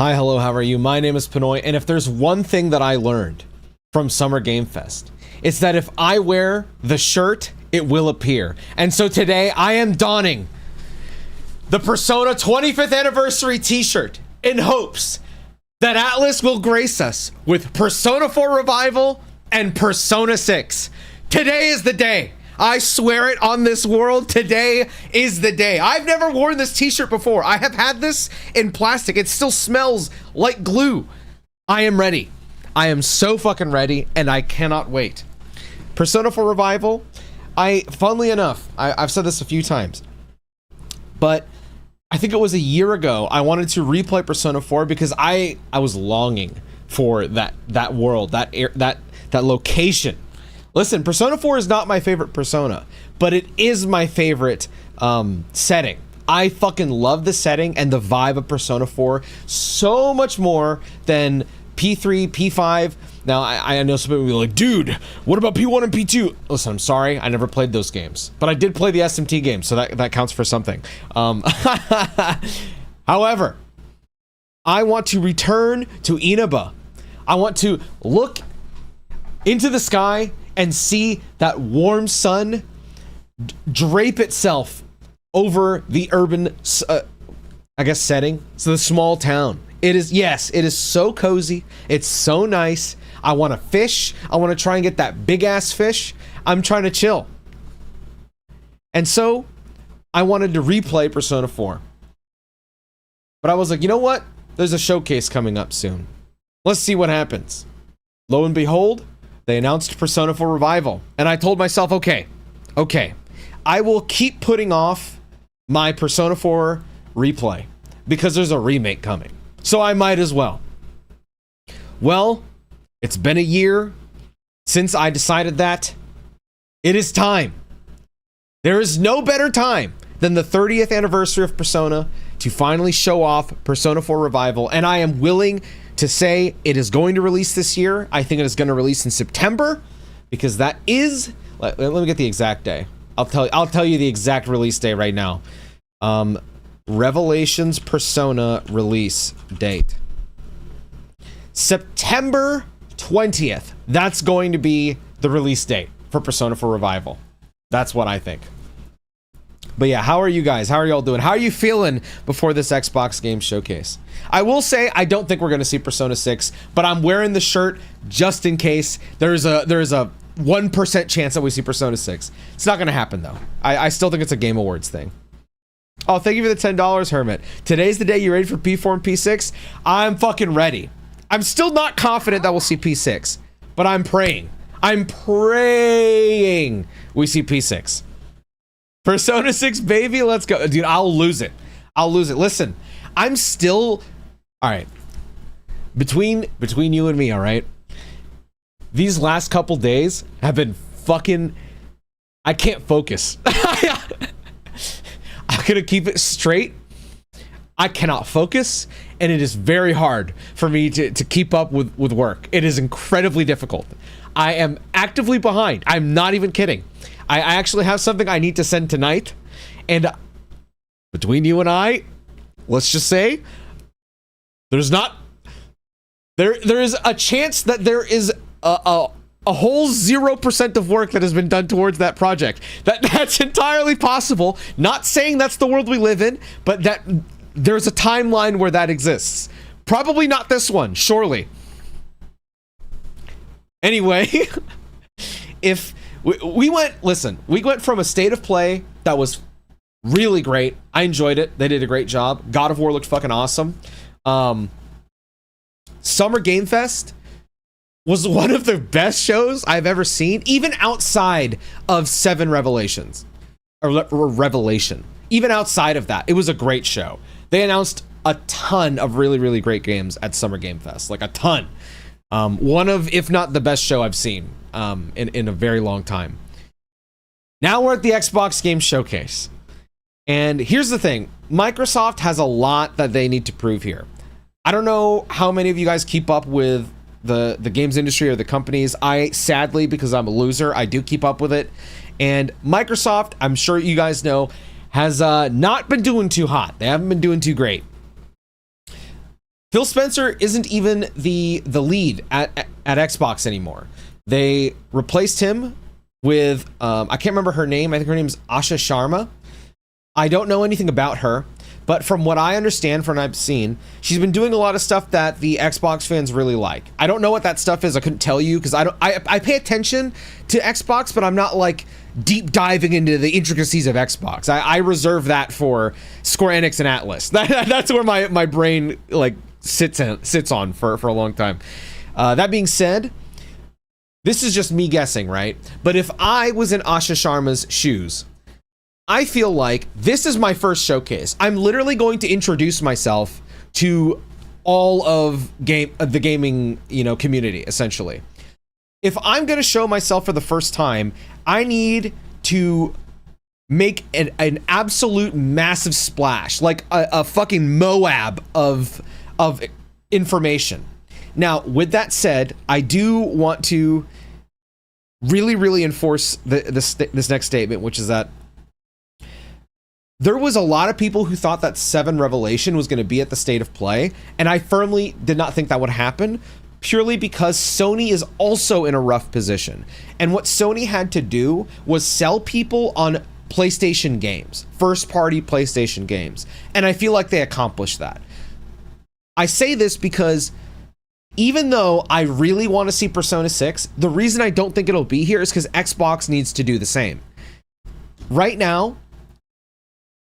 Hi, hello, how are you? My name is Pinoy, and if there's one thing that I learned from Summer Game Fest, it's that if I wear the shirt, it will appear. And so today, I am donning the Persona 25th Anniversary t-shirt in hopes that Atlas will grace us with Persona 4 Revival and Persona 6. Today is the day. I swear it on this world, today is the day. I've never worn this t-shirt before. I have had this in plastic. It still smells like glue. I am ready. I am so fucking ready, and I cannot wait. Persona 4 Revival, funnily enough, I've said this a few times, but I think it was a year ago, I wanted to replay Persona 4 because I was longing for that world, that location. Listen, Persona 4 is not my favorite Persona, but it is my favorite setting. I fucking love the setting and the vibe of Persona 4 so much more than P3, P5. Now, I know some people will be like, dude, what about P1 and P2? Listen, I'm sorry, I never played those games, but I did play the SMT games, so that counts for something. However, I want to return to Inaba. I want to look into the sky and see that warm sun drape itself over the urban, I guess, setting. So the small town. It is so cozy. It's so nice. I want to fish. I want to try and get that big ass fish. I'm trying to chill. And so I wanted to replay Persona 4. But I was like, you know what? There's a showcase coming up soon. Let's see what happens. Lo and behold, they announced Persona 4 Revival. And I told myself, okay, I will keep putting off my Persona 4 replay because there's a remake coming. So I might as well. Well, it's been a year since I decided that. It is time. There is no better time than the 30th anniversary of Persona to finally show off Persona 4 Revival. And I am willing to say it is going to release this year. I think it is going to release in September because that is, let me get the exact day. I'll tell you the exact release day right now. Revelations Persona release date. September 20th. That's going to be the release date for Persona 4 Revival. That's what I think. But yeah, how are you guys? How are y'all doing? How are you feeling before this Xbox game showcase? I will say I don't think we're going to see Persona 6, but I'm wearing the shirt just in case. There's a 1% chance that we see Persona 6. It's not going to happen though. I still think it's a Game Awards thing. Oh, thank you for the $10, Hermit. Today's the day. You ready for P4 and P6? I'm fucking ready. I'm still not confident that we'll see P6, but I'm praying. I'm praying we see P6. Persona 6, baby, let's go. Dude, I'll lose it. Listen, I'm still... All right. Between you and me, all right? These last couple days have been fucking... I can't focus. I'm gonna keep it straight. I cannot focus, and it is very hard for me to keep up with work. It is incredibly difficult. I am actively behind. I'm not even kidding. I actually have something I need to send tonight, and between you and I, let's just say there is a chance that there is a whole 0% of work that has been done towards that project. That's entirely possible. Not saying that's the world we live in, but that there's a timeline where that exists. Probably not this one, surely. Anyway, if we went from a state of play that was really great. I enjoyed it. They did a great job. God of War looked fucking awesome. Summer Game Fest was one of the best shows I've ever seen, even outside of 7 Revelations. Or Revelation. Even outside of that, it was a great show. They announced a ton of really, really great games at Summer Game Fest. Like a ton. One of, if not the best show I've seen in a very long time. Now we're at the Xbox Game Showcase. And here's the thing. Microsoft has a lot that they need to prove here. I don't know how many of you guys keep up with the games industry or the companies. I, sadly, because I'm a loser, I do keep up with it. And Microsoft, I'm sure you guys know, has not been doing too hot. They haven't been doing too great. Phil Spencer isn't even the lead at Xbox anymore. They replaced him with I can't remember her name. I think her name's Asha Sharma. I don't know anything about her, but from what I understand, from what I've seen, she's been doing a lot of stuff that the Xbox fans really like. I don't know what that stuff is. I couldn't tell you because I pay attention to Xbox, but I'm not like deep diving into the intricacies of Xbox. I reserve that for Square Enix and Atlas. That's where my brain like sits on for a long time. That being said, this is just me guessing, right? But if I was in Asha Sharma's shoes, I feel like this is my first showcase. I'm literally going to introduce myself to all of the gaming, community, essentially. If I'm going to show myself for the first time, I need to make an absolute massive splash, like a fucking Moab of information. Now, with that said, I do want to really, really enforce this next statement, which is that there was a lot of people who thought that 7 Revelation was going to be at the State of Play, and I firmly did not think that would happen, purely because Sony is also in a rough position. And what Sony had to do was sell people on PlayStation games, first-party PlayStation games, and I feel like they accomplished that. I say this because even though I really want to see Persona 6, the reason I don't think it'll be here is because Xbox needs to do the same. Right now,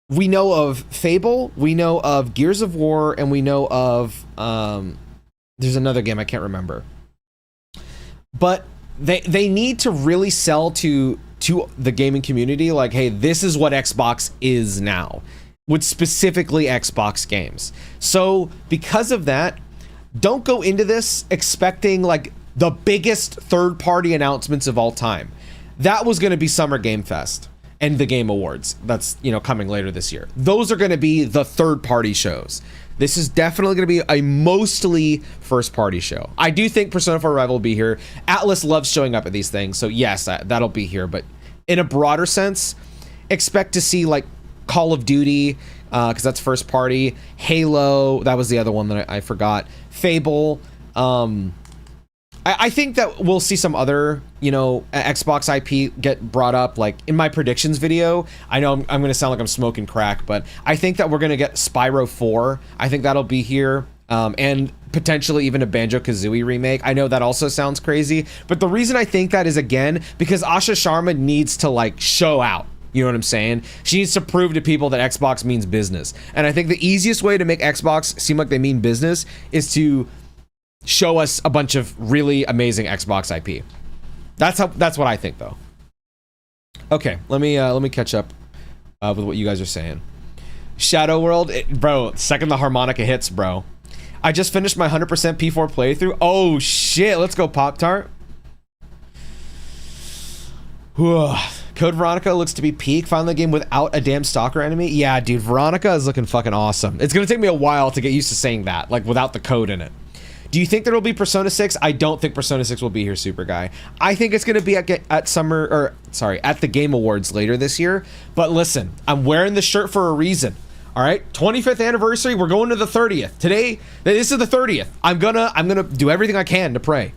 we know of Fable, we know of Gears of War, and we know of there's another game I can't remember. But they need to really sell to the gaming community like, hey, this is what Xbox is now, with specifically Xbox games. So because of that, don't go into this expecting like the biggest third-party announcements of all time. That was going to be Summer Game Fest and the Game Awards. That's, coming later this year. Those are going to be the third-party shows. This is definitely going to be a mostly first-party show. I do think Persona 4 Rival will be here. Atlas loves showing up at these things, so yes, that'll be here. But in a broader sense, expect to see like Call of Duty, because that's first party. Halo, that was the other one that I forgot. Fable. I think that we'll see some other, Xbox IP get brought up. Like in my predictions video, I know I'm going to sound like I'm smoking crack, but I think that we're going to get Spyro 4. I think that'll be here. And potentially even a Banjo-Kazooie remake. I know that also sounds crazy, but the reason I think that is, again, because Asha Sharma needs to like show out. You know what I'm saying? She needs to prove to people that Xbox means business. And I think the easiest way to make Xbox seem like they mean business is to show us a bunch of really amazing Xbox IP. That's what I think, though. Okay, let me catch up with what you guys are saying. Shadow World, bro, second the harmonica hits, bro. I just finished my 100% P4 playthrough. Oh shit, let's go Pop-Tart. Code Veronica looks to be peak. Finally, a game without a damn stalker enemy. Yeah, dude, Veronica is looking fucking awesome. It's gonna take me a while to get used to saying that, like without the code in it. Do you think there will be Persona 6? I don't think Persona 6 will be here, Super Guy. I think it's gonna be at the Game Awards later this year. But listen, I'm wearing this shirt for a reason. All right, 25th anniversary. We're going to the 30th today. This is the 30th. I'm gonna do everything I can to pray.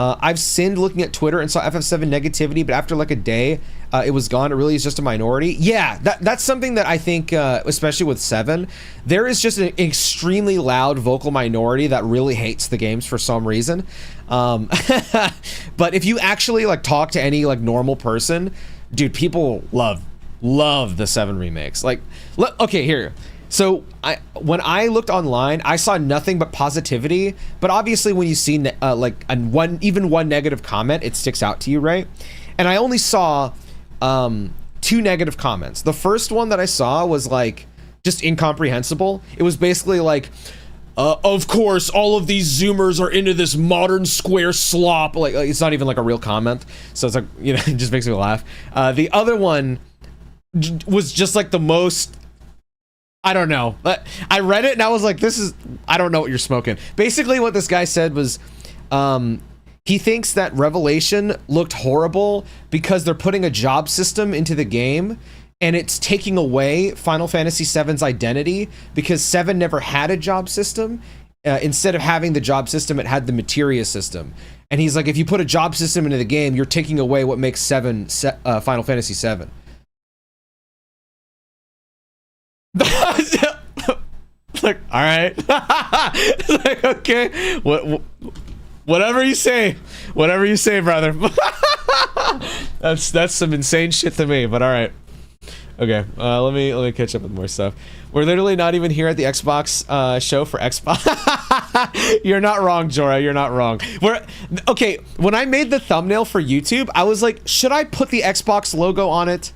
I've sinned looking at Twitter and saw FF7 negativity, but after like a day, it was gone. It really is just a minority. Yeah, that's something that I think, especially with 7, there is just an extremely loud vocal minority that really hates the games for some reason. But if you actually like talk to any like normal person, dude, people love the 7 remakes. Like, okay, here. So when I looked online, I saw nothing but positivity. But obviously, when you see like even one negative comment, it sticks out to you, right? And I only saw 2 negative comments. The first one that I saw was like just incomprehensible. It was basically like, of course, all of these Zoomers are into this modern square slop. Like it's not even like a real comment. So it's like, it just makes me laugh. The other one was just like the most. I don't know. I read it and I was like, I don't know what you're smoking. Basically what this guy said was, he thinks that Revelation looked horrible because they're putting a job system into the game and it's taking away Final Fantasy VII's identity because 7 never had a job system. Instead of having the job system, it had the materia system. And he's like, if you put a job system into the game, you're taking away what makes Final Fantasy VII. Like, all right. Like, okay, whatever you say, brother. That's some insane shit to me, but all right. Okay, let me catch up with more stuff. We're literally not even here at the Xbox show for Xbox. You're not wrong, Jorah. You're not wrong. Okay, when I made the thumbnail for YouTube, I was like, should I put the Xbox logo on it?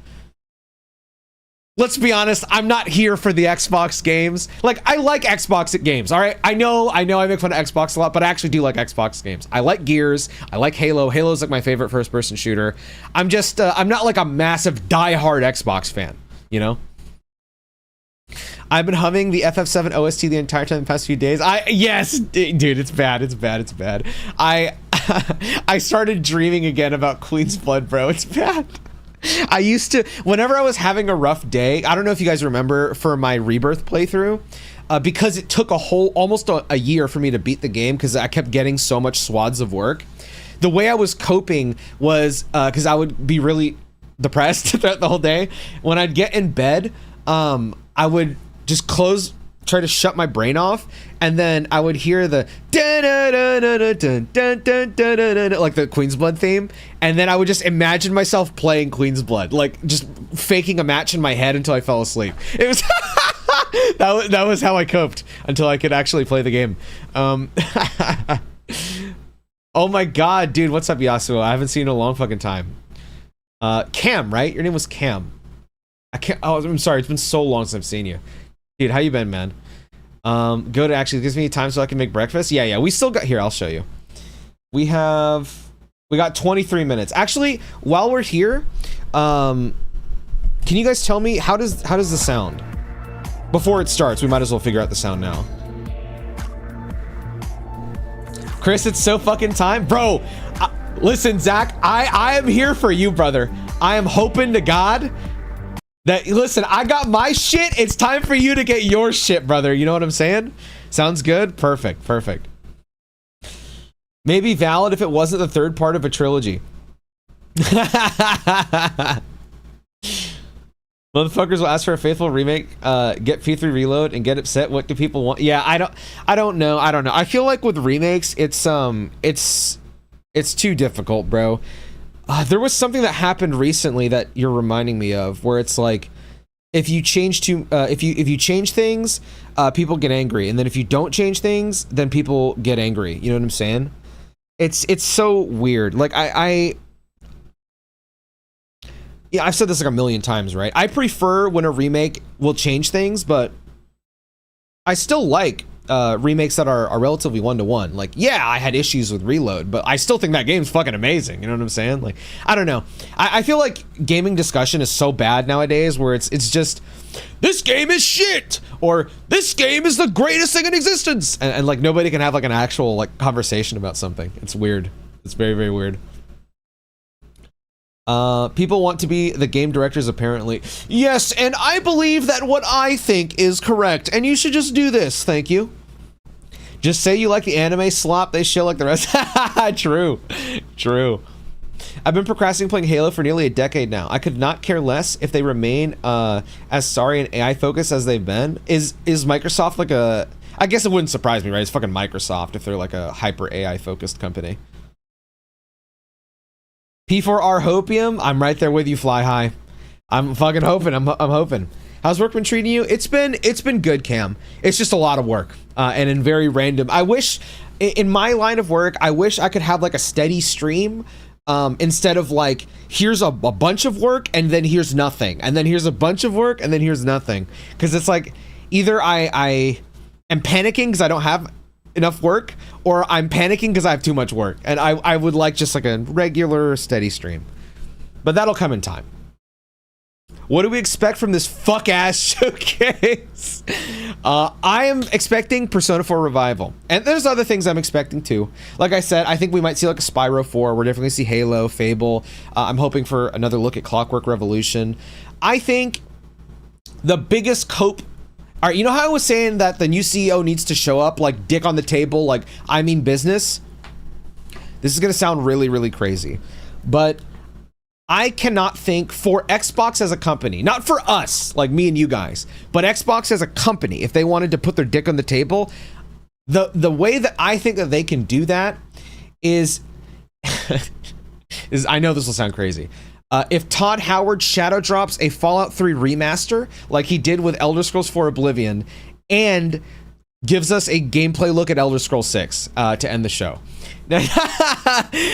Let's be honest, I'm not here for the Xbox games. Like, I like Xbox games, all right? I know I make fun of Xbox a lot, but I actually do like Xbox games. I like Gears. I like Halo. Halo's like my favorite first-person shooter. I'm just, I'm not like a massive, die-hard Xbox fan, you know? I've been humming the FF7 OST the entire time the past few days. Yes, dude, it's bad. It's bad. I started dreaming again about Queen's Blood, bro. It's bad. I used to, whenever I was having a rough day, I don't know if you guys remember for my Rebirth playthrough, because it took almost a year for me to beat the game because I kept getting so much swaths of work. The way I was coping was, because I would be really depressed throughout the whole day. When I'd get in bed, I would just try to shut my brain off, and then I would hear the like the Queen's Blood theme, and then I would just imagine myself playing Queen's Blood, like just faking a match in my head until I fell asleep. It was that was how I coped until I could actually play the game. Oh my god, dude, what's up, Yasuo? I haven't seen you in a long fucking time. Cam, right? Your name was Cam. I'm sorry, it's been so long since I've seen you. Dude, how you been, man? Go to actually gives me time so I can make breakfast. Yeah, we still got here. I'll show you. We got 23 minutes. Actually, while we're here, can you guys tell me how does the sound? Before it starts, we might as well figure out the sound now. Chris, it's so fucking time, bro. Listen, Zach, I am here for you, brother. I am hoping to God that, listen, I got my shit. It's time for you to get your shit, brother. You know what I'm saying? Sounds good? Perfect. Maybe valid if it wasn't the third part of a trilogy. Motherfuckers will ask for a faithful remake, get P3 reload, and get upset. What do people want? Yeah, I don't know. I feel like with remakes, it's too difficult, bro. There was something that happened recently that you're reminding me of, where it's like, if you change if you change things, people get angry, and then if you don't change things, then people get angry. You know what I'm saying? It's so weird. Like yeah, I've said this like a million times, right? I prefer when a remake will change things, but I still like remakes that are relatively one-to-one. Like, yeah, I had issues with Reload, but I still think that game's fucking amazing. You know what I'm saying? Like, I don't know. I feel like gaming discussion is so bad nowadays, where it's just, this game is shit, or this game is the greatest thing in existence, and like nobody can have like an actual like conversation about something. It's weird. It's very, very weird. People want to be the game directors, apparently. Yes, and I believe that what I think is correct, and you should just do this. Thank you. Just say you like the anime slop they show like the rest. True. I've been procrastinating playing Halo for nearly a decade now. I could not care less if they remain as sorry and AI focused as they've been. Is Microsoft like a... I guess it wouldn't surprise me, right? It's fucking Microsoft if they're like a hyper AI focused company. P4R Hopium, I'm right there with you, Fly High. I'm fucking hoping. I'm hoping. How's work been treating you? It's been good, Cam. It's just a lot of work, and in very random. I wish, in my line of work, I wish I could have like a steady stream, instead of like, here's a bunch of work and then here's nothing, and then here's a bunch of work and then here's nothing. Because it's like, either I am panicking because I don't have enough work, or I'm panicking because I have too much work, and I would like just like a regular steady stream, but that'll come in time. What do we expect from this fuck ass showcase? I am expecting Persona 4 Revival, and there's other things I'm expecting too. Like I said, I think we might see like a Spyro 4. We're definitely gonna see Halo, Fable. I'm hoping for another look at Clockwork Revolution. I think the biggest cope. All right, you know how I was saying that the new CEO needs to show up like dick on the table, like I mean business. This is gonna sound really, really crazy, but I cannot think for Xbox as a company, not for us, like me and you guys, but Xbox as a company, if they wanted to put their dick on the table, the way that I think that they can do that is, I know this will sound crazy. If Todd Howard shadow drops a Fallout 3 remaster, like he did with Elder Scrolls 4 Oblivion, and gives us a gameplay look at Elder Scrolls 6 to end the show.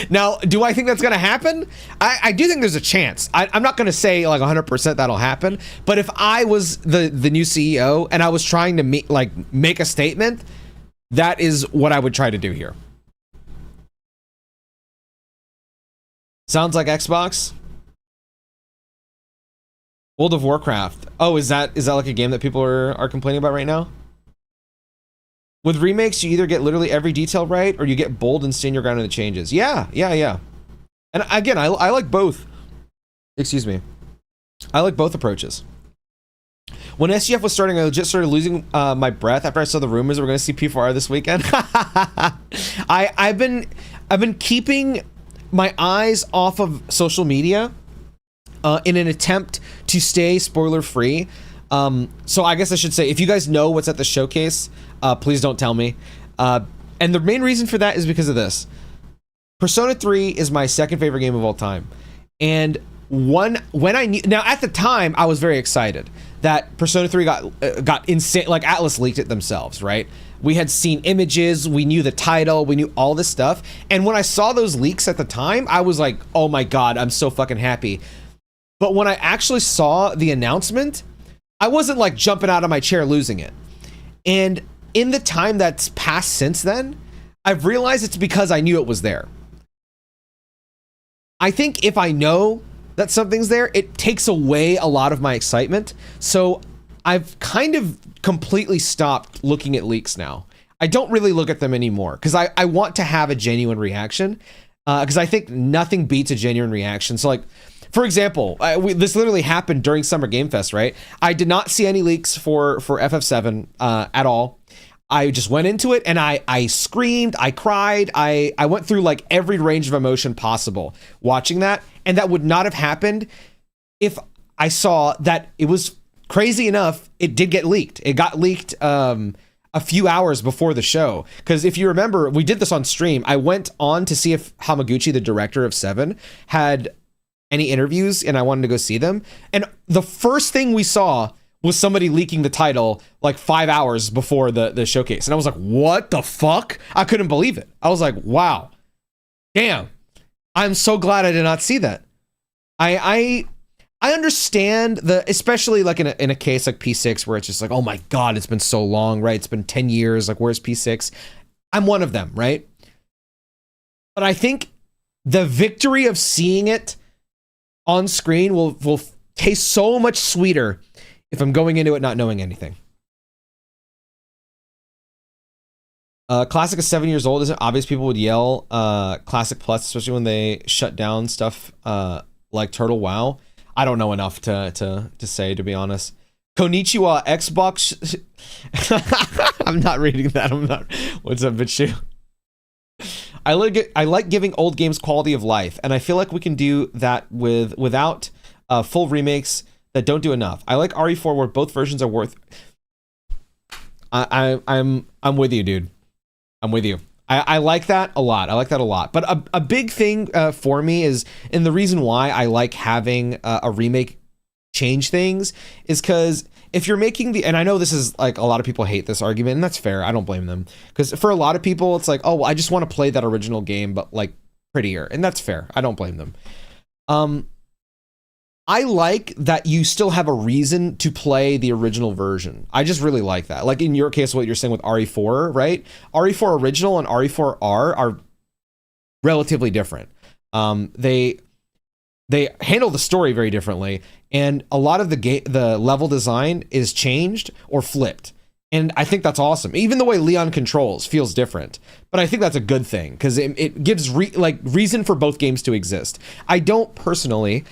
Now, do I think that's going to happen? I do think there's a chance. I'm not going to say like 100% that'll happen, but if I was the new CEO and I was trying to make a statement, that is what I would try to do here. Sounds like Xbox. World of Warcraft. Oh, is that like a game that people are complaining about right now? With remakes, you either get literally every detail right, or you get bold and stand your ground in the changes. Yeah. And again, I like both. Excuse me. I like both approaches. When SGF was starting, I legit started losing my breath after I saw the rumors that we're going to see P4R this weekend. I've been keeping my eyes off of social media in an attempt to stay spoiler free. So I guess I should say, if you guys know what's at the showcase, please don't tell me. And the main reason for that is because of this. Persona 3 is my second favorite game of all time. And when I knew, now at the time, I was very excited that Persona 3 got insane, like Atlas leaked it themselves, right? We had seen images, we knew the title, we knew all this stuff. And when I saw those leaks at the time, I was like, oh my God, I'm so fucking happy. But when I actually saw the announcement, I wasn't like jumping out of my chair losing it. And in the time that's passed since then, I've realized it's because I knew it was there. I think if I know that something's there, it takes away a lot of my excitement. So I've kind of completely stopped looking at leaks now. I don't really look at them anymore because I want to have a genuine reaction, because I think nothing beats a genuine reaction. So like, for example, this literally happened during Summer Game Fest, right? I did not see any leaks for FF7 at all. I just went into it and I screamed, I cried, I went through like every range of emotion possible watching that. And that would not have happened if I saw that it was crazy enough. It did get leaked. It got leaked a few hours before the show. Because if you remember, we did this on stream. I went on to see if Hamaguchi, the director of 7, had any interviews, and I wanted to go see them. And the first thing we saw was somebody leaking the title like 5 hours before the showcase. And I was like, what the fuck? I couldn't believe it. I was like, wow, damn. I'm so glad I did not see that. I understand especially like in a case like P6 where it's just like, oh my God, it's been so long, right? It's been 10 years. Like, where's P6? I'm one of them, right? But I think the victory of seeing it on screen will taste so much sweeter if I'm going into it not knowing anything. Classic is 7 years old. Isn't obvious people would yell Classic Plus, especially when they shut down stuff like Turtle WoW. I don't know enough to say, to be honest. Konnichiwa, Xbox. I'm not reading that. I'm not. What's up, Bitchu? I like giving old games quality of life, and I feel like we can do that without full remakes that don't do enough. I like RE4 where both versions are worth. I'm with you, dude. I'm with you. I like that a lot. I like that a lot. But a big thing for me is, and the reason why I like having a remake change things is because if you're making and I know this is like a lot of people hate this argument, and that's fair. I don't blame them, because for a lot of people it's like, oh, well, I just want to play that original game but like prettier, and that's fair. I don't blame them. I like that you still have a reason to play the original version. I just really like that. Like in your case, what you're saying with RE4, right? RE4 original and RE4R are relatively different. They handle the story very differently, and a lot of the level design is changed or flipped. And I think that's awesome. Even the way Leon controls feels different. But I think that's a good thing, because it gives reason for both games to exist. I don't personally,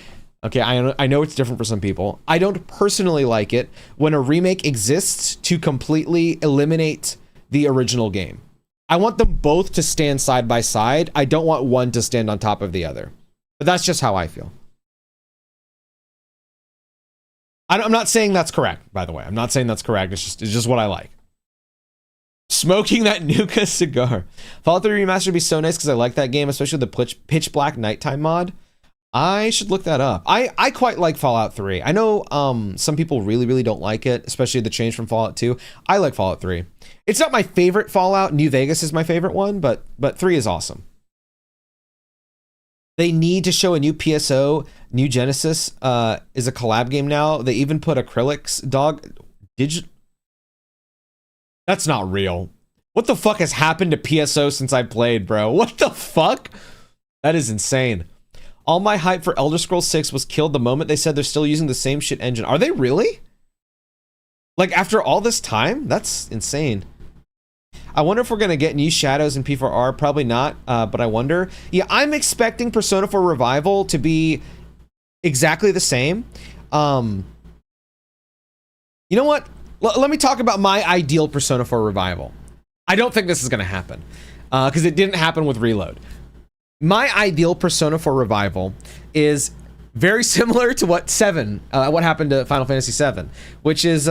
okay, I know it's different for some people. I don't personally like it when a remake exists to completely eliminate the original game. I want them both to stand side by side. I don't want one to stand on top of the other. But that's just how I feel. I'm not saying that's correct, by the way. I'm not saying that's correct. It's just what I like. Smoking that Nuka cigar. Fallout 3 Remastered would be so nice because I like that game, especially the Pitch Black Nighttime mod. I should look that up. I quite like Fallout 3. I know some people really, really don't like it, especially the change from Fallout 2. I like Fallout 3. It's not my favorite Fallout. New Vegas is my favorite one, but 3 is awesome. They need to show a new PSO. New Genesis is a collab game now. They even put Acrylic's dog. That's not real. What the fuck has happened to PSO since I played, bro? What the fuck? That is insane. All my hype for Elder Scrolls 6 was killed the moment they said they're still using the same shit engine. Are they really? Like, after all this time? That's insane. I wonder if we're going to get new shadows in P4R. Probably not, but I wonder. Yeah, I'm expecting Persona 4 Revival to be exactly the same. You know what? Let me talk about my ideal Persona 4 Revival. I don't think this is going to happen, because it didn't happen with Reload. My ideal Persona 4 Revival is very similar to what happened to Final Fantasy VII, which is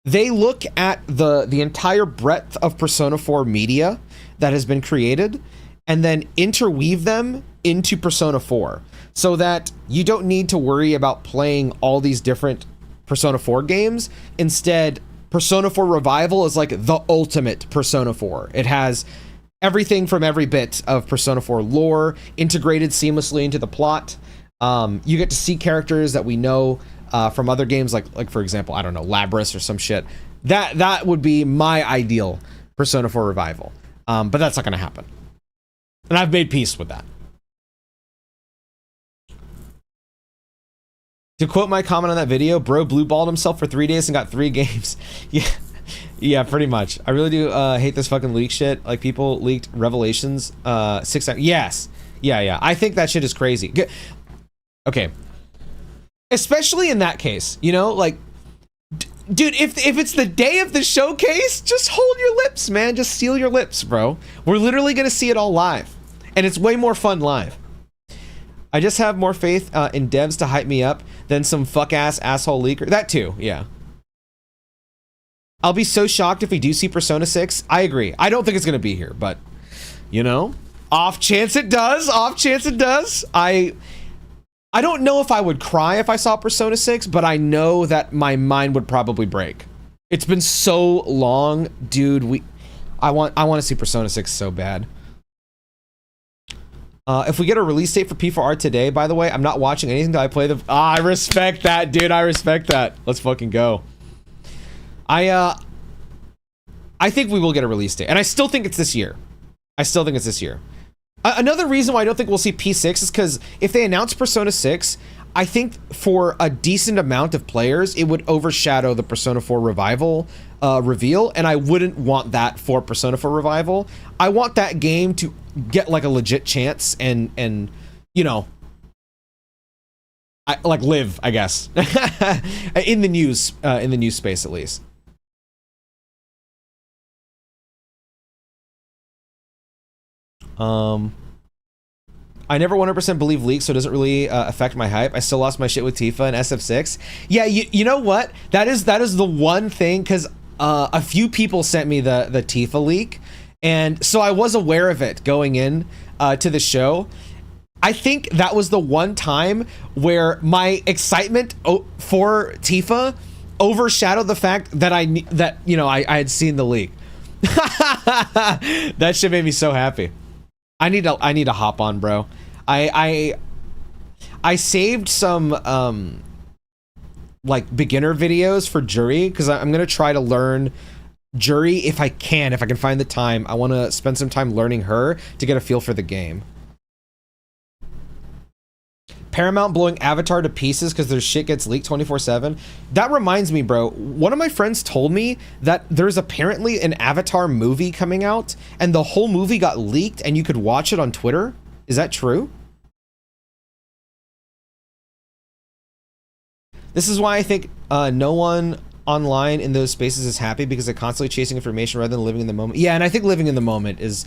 they look at the entire breadth of Persona 4 media that has been created and then interweave them into Persona 4 so that you don't need to worry about playing all these different Persona 4 games. Instead, Persona 4 Revival is like the ultimate Persona 4. It has everything from every bit of Persona 4 lore integrated seamlessly into the plot. You get to see characters that we know from other games, like for example, I don't know, Labris or some shit. That would be my ideal Persona 4 Revival. But that's not going to happen. And I've made peace with that. To quote my comment on that video, bro blue-balled himself for 3 days and got 3 games. Yeah, pretty much. I really do hate this fucking leak shit. Like, people leaked Revelations 6 times. Yes. Yeah. I think that shit is crazy. Okay. Especially in that case, you know, like, dude, if it's the day of the showcase, just hold your lips, man. Just seal your lips, bro. We're literally gonna see it all live, and it's way more fun live. I just have more faith in devs to hype me up than some asshole leaker. That too, yeah. I'll be so shocked if we do see Persona 6. I agree. I don't think it's gonna be here, but you know, off chance it does. I don't know if I would cry if I saw Persona 6, but I know that my mind would probably break. It's been so long, dude. I want to see Persona 6 so bad. If we get a release date for P4R today, by the way, I'm not watching anything until I play the... I respect that, dude. I respect that. Let's fucking go. I think we will get a release date, and I still think it's this year. Another reason why I don't think we'll see P6 is because if they announce Persona 6, I think for a decent amount of players, it would overshadow the Persona 4 Revival reveal, and I wouldn't want that for Persona 4 Revival. I want that game to get like a legit chance and you know, live, I guess, in the news space at least. I never 100% believe leaks, so it doesn't really affect my hype. I still lost my shit with Tifa and SF6. Yeah, you know what? That is the one thing, because a few people sent me the Tifa leak, and so I was aware of it going in to the show. I think that was the one time where my excitement for Tifa overshadowed the fact that I had seen the leak. That shit made me so happy. I need to hop on, bro. I saved some like beginner videos for Jury because I'm gonna try to learn Jury if I can find the time. I want to spend some time learning her to get a feel for the game. Paramount blowing Avatar to pieces because their shit gets leaked 24/7. That reminds me, bro. One of my friends told me that there's apparently an Avatar movie coming out, and the whole movie got leaked, and you could watch it on Twitter. Is that true? This is why I think no one online in those spaces is happy, because they're constantly chasing information rather than living in the moment. Yeah, and I think living in the moment is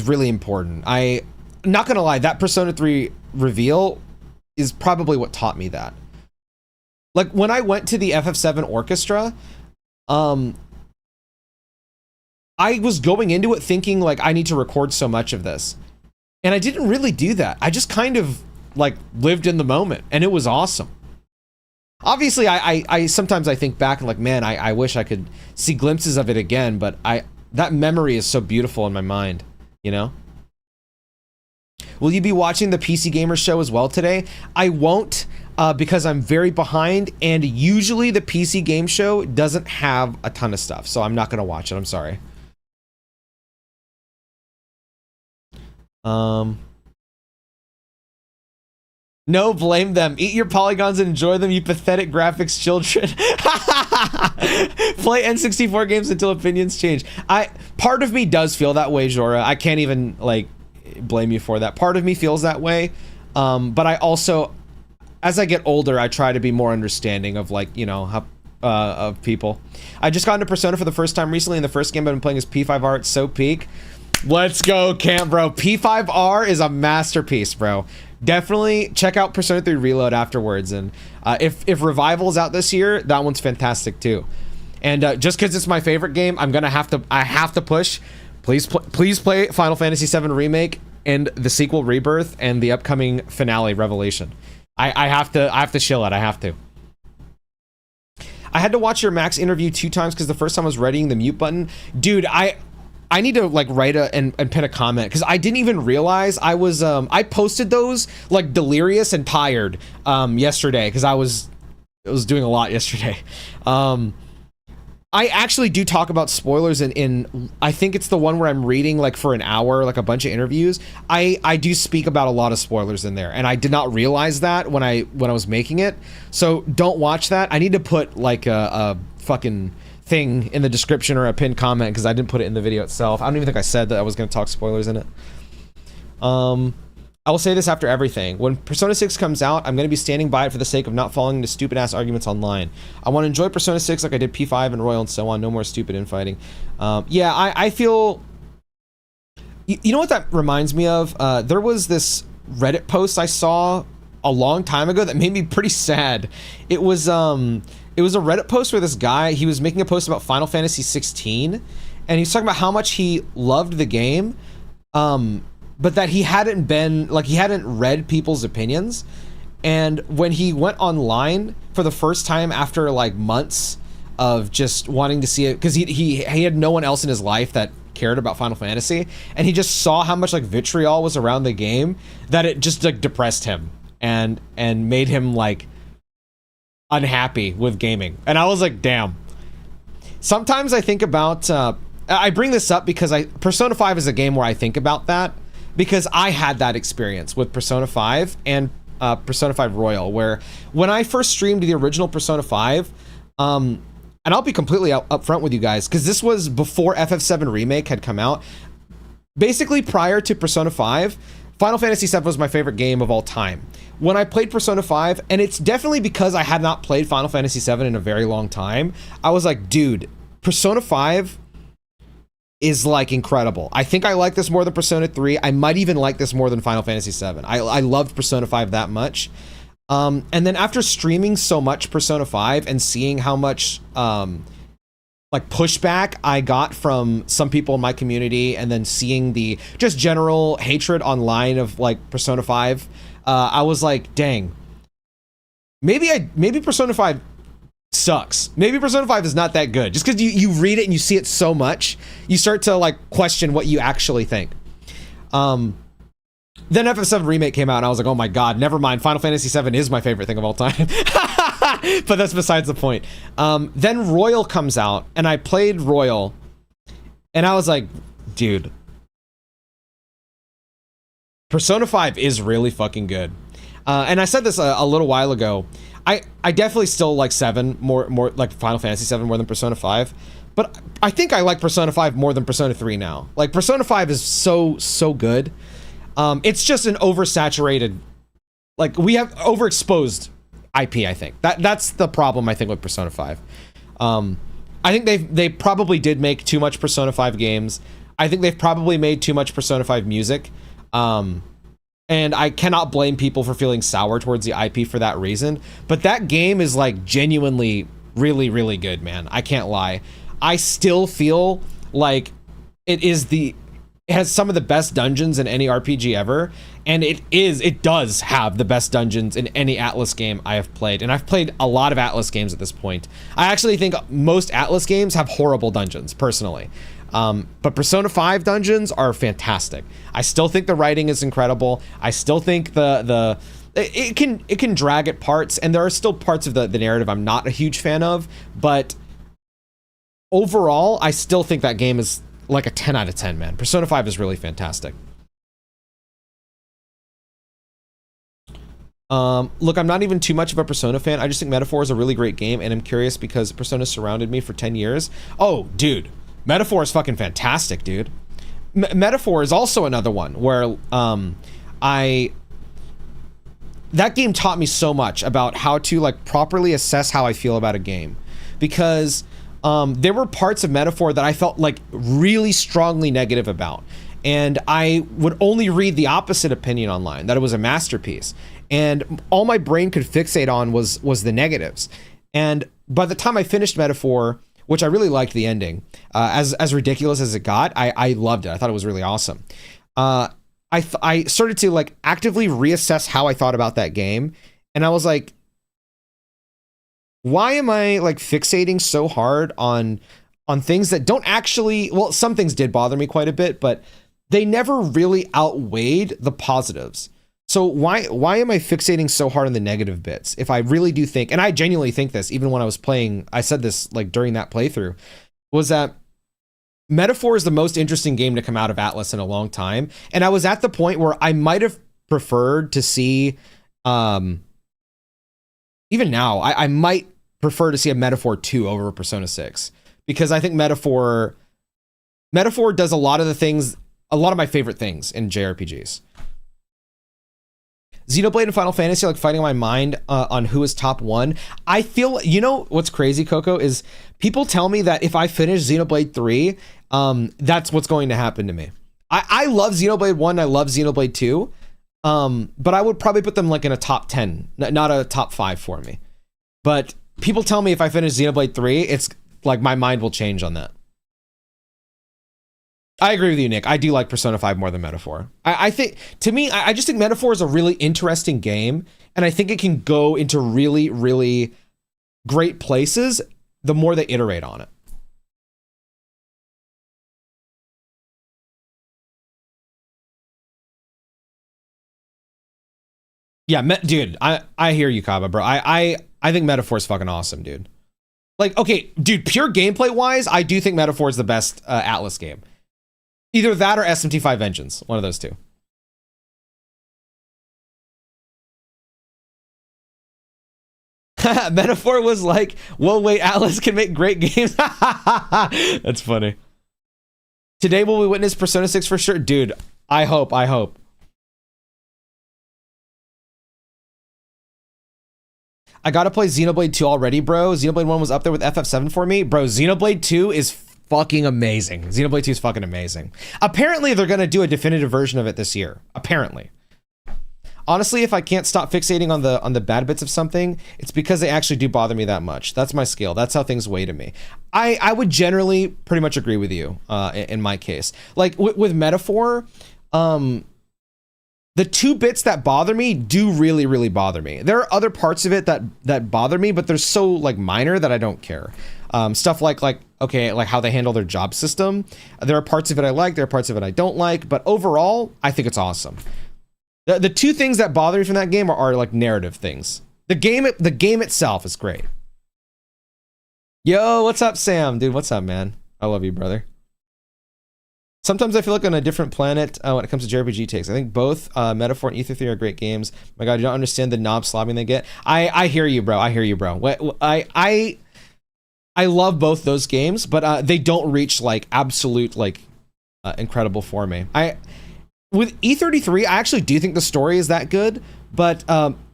really important. I'm not gonna lie, that Persona 3 reveal is probably what taught me that. Like, when I went to the FF7 orchestra, I was going into it thinking, like, I need to record so much of this. And I didn't really do that. I just kind of, like, lived in the moment, and it was awesome. Obviously, I sometimes I think back and like, man, I wish I could see glimpses of it again, but that memory is so beautiful in my mind, you know? Will you be watching the PC Gamer show as well today? I won't, because I'm very behind, and usually the PC Game Show doesn't have a ton of stuff, so I'm not going to watch it. I'm sorry. No, blame them. Eat your polygons and enjoy them, you pathetic graphics children. Play N64 games until opinions change. Part of me does feel that way, Jora. I can't even, like, blame you for that. Part of me feels that way. But I also, as I get older, I try to be more understanding of, like, you know, how, of people. I just got into Persona for the first time recently, and the first game I've been playing is P5R. It's so peak. Let's go, Cam, bro. P5R is a masterpiece, bro. Definitely check out Persona 3 Reload afterwards, and if Revival is out this year, that one's fantastic too. And just because it's my favorite game, I have to push. Please play Final Fantasy VII Remake and the sequel Rebirth and the upcoming finale Revelation. I have to shill it. I have to. I had to watch your Max interview 2 times because the first time I was readying the mute button, dude. I need to like write and pin a comment because I didn't even realize I was I posted those like delirious and tired yesterday because I was doing a lot yesterday. I actually do talk about spoilers in I think it's the one where I'm reading like for an hour, like a bunch of interviews. I do speak about a lot of spoilers in there, and I did not realize that when I was making it. So don't watch that. I need to put like a fucking thing in the description or a pinned comment because I didn't put it in the video itself. I don't even think I said that I was going to talk spoilers in it. I will say this after everything. When Persona 6 comes out, I'm going to be standing by it for the sake of not falling into stupid ass arguments online. I want to enjoy Persona 6 like I did P5 and Royal and so on. No more stupid infighting. Yeah, I feel... You know what that reminds me of? There was this Reddit post I saw a long time ago that made me pretty sad. It was a Reddit post where this guy, he was making a post about Final Fantasy 16, and he's talking about how much he loved the game, but that he hadn't read people's opinions. And when he went online for the first time after like months of just wanting to see it, because he had no one else in his life that cared about Final Fantasy, and he just saw how much like vitriol was around the game, that it just like depressed him and made him like unhappy with gaming. And I was like, damn. Sometimes I think about I bring this up because Persona 5 is a game where I think about that, because I had that experience with Persona 5 and Persona 5 Royal, where when I first streamed the original Persona 5, and I'll be completely upfront with you guys, because this was before FF7 Remake had come out. Basically, prior to Persona 5, Final Fantasy VII was my favorite game of all time. When I played Persona 5, and it's definitely because I had not played Final Fantasy VII in a very long time, I was like, dude, Persona 5 is like incredible. I think I like this more than Persona 3. I might even like this more than Final Fantasy VII. I loved Persona 5 that much. And then after streaming so much Persona 5 and seeing how much like pushback I got from some people in my community, and then seeing the just general hatred online of like Persona 5, I was like, dang, maybe Persona 5 sucks. Maybe Persona 5 is not that good. Just because you read it and you see it so much, you start to like question what you actually think. Then FF7 Remake came out, and I was like, oh my god, never mind. Final Fantasy VII is my favorite thing of all time. But that's besides the point. Then Royal comes out, and I played Royal, and I was like, dude, Persona 5 is really fucking good. And I said this a little while ago. I definitely still like 7 more like Final Fantasy 7 more than Persona 5. But I think I like Persona 5 more than Persona 3 now. Like Persona 5 is so good. It's just an oversaturated, like we have overexposed IP, I think. That's the problem I think with Persona 5. I think they probably did make too much Persona 5 games. I think they've probably made too much Persona 5 music. And I cannot blame people for feeling sour towards the IP for that reason. But that game is like genuinely really, really good, man. I can't lie. I still feel like it has some of the best dungeons in any RPG ever. And it does have the best dungeons in any Atlas game I have played. And I've played a lot of Atlas games at this point. I actually think most Atlas games have horrible dungeons, personally. But Persona 5 dungeons are fantastic. I still think the writing is incredible. I still think it can drag at parts, and there are still parts of the narrative I'm not a huge fan of, but overall, I still think that game is like a 10 out of 10, man. Persona 5 is really fantastic. Look, I'm not even too much of a Persona fan. I just think Metaphor is a really great game, and I'm curious because Persona surrounded me for 10 years. Oh, dude. Metaphor is fucking fantastic, dude. Metaphor is also another one where that game taught me so much about how to like properly assess how I feel about a game, because there were parts of Metaphor that I felt like really strongly negative about, and I would only read the opposite opinion online, that it was a masterpiece, and all my brain could fixate on was the negatives. And by the time I finished Metaphor, which I really liked the ending, as ridiculous as it got, I loved it. I thought it was really awesome. I started to like actively reassess how I thought about that game, and I was like, why am I like fixating so hard on things that don't actually, well, some things did bother me quite a bit, but they never really outweighed the positives. So why am I fixating so hard on the negative bits? If I really do think, and I genuinely think this, even when I was playing, I said this like during that playthrough, was that Metaphor is the most interesting game to come out of Atlas in a long time. And I was at the point where I might have preferred to see, even now, I might prefer to see a Metaphor 2 over Persona 6. Because I think Metaphor does a lot of my favorite things in JRPGs. Xenoblade and Final Fantasy are like fighting my mind on who is top 1. I feel, you know what's crazy, Coco, is people tell me that if I finish Xenoblade 3, that's what's going to happen to me. I love Xenoblade 1, I love Xenoblade 2, but I would probably put them like in a top 10, not a top 5 for me. But people tell me if I finish Xenoblade 3, it's like my mind will change on that. I agree with you, Nick. I do like Persona 5 more than Metaphor. I think, to me, I just think Metaphor is a really interesting game, and I think it can go into really, really great places the more they iterate on it. Yeah, dude, I hear you, Kaba, bro. I think Metaphor is fucking awesome, dude. Like, okay, dude, pure gameplay-wise, I do think Metaphor is the best Atlas game. Either that or SMT5 Vengeance. One of those two. Metaphor was like, well, wait, Atlas can make great games. That's funny. Today will we witness Persona 6 for sure? Dude, I hope. I gotta play Xenoblade 2 already, bro. Xenoblade 1 was up there with FF7 for me. Bro, Xenoblade 2 is fucking amazing. Xenoblade 2 is fucking amazing. Apparently, they're gonna do a definitive version of it this year. Apparently. Honestly, if I can't stop fixating on the bad bits of something, it's because they actually do bother me that much. That's my skill. That's how things weigh to me. I would generally pretty much agree with you in my case. Like with Metaphor, the 2 bits that bother me do really, really bother me. There are other parts of it that bother me, but they're so like minor that I don't care. Stuff like okay, like how they handle their job system. There are parts of it I like, there are parts of it I don't like, but overall, I think it's awesome. The 2 things that bother me from that game are like narrative things. The game itself is great. Yo, what's up, Sam? Dude, what's up, man? I love you, brother. Sometimes I feel like on a different planet when it comes to JRPG takes. I think both Metaphor and Ether 3 are great games. My God, you don't understand the knob slobbing they get. I hear you, bro. I hear you, bro. I love both those games, but they don't reach like absolute like incredible for me. With E33, I actually do think the story is that good, but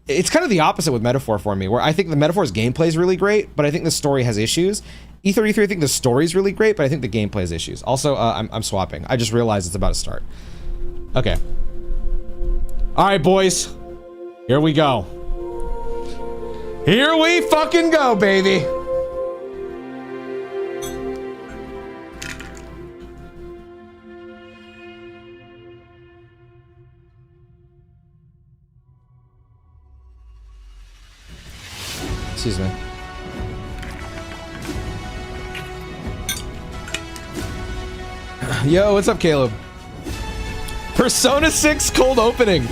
it's kind of the opposite with Metaphor for me, where I think the Metaphor's gameplay is really great, but I think the story has issues. E33, I think the story is really great, but I think the gameplay has issues. Also, I'm swapping. I just realized it's about to start. Okay. All right, boys. Here we go. Here we fucking go, baby. Excuse me. Yo, what's up, Caleb? Persona 6 cold opening.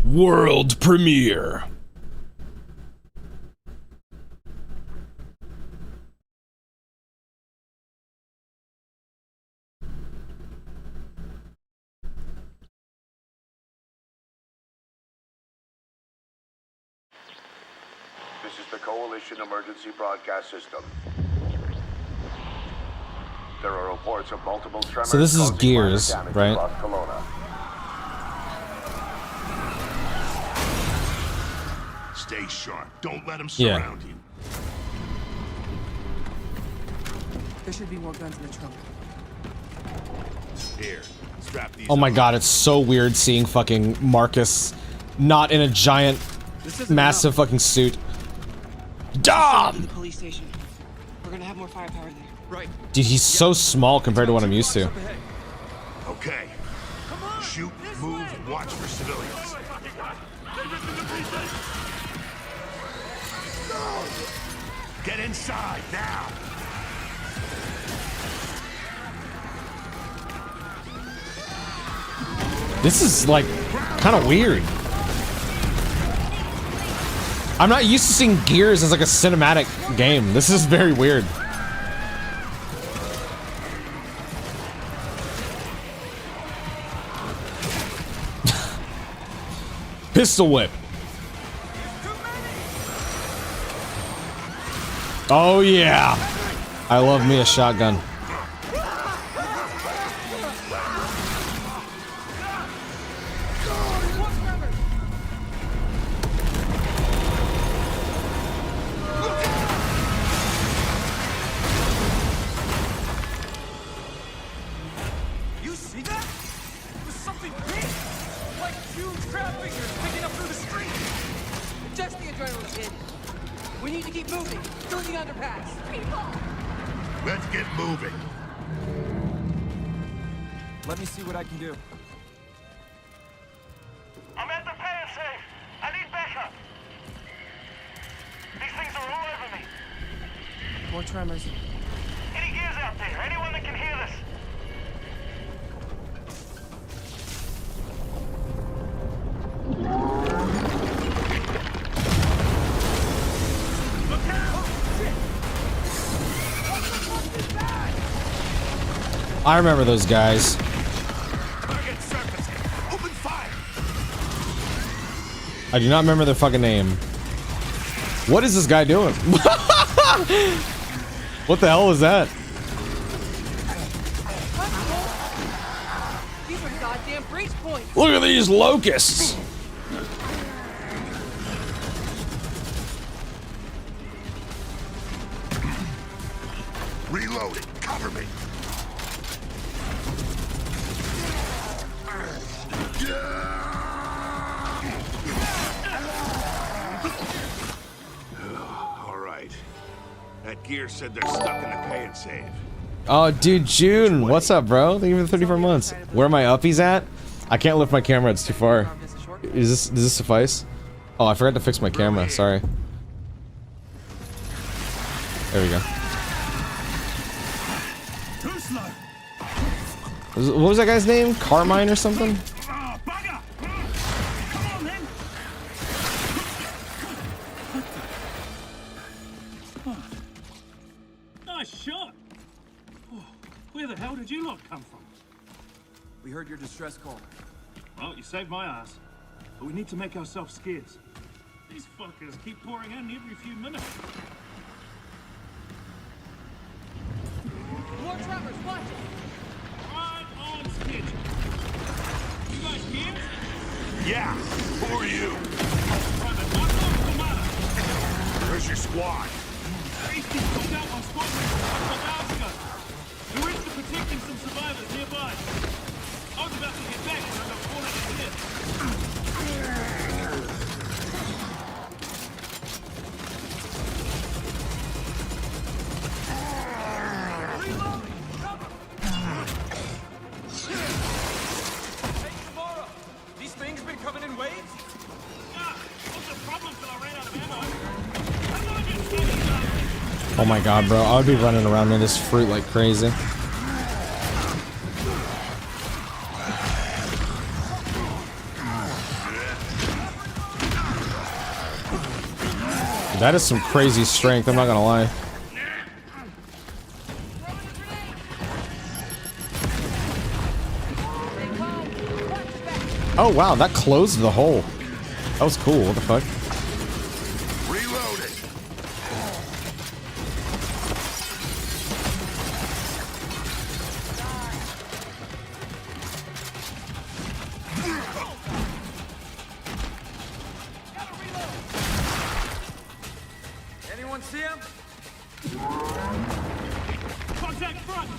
World premiere. This is the Coalition Emergency Broadcast System. There are reports of multiple tremors. So this is causing Gears, minor damage right? across Kelowna. Stay sharp. Don't let them surround you. There should be more guns in the trunk. Here, strap these. Oh my on. God, it's so weird seeing fucking Marcus not in a giant, massive fucking suit. The Dom! police station. We're gonna have more firepower there. Right. Dude, he's so small compared to what I'm used to. Okay. Shoot, move, and watch for civilians. Get inside now. This is like kind of weird. I'm not used to seeing Gears as like a cinematic game. This is very weird. Pistol whip. Oh yeah. I love me a shotgun. You see that? There's something big! Like huge crab figures picking up through the street! Just the adrenaline hit. We need to keep moving through the underpass. Let's get moving. Let me see what I can do. I'm at the pay safe. I need backup. These things are all over me. More tremors. Any gears out there? Anyone that can hear this? Look out! I remember those guys. Target surface. Open fire. I do not remember their fucking name. What is this guy doing? What the hell was that? These are goddamn breach points! Look at these locusts. Reloading. Cover me. All right. That gear said they're stuck in the pay and save. Oh, dude, June. What's up, bro? Thank you for the 34 months. Where are my uppies at? I can't lift my camera. It's too far. Does this suffice? Oh, I forgot to fix my camera. Sorry. There we go. Too slow. What was that guy's name? Carmine or something? Oh, bugger. Come on then. Nice shot. Oh, where the hell did you lot come from? We heard your distress call. Well, you saved my ass. But we need to make ourselves scarce. These fuckers keep pouring in every few minutes. More trappers, watch it! Right on schedule. You guys here? Yeah, who are you? Private Marco Commander. Where's your squad? Beasties pulled out on squadron a couple of hours ago. We were into protecting some survivors nearby. I was about to get back when I got cornered in here. Reloading! Cover! Hey, Navarro! These things been coming in waves? Ah, what's the problem till I ran out of ammo? I'm gonna get steady up. Oh my god, bro. I would be running around in this fruit like crazy. That is some crazy strength, I'm not gonna lie. Oh wow, that closed the hole. That was cool, what the fuck? Reloading. Anyone see him? Contact front!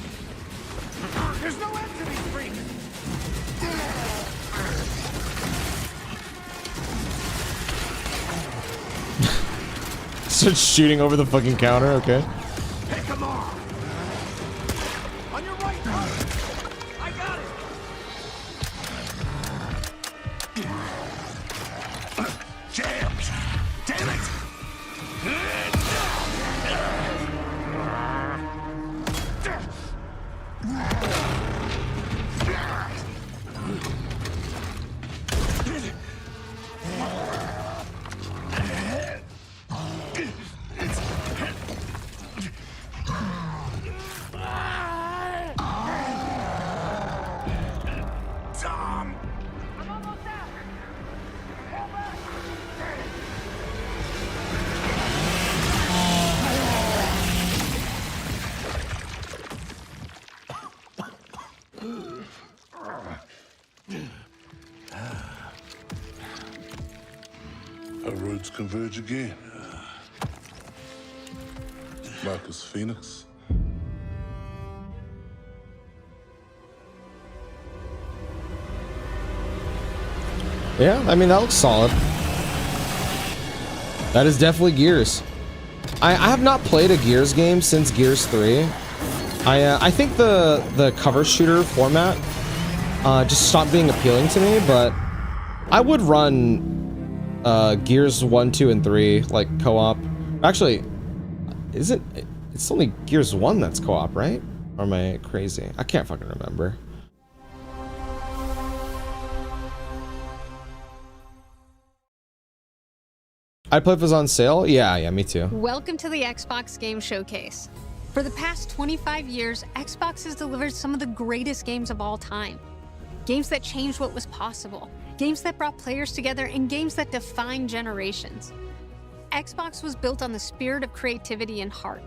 There's no end to these freaks. Starts shooting over the fucking counter, okay. Pick them off. On your right, I got it! Jammed. Damn it. Tom. I'm almost out. Hold back. Our roads converge again. Marcus Phoenix. Yeah, I mean, that looks solid. That is definitely Gears. I have not played a Gears game since Gears 3. I think the cover shooter format just stopped being appealing to me, but I would run Gears 1, 2, and 3 like co-op. Actually, is it? It's only Gears 1 that's co-op, right? Or am I crazy? I can't fucking remember. I'd play if it was on sale. Yeah, me too. Welcome to the Xbox Game Showcase. For the past 25 years, Xbox has delivered some of the greatest games of all time. Games that changed what was possible, games that brought players together, and games that defined generations. Xbox was built on the spirit of creativity and heart.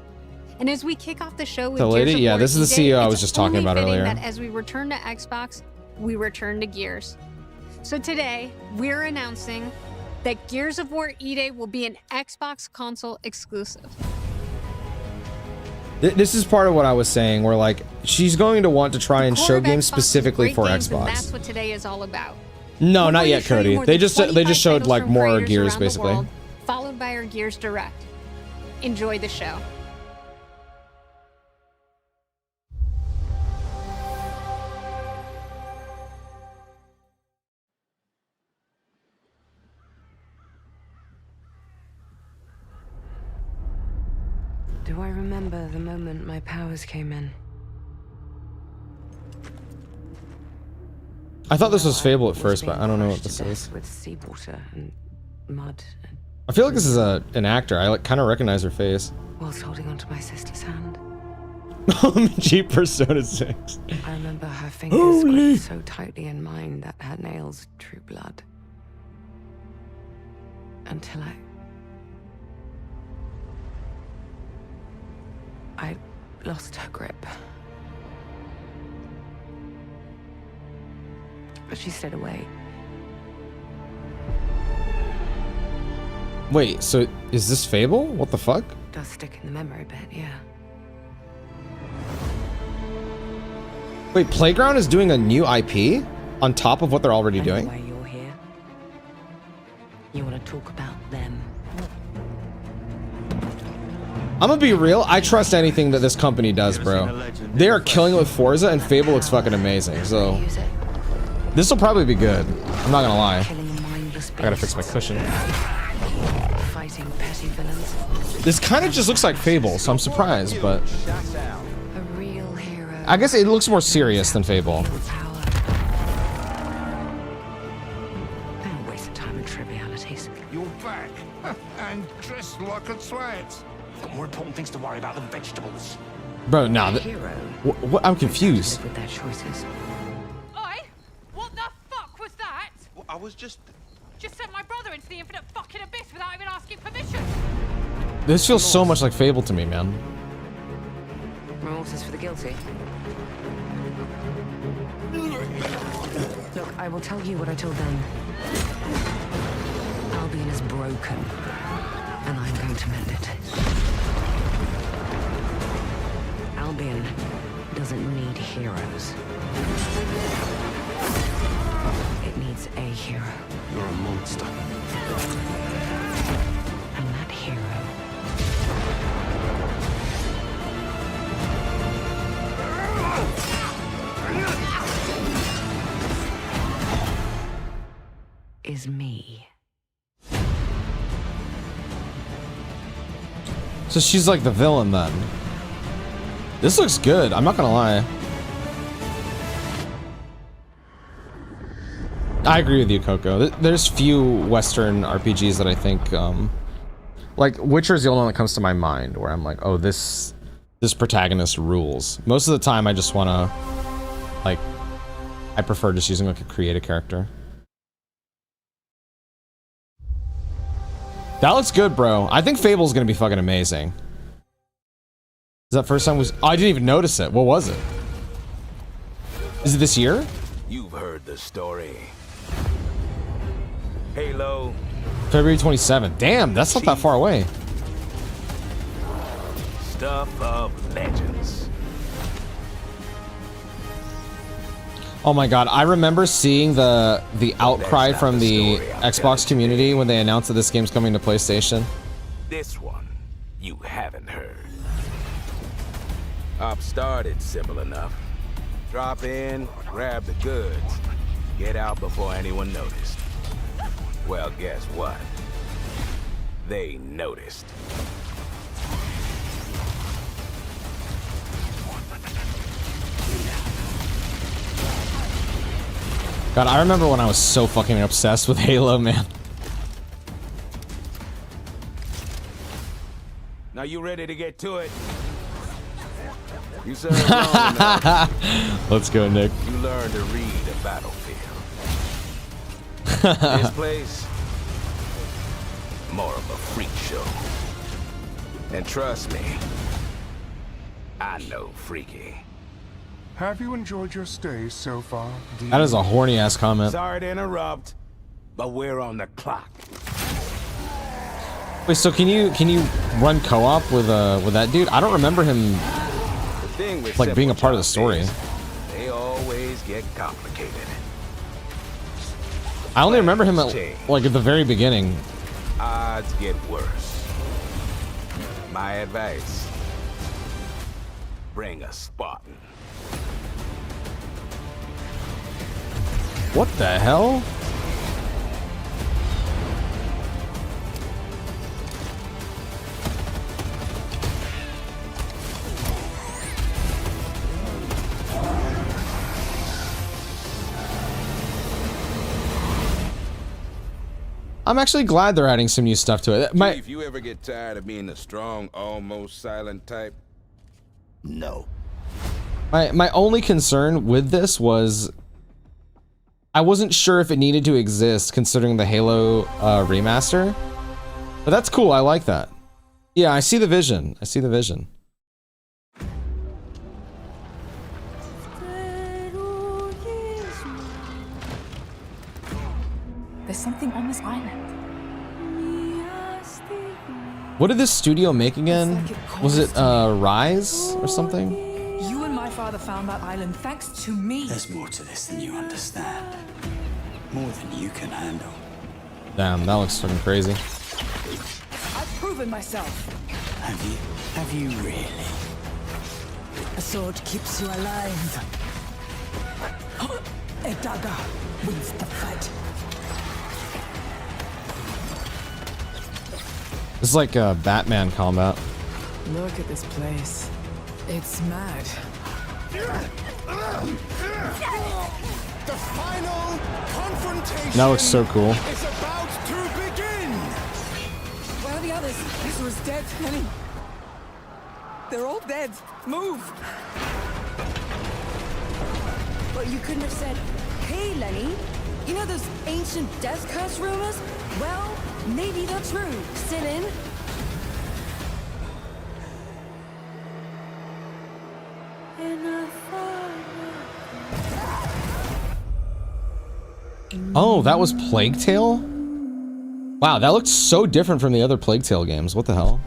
And as we kick off the show with The lady? Gears of Yeah, War this is the E-Day, CEO I was it's just talking only about fitting earlier. that as we return to Xbox, we return to Gears. So today, we're announcing that Gears of War E-Day will be an Xbox console exclusive. This is part of what I was saying, where like she's going to want to try and Core show of games Xbox is specifically great for games, and Xbox. that's what today is all about. No, We're not going yet, to show you Cody. more They than just 25 showed titles like from more creators Gears around the basically. world, followed by our Gears Direct. Enjoy the show. Do I remember the moment my powers came in? I thought this was Fable at Was first, but being I don't know what crushed this to death is. With seawater and mud. And I feel like this is an actor. I like kind of recognize her face. whilst holding onto my sister's hand. OMG Persona 6. I remember her fingers gripped so tightly in mine that her nails drew blood. Until I lost her grip. But she stayed away. Wait, so is this Fable? What the fuck? Does stick in the memory bit, yeah. Wait, Playground is doing a new IP on top of what they're already doing? Why you're here? You want to talk about them? I'm gonna be real, I trust anything that this company does, bro. They are killing it with Forza, and Fable looks fucking amazing, so this will probably be good. I'm not gonna lie. I gotta fix my cushion. Fighting petty villains. This kind of just looks like Fable, so I'm surprised, but A real hero. I guess it looks more serious than Fable. Power. Don't waste of time on trivialities. You're back. And dressed like a twat. Got more important things to worry about than vegetables. Bro, nah, Hero. what? I'm confused. Live with their choices. Oi! What the fuck was that? Well, I was just... Just sent my brother into the infinite fucking abyss without even asking permission. This feels so much like Fable to me, man. Remorse is for the guilty. Look, I will tell you what I told them. Albion is broken, and I'm going to mend it. Albion doesn't need heroes. It needs a hero. You're a monster. And that hero is me. So she's like the villain then. This looks good, I'm not gonna lie. I agree with you, Coco. There's few Western RPGs that I think, like Witcher's the only one that comes to my mind where I'm like, oh, this protagonist rules. Most of the time, I just wanna, like, I prefer just using like a creative character. That looks good, bro. I think Fable's gonna be fucking amazing. Is that first time was? Oh, I didn't even notice it. What was it? Is it this year? You've heard the story. Halo. February 27th. Damn, that's not that far away. Stuff of legends. Oh my god, I remember seeing the outcry from the Xbox community when they announced that this game's coming to PlayStation. This one, you haven't heard. Op started simple enough. Drop in, grab the goods, get out before anyone noticed. Well, guess what? They noticed. God, I remember when I was so fucking obsessed with Halo, man. Now you ready to get to it? You served long enough. Let's go, Nick. You learn to read a battlefield. This place, more of a freak show. And trust me, I know freaky. Have you enjoyed your stay so far? That is a horny ass comment. Sorry to interrupt, but we're on the clock. Wait, so can you run co-op with that dude? I don't remember him The thing with like being a simple part of the jobs story. is they always get complicated. I only remember him at like at the very beginning. Odds get worse. My advice: bring a Spartan. What the hell? I'm actually glad they're adding some new stuff to it. If you ever get tired of being the strong, almost silent type, No. My only concern with this was I wasn't sure if it needed to exist considering the Halo remaster. But that's cool. I like that. Yeah, I see the vision. I see the vision. There's something on this island. What did this studio make again? Was it Rise or something? You and my father found that island thanks to me. There's more to this than you understand. More than you can handle. Damn, that looks fucking crazy. I've proven myself. Have you? Have you really? A sword keeps you alive. A dagger wins the fight. This is like a Batman combat. Look at this place. It's mad. The final confrontation. That looks so cool. Is about to begin. Where are the others? Ezra's dead, Lenny. They're all dead. Move. But you couldn't have said, "Hey, Lenny, you know those ancient death curse rumors? Well, maybe they're true. Sit in." Oh, that was Plague Tale? Wow, that looked so different from the other Plague Tale games. What the hell?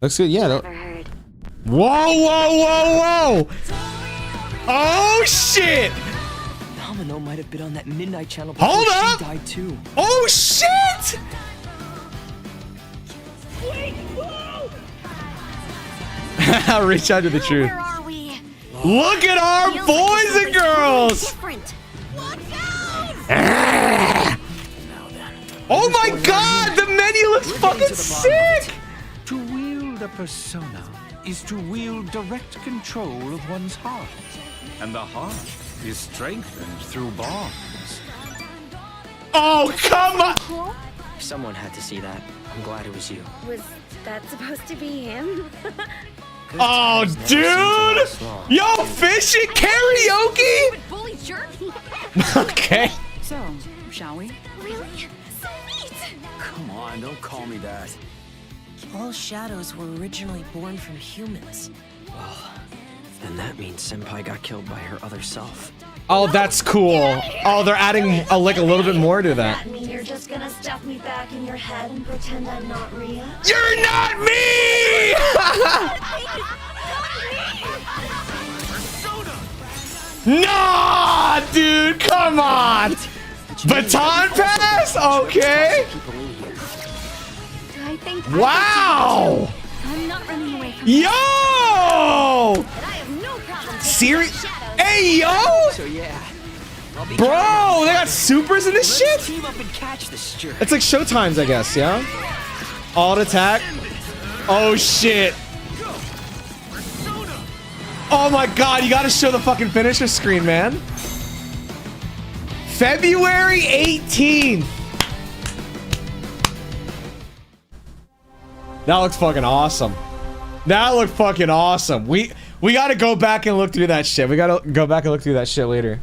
Looks good, yeah. Whoa, whoa, whoa, whoa! Oh, shit! Domino might have been on that Midnight Channel Hold before up! she died too. Oh, shit! I'll reach out to the truth. Where are we? Look at our Feels boys like and girls! different. Watch out! Ah! Oh my god, the menu looks fucking sick! To wield a persona is to wield direct control of one's heart. And the heart is strengthened through bonds. Oh, come on! Someone had to see that. I'm glad it was you. Was that supposed to be him? Oh, dude! Yo, fish it karaoke? Bully jerk. Okay. So, shall we? Really? So neat. Come on, don't call me that. All shadows were originally born from humans. Well, then that means Senpai got killed by her other self. Oh, that's cool. Oh, they're adding like a little bit more to that. That mean you're just gonna stuff me back in your head and pretend I'm not Rhea? You're not me! Nah, dude, come on! Baton pass? Okay. I think Wow! I'm not running away from Yo! And I have no problem Serious? Hey, yo! So yeah. Bro, they got supers in this shit? Team up and catch this jerk. It's like Showtimes, I guess, yeah? Alt attack. Oh, shit. Oh my god, you gotta show the fucking finisher screen, man. February 18th. That looks fucking awesome. That looked fucking awesome. We gotta go back and look through that shit. We gotta go back and look through that shit later.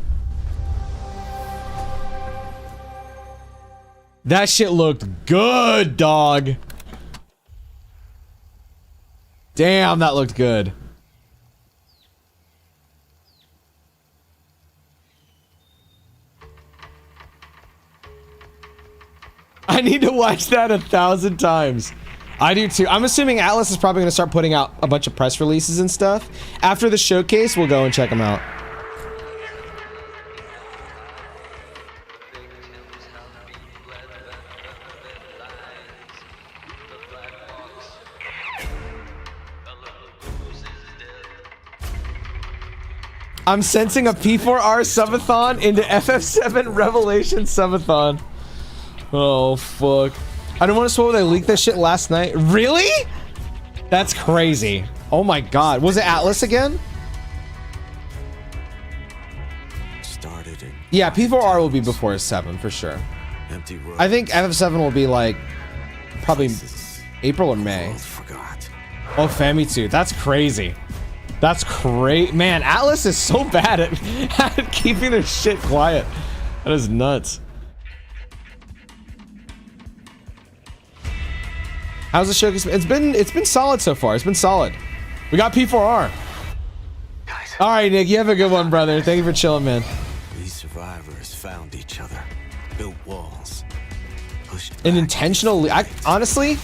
That shit looked good, dog. Damn, that looked good. I need to watch that 1,000 times. I do too. I'm assuming Atlas is probably going to start putting out a bunch of press releases and stuff. After the showcase, we'll go and check them out. I'm sensing a P4R subathon into FF7 Revelation subathon. Oh, fuck. I don't want to swear they leaked that shit last night. Really? That's crazy. Oh my god. Was it Atlas again? Yeah, P4R will be before 7 for sure. I think FF7 will be like probably April or May. Oh, Famitsu, that's crazy. That's great, man. Atlas is so bad at keeping their shit quiet. That is nuts. How's the showcase? It's been solid so far. It's been solid. We got P4R. All right, Nick, you have a good one, brother. Thank you for chilling, man. These survivors found each other, built walls, pushed An intentional. Honestly,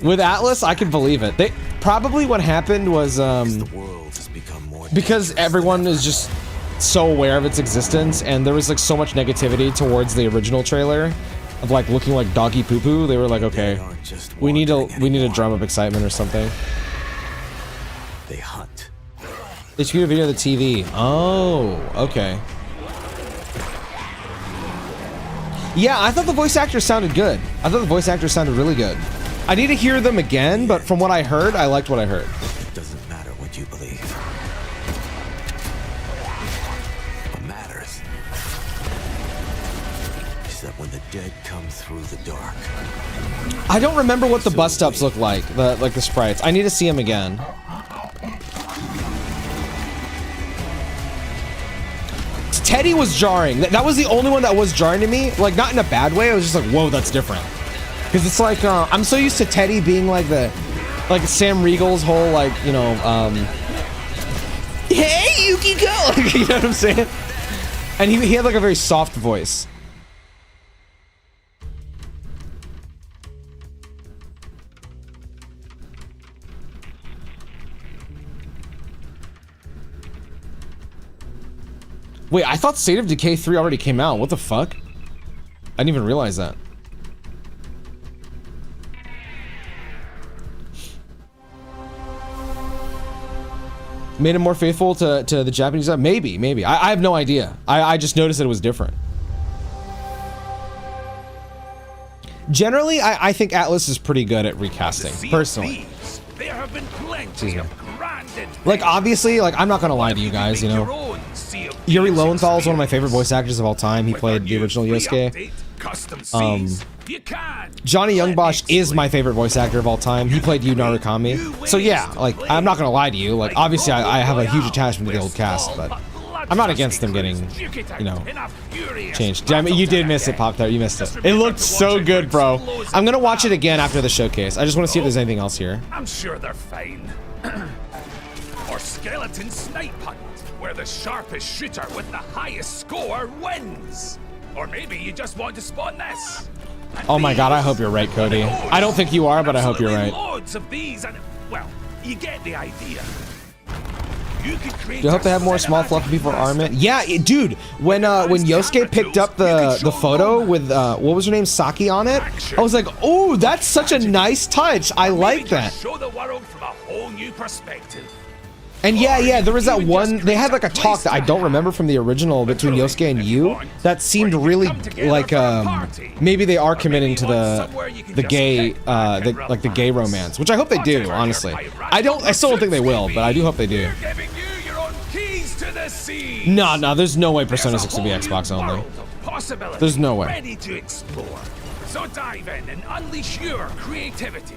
with Atlas, I can believe it. They probably what happened was because everyone is just so aware of its existence, and there was like so much negativity towards the original trailer of like looking like doggy poo poo. They were like, okay, we need a drum of excitement or something. They hunt. They shoot a video of the TV. Oh, okay. Yeah, I thought the voice actors sounded good. I thought the voice actors sounded really good. I need to hear them again, but from what I heard, I liked what I heard. It doesn't matter what you believe. What matters is that when the dead come through the dark. I don't remember what the bus stops look like, the sprites. I need to see them again. Teddy was jarring. That was the only one that was jarring to me. Like, not in a bad way. I was just like, whoa, that's different. Because it's like, I'm so used to Teddy being like Sam Riegel's whole, like, you know, hey, Yukiko! You know what I'm saying? And he had like a very soft voice. Wait, I thought State of Decay 3 already came out. What the fuck? I didn't even realize that. Made him more faithful to the Japanese side? Maybe. I have no idea. I just noticed that it was different. Generally, I think Atlas is pretty good at recasting, personally. There have been plenty of grand like, obviously, like, I'm not gonna lie to you guys, you know. Yuri Lowenthal is one of my favorite voice actors of all time. He played the original Yosuke. Johnny Youngbosch is my favorite voice actor of all time. He played Yu Narukami. So yeah, like, I'm not gonna lie to you. Like, obviously, I have a huge attachment to the old cast, but I'm not against them getting, you know, changed. Damn it, you did miss it, Pop Tart. You missed it. It looked so good, bro. I'm gonna watch it again after the showcase. I just want to see if there's anything else here. I'm sure they're fine. Or skeleton snipe hunt, where the sharpest shooter with the highest score wins. Or maybe you just want to spawn this. Oh my god, I hope you're right, Cody. I don't think you are, but I hope you're right. Loads of these, and well, you get the idea. You could create. Do you hope they have more small fluffy people armament? Yeah, dude. When Yosuke picked up the photo with what was her name, Saki on it, I was like, oh, that's such a nice touch. I like that. Show the world from a whole new perspective. And yeah, there was that one, they had like a talk that I don't remember from the original between Yosuke and Yu that seemed really like, maybe they are committing to the gay, like the gay romance, which I hope they do, honestly. I still don't think they will, but I do hope they do. No, there's no way Persona 6 will be Xbox only. There's no way. Ready to explore. So dive in and unleash your creativity.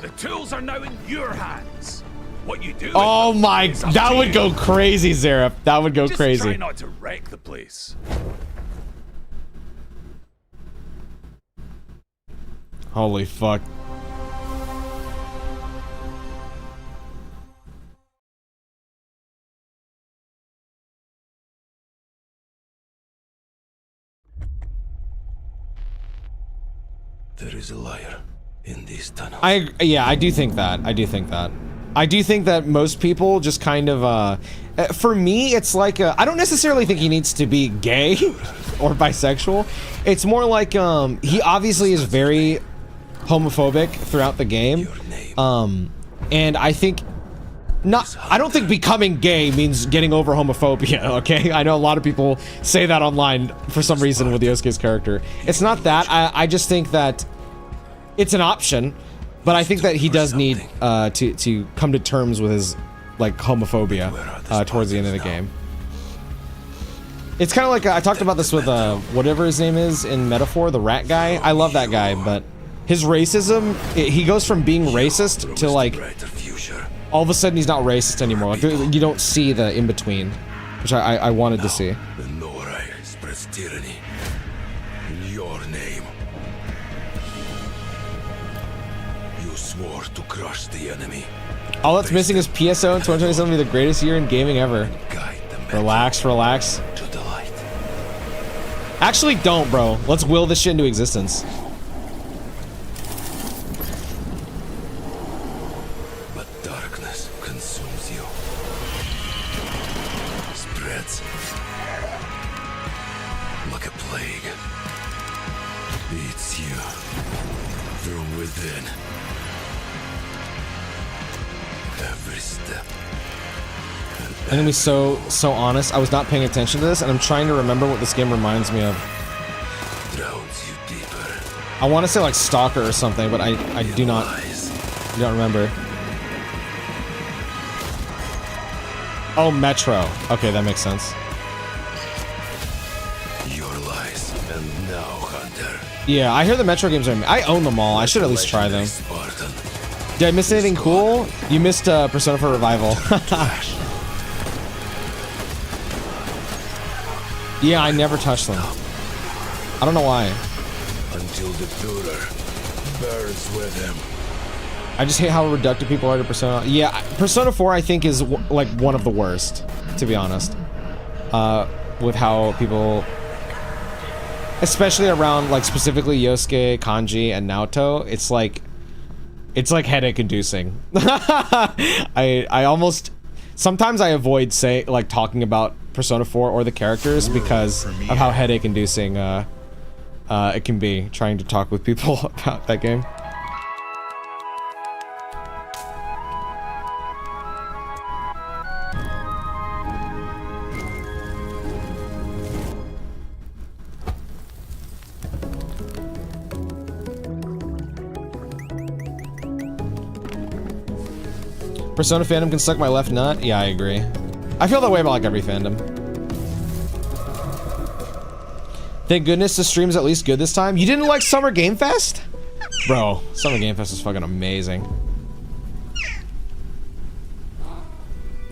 The tools are now in your hands. What you do? Oh my, that would go crazy, Zareth. That would go crazy. Try not to wreck the place. Holy fuck. There is a liar in these tunnels. Yeah, I do think that. I do think that most people just kind of, for me, it's like, I don't necessarily think he needs to be gay or bisexual. It's more like, he obviously is very homophobic throughout the game. And I think, I don't think becoming gay means getting over homophobia, okay? I know a lot of people say that online for some reason with Yosuke's character. It's not that, I just think that it's an option. But I think that he does need to come to terms with his like homophobia towards the end of the game. It's kind of like I talked about this with whatever his name is in Metaphor, the rat guy. I love that guy, but his racism, he goes from being racist to like all of a sudden he's not racist anymore. Like, you don't see the in between, which I wanted to see. The Norai spreads tyranny in your name. You swore to crush the enemy. All that's missing is PSO, and 2027 will be the greatest year in gaming ever. Relax, relax. Actually, don't, bro. Let's will this shit into existence. But darkness consumes you. Spreads like a plague. Eats you from within. Every step. I'm gonna be so honest. I was not paying attention to this, and I'm trying to remember what this game reminds me of. Drowns you deeper. I want to say like Stalker or something, but I don't remember. Oh, Metro. Okay, that makes sense. Your lies, and now, Hunter. Yeah, I hear the Metro games are. I own them all. I should at least try them. Did I miss anything cool? You missed Persona 4 Revival. Yeah, I never touched them. I don't know why. Until the Führer burns with him. I just hate how reductive people are to Persona. Yeah, Persona 4 I think is like one of the worst, to be honest. With how people, especially around like specifically Yosuke, Kanji, and Naoto, it's like headache inducing. I almost sometimes I avoid talking about Persona 4 or the characters because of how headache inducing it can be trying to talk with people about that game. Persona fandom can suck my left nut? Yeah, I agree. I feel that way about like every fandom. Thank goodness the stream's at least good this time. You didn't like Summer Game Fest? Bro, Summer Game Fest is fucking amazing.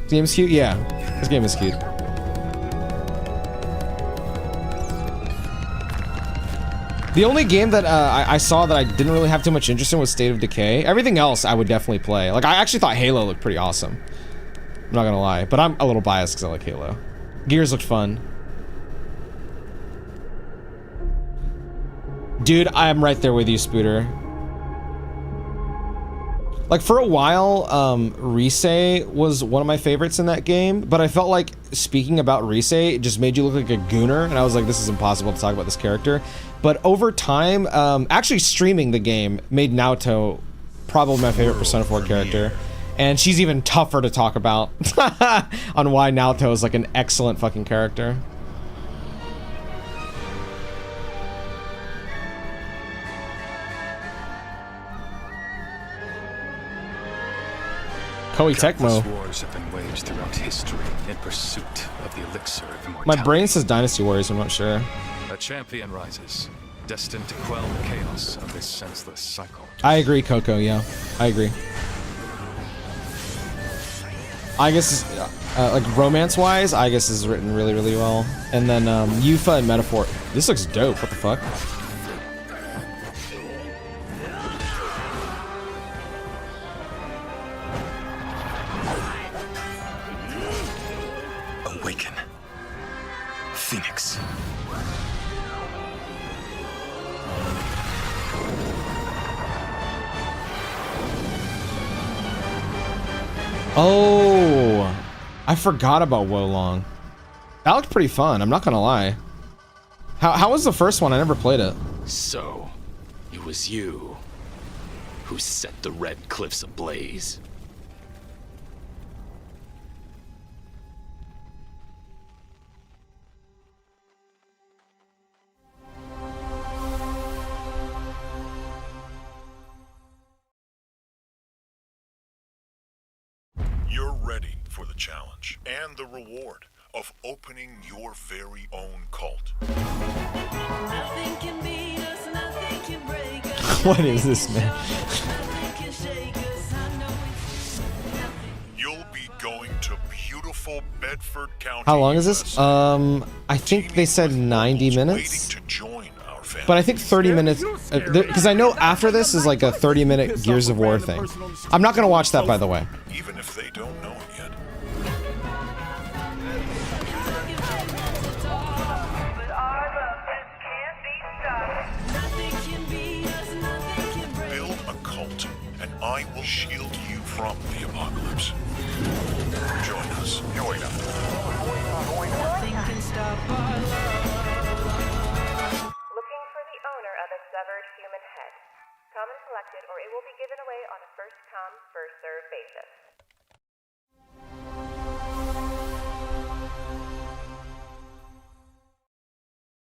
This game's cute? Yeah, this game is cute. The only game that I saw that I didn't really have too much interest in was State of Decay. Everything else I would definitely play. Like, I actually thought Halo looked pretty awesome. I'm not gonna lie, but I'm a little biased because I like Halo. Gears looked fun. Dude, I'm right there with you, Spooter. Like, for a while, Rise was one of my favorites in that game, but I felt like speaking about Rise, it just made you look like a gooner, and I was like, this is impossible to talk about this character. But over time, actually streaming the game made Naoto probably my favorite Persona 4 character, and she's even tougher to talk about on why Naoto is like an excellent fucking character. Koei Tecmo. Wars have been waged throughout history in pursuit of the elixir of immortality. My brain says Dynasty Warriors, I'm not sure. A champion rises, destined to quell the chaos of this senseless cycle. I agree, Coco, yeah. I agree. I guess, like, romance-wise, I guess is written really, really well. And then, Yufa and Metaphor. This looks dope, what the fuck? Awaken. Phoenix. Oh, I forgot about Wolong. That looked pretty fun, I'm not gonna lie. How was the first one? I never played it. So, it was you who set the Red Cliffs ablaze. You're ready for the challenge and the reward of opening your very own cult. Nothing can beat us, nothing can break us. What is this, man? Nothing can shake us. I know it's You'll be going to beautiful Bedford County. How long is this? I think they said 90 minutes. But I think 30 minutes, because I know after this is like a 30-minute Gears of War thing. I'm not gonna watch that, by the way. Even if they don't know it yet. Build a cult, and I will shield you from the apocalypse. Join us. Join us. nothing can stop our love. Looking for the owner of a severed human head. Come and collect it, or it will be given away on a first-come, first-served basis.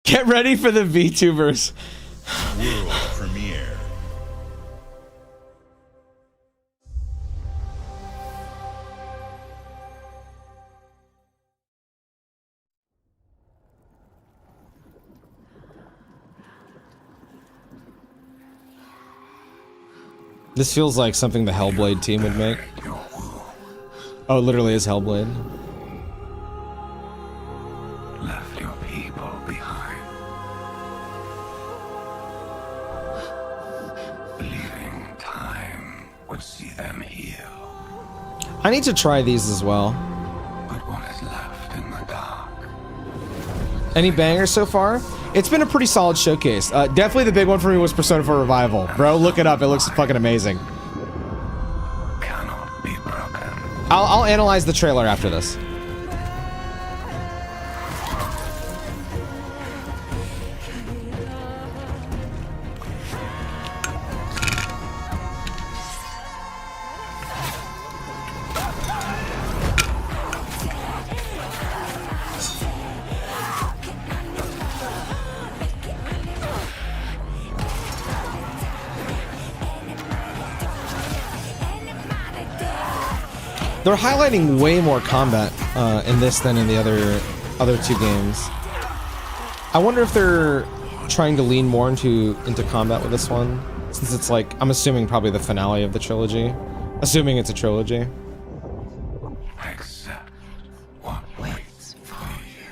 Get ready for the VTubers. World premiere. This feels like something the Hellblade team would make. Oh, it literally is Hellblade. Left your people behind. Believing time would see them heal. I need to try these as well. But what is left in the dark? Any bangers so far? It's been a pretty solid showcase. Definitely the big one for me was Persona 4 Revival. Bro, look it up. It looks fucking amazing. Cannot be broken. I'll analyze the trailer after this. They're highlighting way more combat in this than in the other two games. I wonder if they're trying to lean more into combat with this one, since it's like, I'm assuming probably the finale of the trilogy. Assuming it's a trilogy. Accept what waits for you.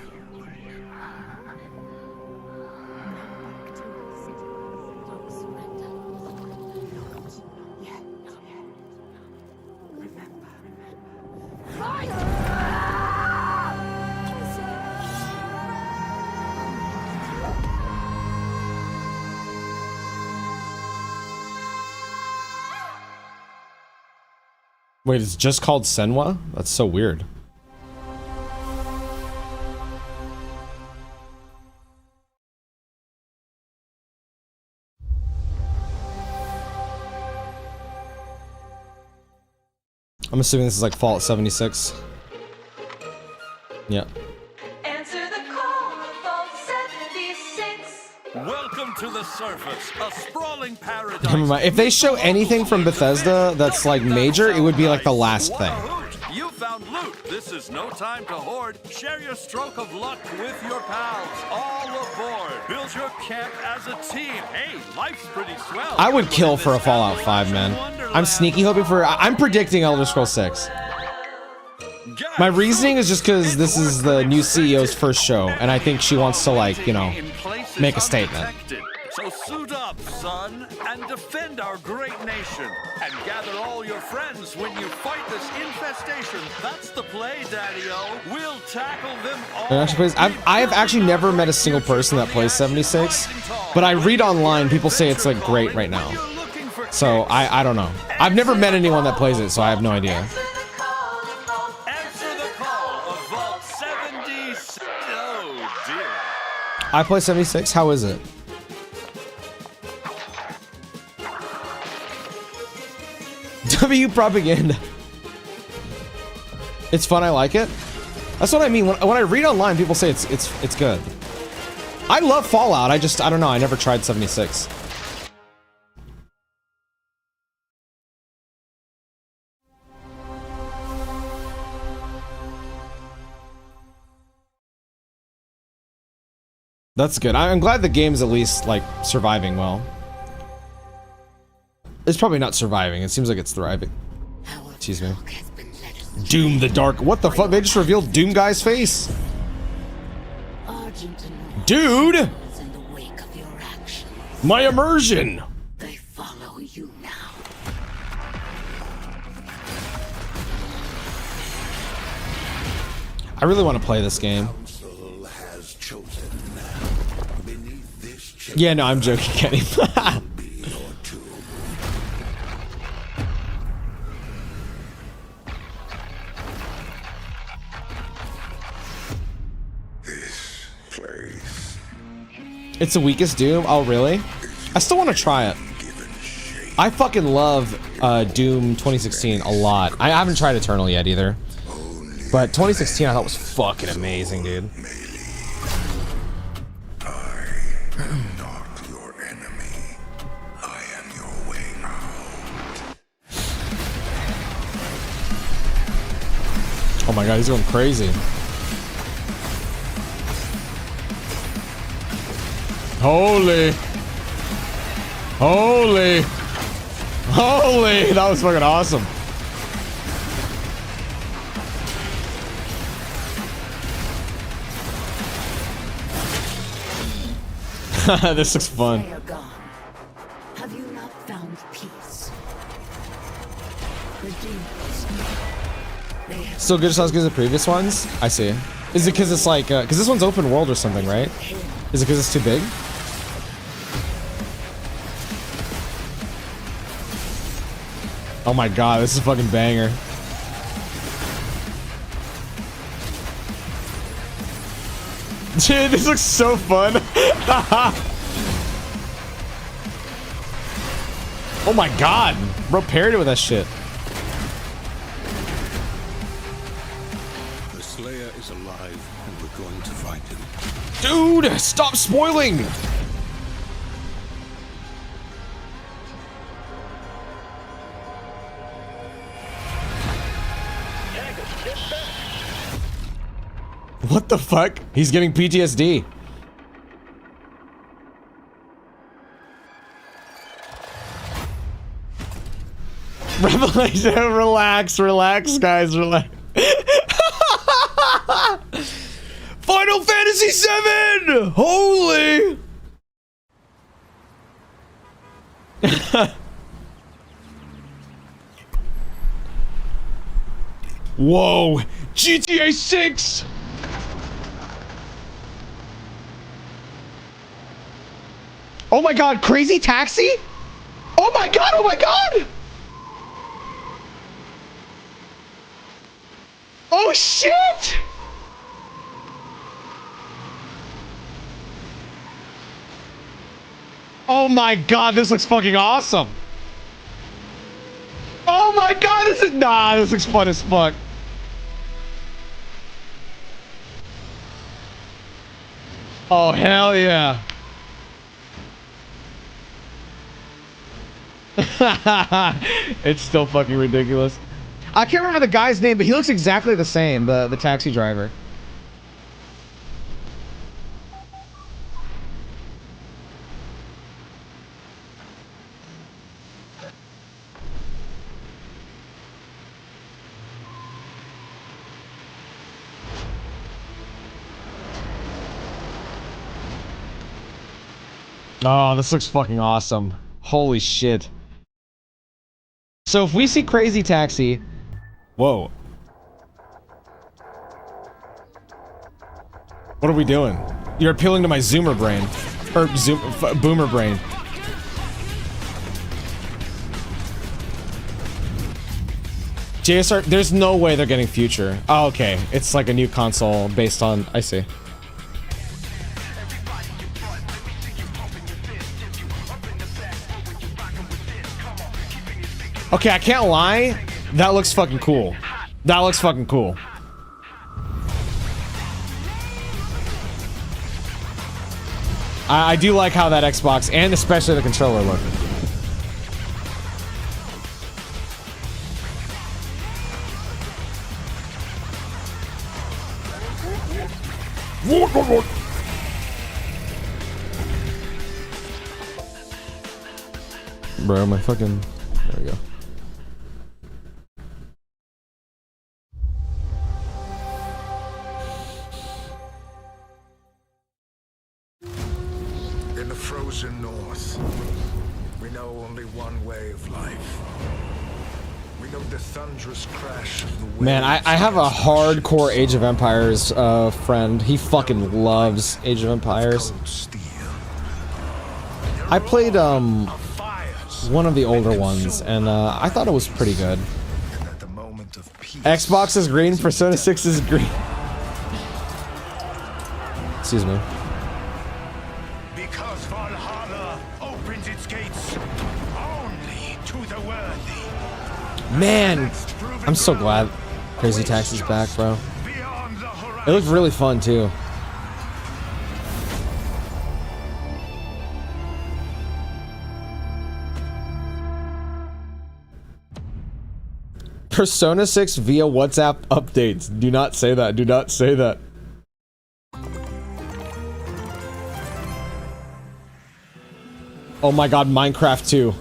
Wait, it's just called Senwa? That's so weird. I'm assuming this is like Fallout 76. Yeah. Answer the call of Vault 76. Welcome to the surface, a sprawling paradise. Never mind. If they show anything from Bethesda that's like major, it would be like the last thing. You found loot. This is no time to hoard. Share your stroke of luck with your pals. All aboard. Build your camp as a team. Hey, life's pretty swell. I would kill for a Fallout 5, man. I'm sneaky hoping for... I'm predicting Elder Scrolls 6. My reasoning is just because this is the new CEO's first show, and I think she wants to, like, you know, make a statement. So suit up, son, and defend our great nation. And gather all your friends when you fight this infestation. That's the play, Daddy-O. We'll tackle them all. I have actually never met a single person that plays 76, but I read online, people say it's, like, great right now. So, I don't know. I've never met anyone that plays it, so I have no idea. Answer the call of Vault 76. Oh, dear. I play 76? How is it? W propaganda. It's fun, I like it. That's what I mean. When I read online, people say it's good. I love Fallout, I don't know, I never tried 76. That's good. I'm glad the game's at least, like, surviving well. It's probably not surviving. It seems like it's thriving. Excuse me. Doom the Dark. What the fuck? They just revealed Doom Guy's face. Dude! My immersion! They follow you now. I really want to play this game. Yeah, no, I'm joking, Kenny. It's the weakest Doom? Oh, really? I still want to try it. I fucking love Doom 2016 a lot. I haven't tried Eternal yet either. But 2016 I thought was fucking amazing, dude. Oh my god, he's going crazy. Holy. Holy. Holy. That was fucking awesome. This looks fun. They are gone. Have you not found peace? The demons. They have Still good, just not as good as the previous ones? I see. Is it because it's like, because this one's open world or something, right? Is it because it's too big? Oh my god, this is a fucking banger. Dude, this looks so fun. Oh my god. Bro parried it with that shit. The Slayer is alive, and we're going to find him. Dude, stop spoiling. What the fuck? He's getting PTSD. Revelation, relax, relax, guys, relax. Final Fantasy VII! Holy! Whoa! GTA 6! Oh my god, Crazy Taxi? Oh my god, oh my god! Oh shit! Oh my god, this looks fucking awesome! Oh my god, this is this looks fun as fuck. Oh hell yeah. It's still fucking ridiculous. I can't remember the guy's name, but he looks exactly the same, the taxi driver. Oh, this looks fucking awesome. Holy shit. So if we see Crazy Taxi... Whoa. What are we doing? You're appealing to my Zoomer brain. Or Boomer brain. JSR, there's no way they're getting Future. Oh, okay. It's like a new console based on... I see. Okay, I can't lie. That looks fucking cool. That looks fucking cool. I do like how that Xbox and especially the controller look. Bro, my fucking... There we go. In the frozen north, we know only one way of life. We know the thunderous crash of the waves. Man, I have a hardcore Age of Empires friend. He fucking loves Age of Empires. I played one of the older ones, and I thought it was pretty good. Xbox is green, Persona 6 is green. Excuse me. Because Valhalla opens its gates only to the worthy. Man, I'm so glad Crazy Taxi's back, bro. It looked really fun, too. Persona 6 via WhatsApp updates. Do not say that. Do not say that. Oh my god, Minecraft 2.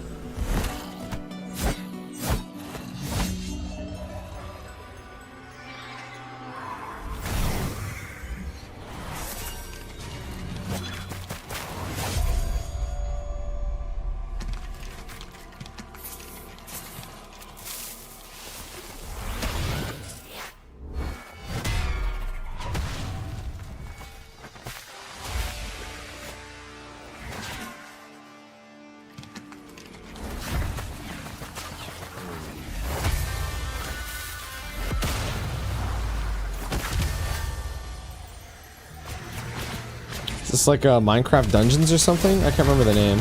Is this like Minecraft Dungeons or something? I can't remember the name.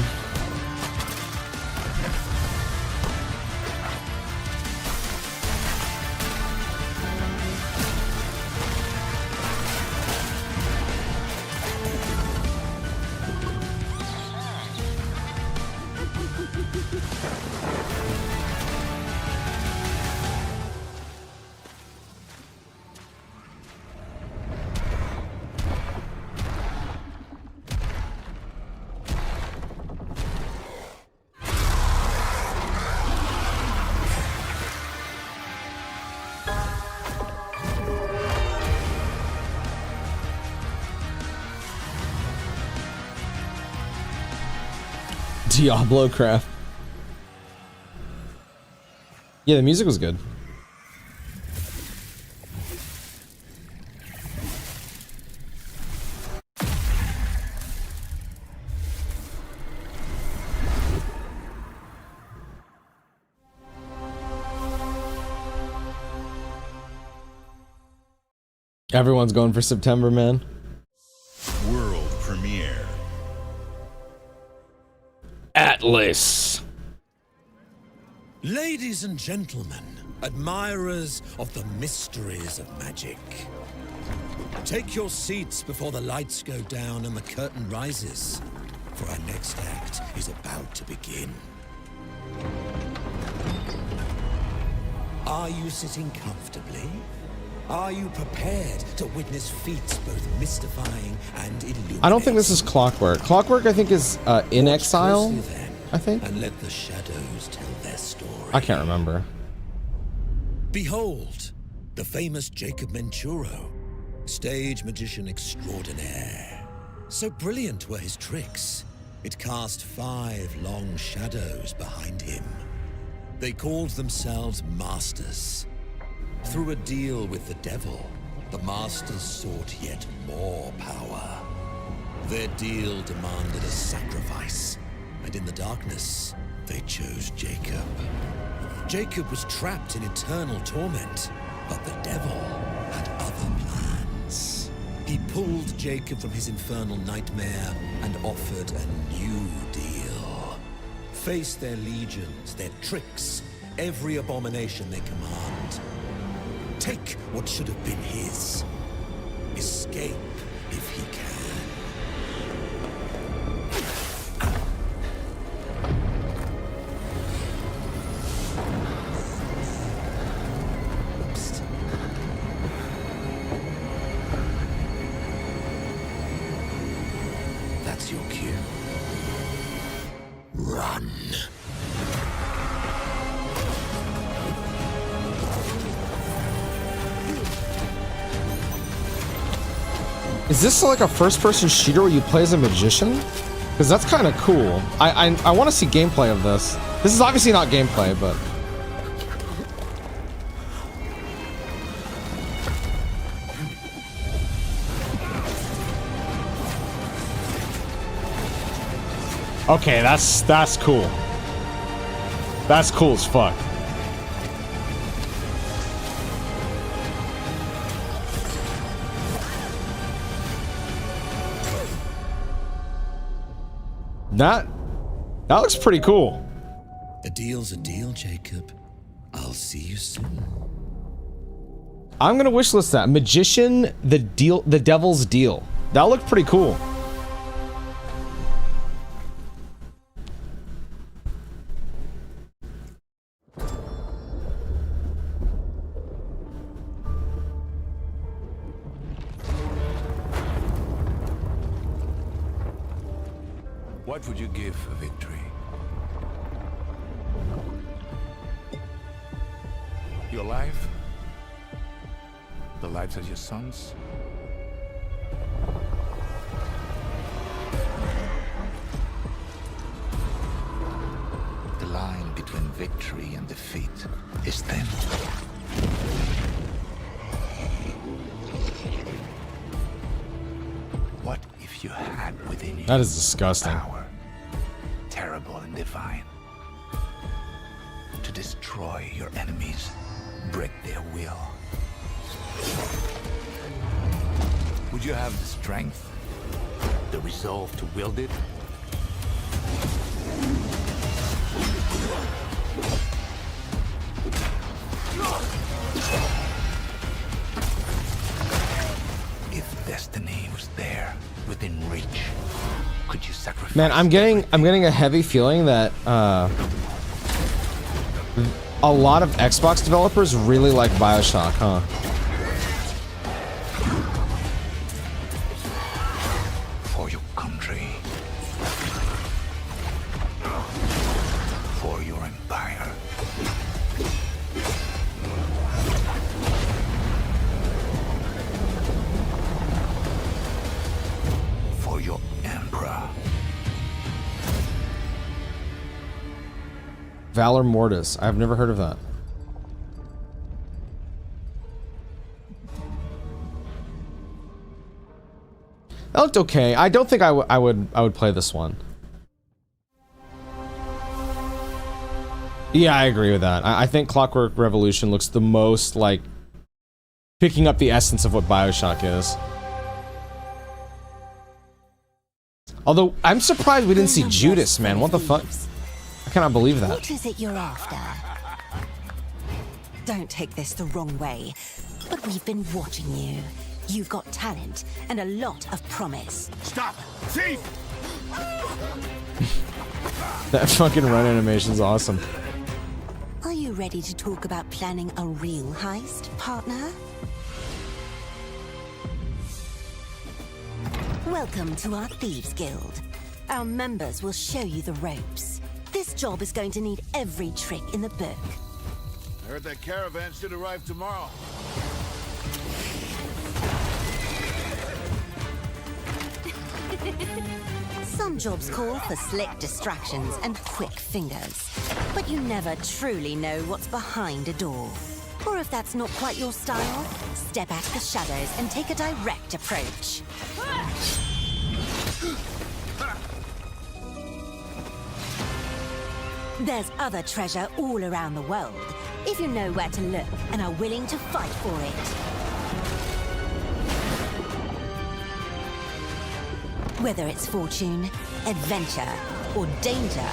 Diablo craft. Yeah, the music was good. Everyone's going for September, man. World premiere. Atlas. Ladies and gentlemen, admirers of the mysteries of magic, take your seats before the lights go down and the curtain rises, for our next act is about to begin. Are you sitting comfortably? Are you prepared to witness feats both mystifying and illuminating? I don't think this is Clockwork. Clockwork, I think, is In Exile. I think. And let the shadows tell their story. I can't remember. Behold, the famous Jacob Menturo, stage magician extraordinaire. So brilliant were his tricks, it cast 5 long shadows behind him. They called themselves Masters. Through a deal with the devil, the Masters sought yet more power. Their deal demanded a sacrifice, and in the darkness, they chose Jacob. Jacob was trapped in eternal torment, but the devil had other plans. He pulled Jacob from his infernal nightmare and offered a new deal. Face their legions, their tricks, every abomination they command. Take what should have been his. Escape if he can. That's your cue. Run. Is this like a first-person shooter where you play as a magician? Because that's kind of cool. I want to see gameplay of this. This is obviously not gameplay, but... Okay, that's cool. That's cool as fuck. That looks pretty cool. A deal's a deal, Jacob. I'll see you soon. I'm gonna wishlist that. Magician, the Devil's Deal. That looked pretty cool. What would you give for victory? Your life? The lives of your sons? The line between victory and defeat is thin. What if you had within you That is disgusting. power, terrible and divine, to destroy your enemies, break their will? Would you have the strength, the resolve to wield it? If destiny was there, within reach, could you sacrifice? Man, I'm getting a heavy feeling that a lot of Xbox developers really like BioShock, huh? For your country, for your empire. For your emperor. Valor Mortis. I've never heard of that. That looked okay. I don't think I would play this one. Yeah, I agree with that. I think Clockwork Revolution looks the most like picking up the essence of what BioShock is. Although I'm surprised we didn't see Judas, man. What the fuck? I cannot believe that. What is it you're after? Don't take this the wrong way, but we've been watching you. You've got talent and a lot of promise. Stop! Thief! That fucking run animation's awesome. Are you ready to talk about planning a real heist, partner? Welcome to our Thieves Guild. Our members will show you the ropes. This job is going to need every trick in the book. I heard that caravan should arrive tomorrow. Some jobs call for slick distractions and quick fingers, but you never truly know what's behind a door. Or if that's not quite your style, step out of the shadows and take a direct approach. There's other treasure all around the world, if you know where to look and are willing to fight for it. Whether it's fortune, adventure, or danger,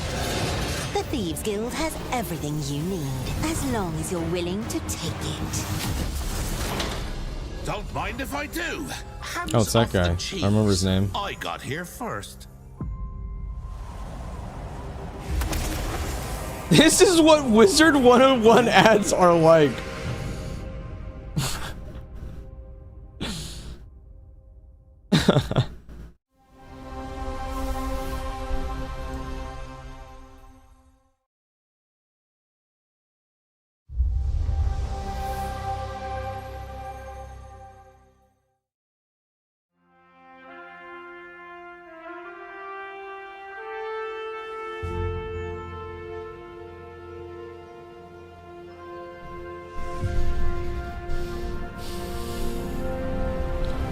the Thieves Guild has everything you need, as long as you're willing to take it. Don't mind if I do. Hands Oh, it's that off the guy. cheese. I remember his name. I got here first. This is what Wizard 101 ads are like.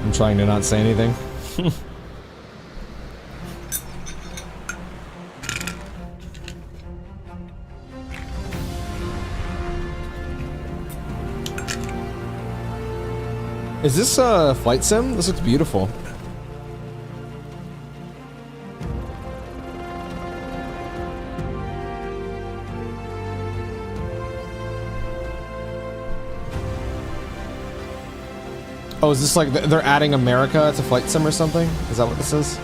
I'm trying to not say anything. Is this a flight sim? This looks beautiful. Oh, is this like they're adding America to flight sim or something? Is that what this is?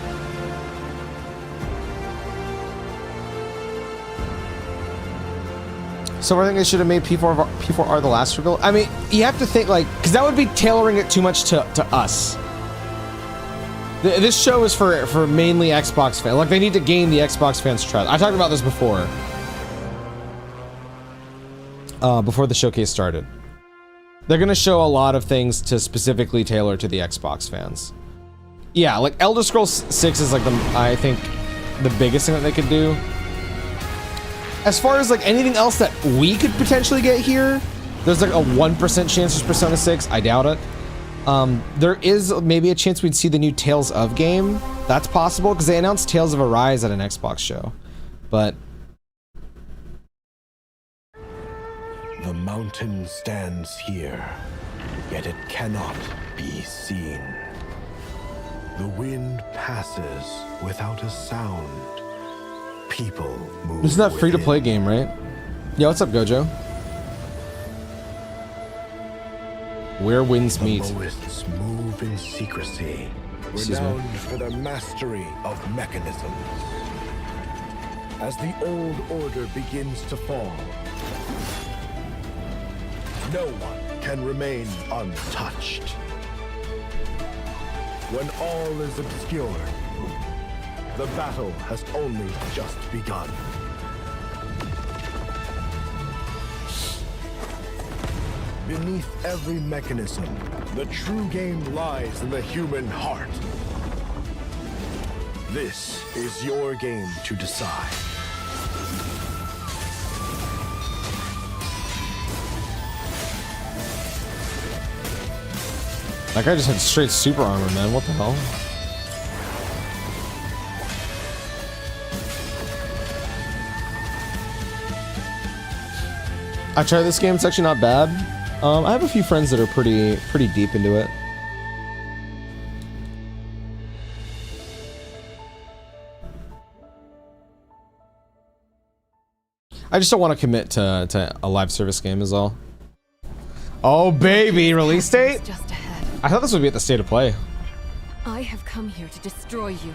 So I think they should have made P4R the last reveal. I mean, you have to think like, because that would be tailoring it too much to us. This show is for mainly Xbox fans. Like, they need to gain the Xbox fans' trust. I talked about this before. Before the showcase started. They're gonna show a lot of things to specifically tailor to the Xbox fans. Yeah, like Elder Scrolls 6 is like I think the biggest thing that they could do. As far as like anything else that we could potentially get here, there's like a 1% chance there's Persona 6. I doubt it. There is maybe a chance we'd see the new Tales of game. That's possible because they announced Tales of Arise at an Xbox show. But the mountain stands here, yet it cannot be seen. The wind passes without a sound. People move. This is that free-to-play game, right? Yeah, what's up, Gojo? Where winds meet. The Moists move in secrecy, renowned for their mastery of mechanisms. As the old order begins to fall, no one can remain untouched. When all is obscured, the battle has only just begun. Beneath every mechanism, the true game lies in the human heart. This is your game to decide. That guy just had straight super armor, man. What the hell? I tried this game. It's actually not bad. I have a few friends that are pretty deep into it. I just don't want to commit to a live service game is all. Oh baby, release date? Just ahead. I thought this would be at the State of Play. I have come here to destroy you,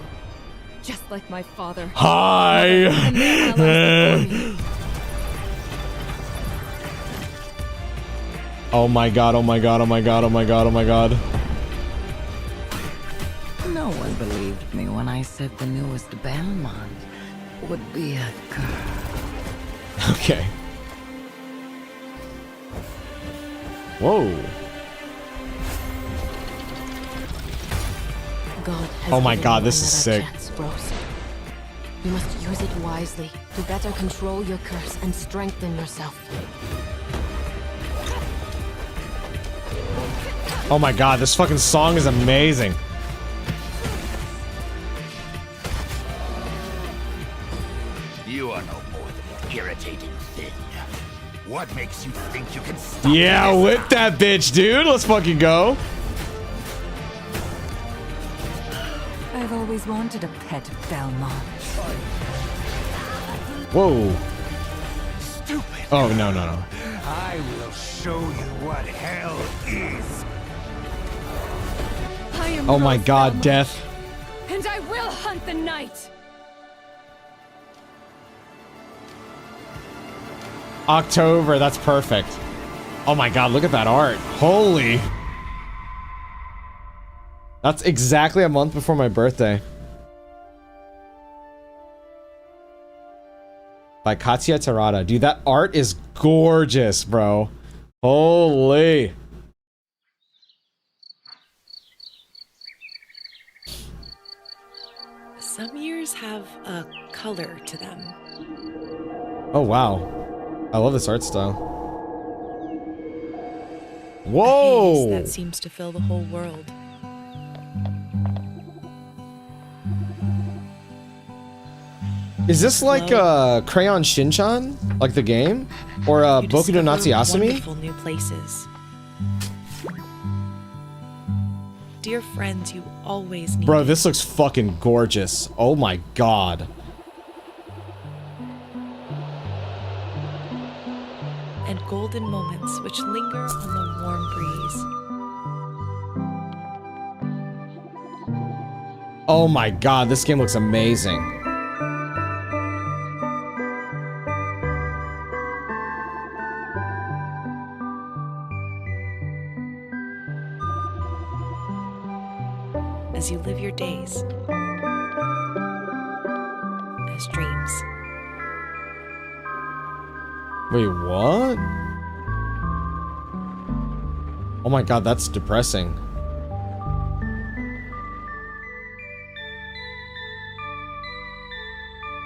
just like my father. Hi. And their allies before me. Oh my god, oh my god, oh my god, oh my god, oh my god. No one believed me when I said the newest Belmont would be a girl. Okay. Whoa. God has Oh my given god, you this is another sick. chance, Rose. You must use it wisely to better control your curse and strengthen yourself. Oh my god, this fucking song is amazing. You are no more than an irritating thing. What makes you think you can stop Yeah, this? whip that bitch, dude. Let's fucking go. I've always wanted a pet Belmont. Whoa. Stupid. Oh, no, no, no. I will show you what hell is. I am Oh my Rose god, Belmont, death. and I will hunt the night. October, that's perfect. Oh my god, look at that art. Holy. That's exactly a month before my birthday. By Katya Terada. Dude, that art is gorgeous, bro. Holy. Some years have a color to them. Oh, wow. I love this art style. Whoa! That seems to fill the whole world. Is this like Crayon Shinchan, like the game, or Boku no Natsu Yasumi? Wonderful new places. Dear friends, you always need. Bro, this looks fucking gorgeous. Oh my god. And golden moments which linger on the warm breeze. Oh my god, this game looks amazing. As you live your days as dreams. Wait, what? Oh my god, that's depressing.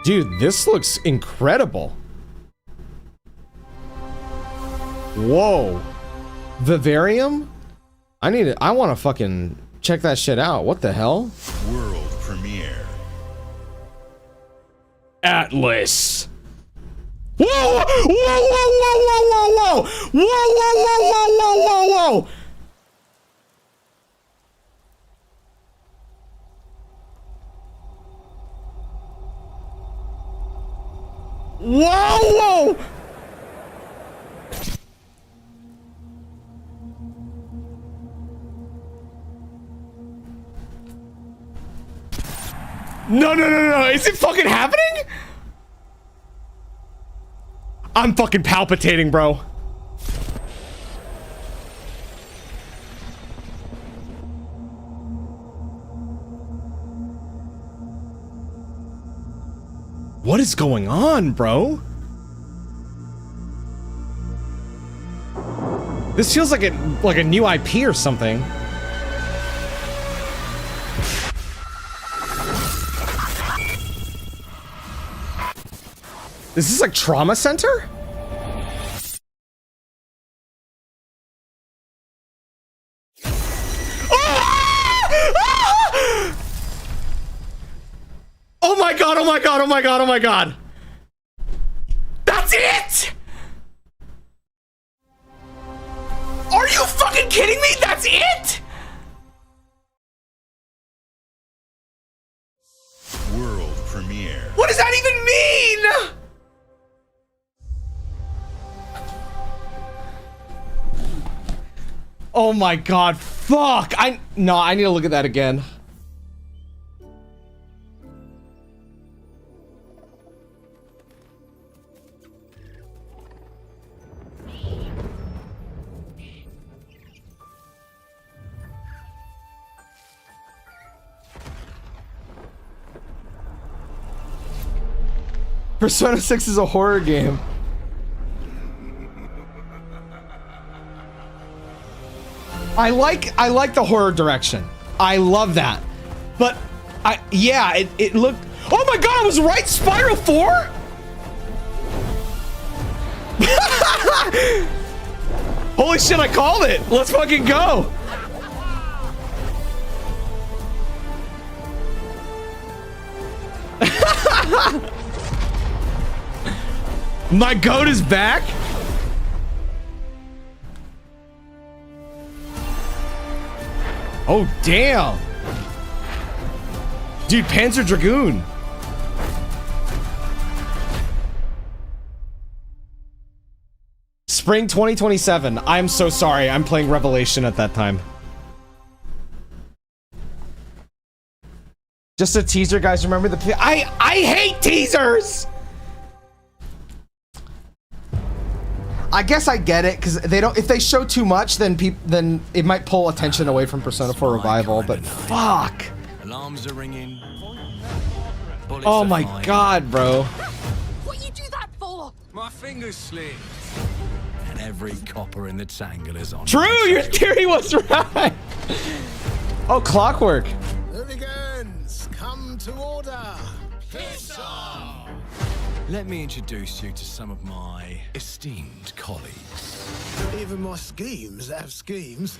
Dude, this looks incredible. Whoa. Vivarium? I want to fucking check that shit out. What the hell? World premiere. Atlas. Whoa! Whoa! Whoa! Whoa! Whoa! Whoa! Whoa! Whoa! Whoa! Whoa! Whoa! Whoa! Whoa! Whoa! Whoa! No, no, no, no, is it fucking happening? I'm fucking palpitating, bro. What is going on, bro? This feels like a new IP or something. Is this like Trauma Center? Oh my god, oh my god, oh my god, oh my god. That's it? Are you fucking kidding me? That's it? World premiere. What does that even mean? Oh my god, fuck. I need to look at that again. Persona 6 is a horror game. I like the horror direction. I love that. But yeah, it looked. Oh my god, I was right, Spiral 4? Holy shit, I called it. Let's fucking go. My goat is back? Oh, damn. Dude, Panzer Dragoon. Spring 2027. I'm so sorry. I'm playing Revelation at that time. Just a teaser, guys. Remember the... I hate teasers! I guess I get it, because they don't. If they show too much, then it might pull attention away from Persona 4 Revival. But fuck! Alarms are ringing. Oh my god, bro! What you do that for? My fingers slipped. And every copper in the tangle is on. True, your theory was right. Oh, Clockwork. Hooligans, come to order. Piss off! Let me introduce you to some of my esteemed colleagues. Even my schemes have schemes.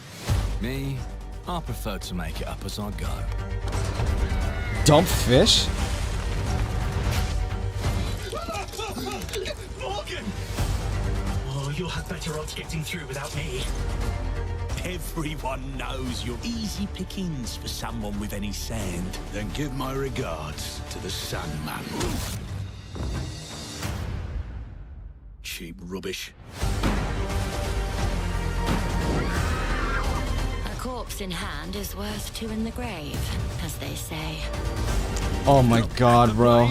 Me, I prefer to make it up as I go. Dump fish? you'll have better odds getting through without me. Everyone knows you're easy pickings for someone with any sand. Then give my regards to the Sandman. Cheap rubbish. A corpse in hand is worth two in the grave, as they say. Oh my god, bro.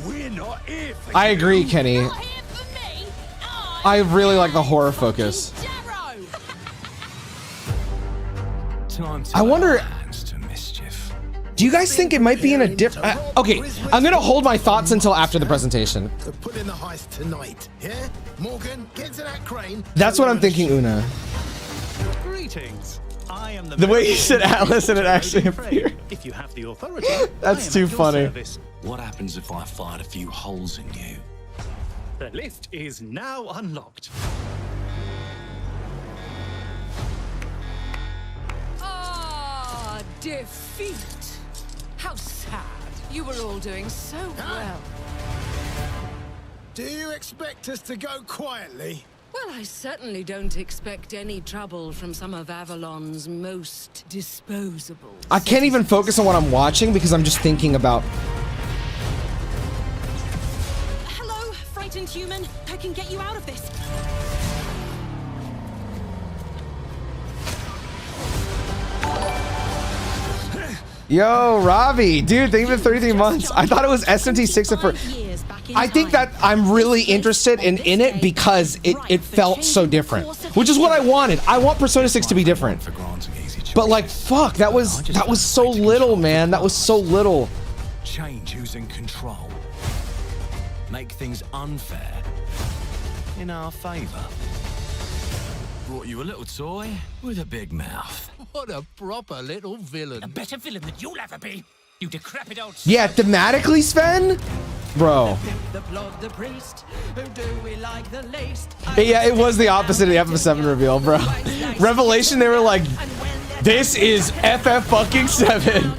We're not here for I agree, Kenny. I really like the horror focus. I wonder. Do you guys think it might be in a different? Okay, I'm gonna hold my thoughts until after the presentation. So put in the heist tonight, yeah? Morgan, get to that crane. That's what I'm thinking, Una. Greetings. I am The way you said Atlas and it actually appeared. If you have the authority, That's too funny. What happens if I fired a few holes in you? The lift is now unlocked. Ah, defeat. How sad. You were all doing so well. Do you expect us to go quietly? Well, I certainly don't expect any trouble from some of Avalon's most disposable. I can't even focus on what I'm watching because I'm just thinking about. Hello, frightened human. I can get you out of this. Yo, Ravi, dude, thank you for 33 months. I thought it was SMT6 at first. I think that I'm really interested in it because it felt so different, which is what I wanted. I want Persona 6 to be different. But like, fuck, that was so little, man. That was so little. Change who's in control. Make things unfair in our favor. Brought you a little toy with a big mouth. What a proper little villain. A better villain than you'll ever be. You decrepit old. Yeah, thematically, Sven? Bro. Yeah, it was the opposite of the FF7 reveal, bro. Revelation, they were like, this is FF fucking 7. And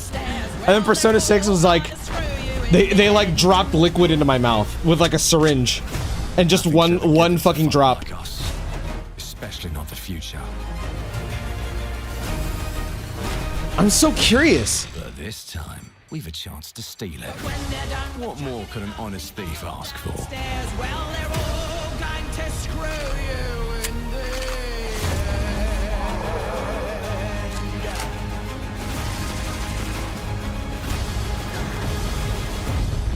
then Persona 6 was like, they like dropped liquid into my mouth with like a syringe. And just one fucking drop. Especially not the future. I'm so curious. But this time, we've a chance to steal it. What more could an honest thief ask for? Well, they're all going to screw you in the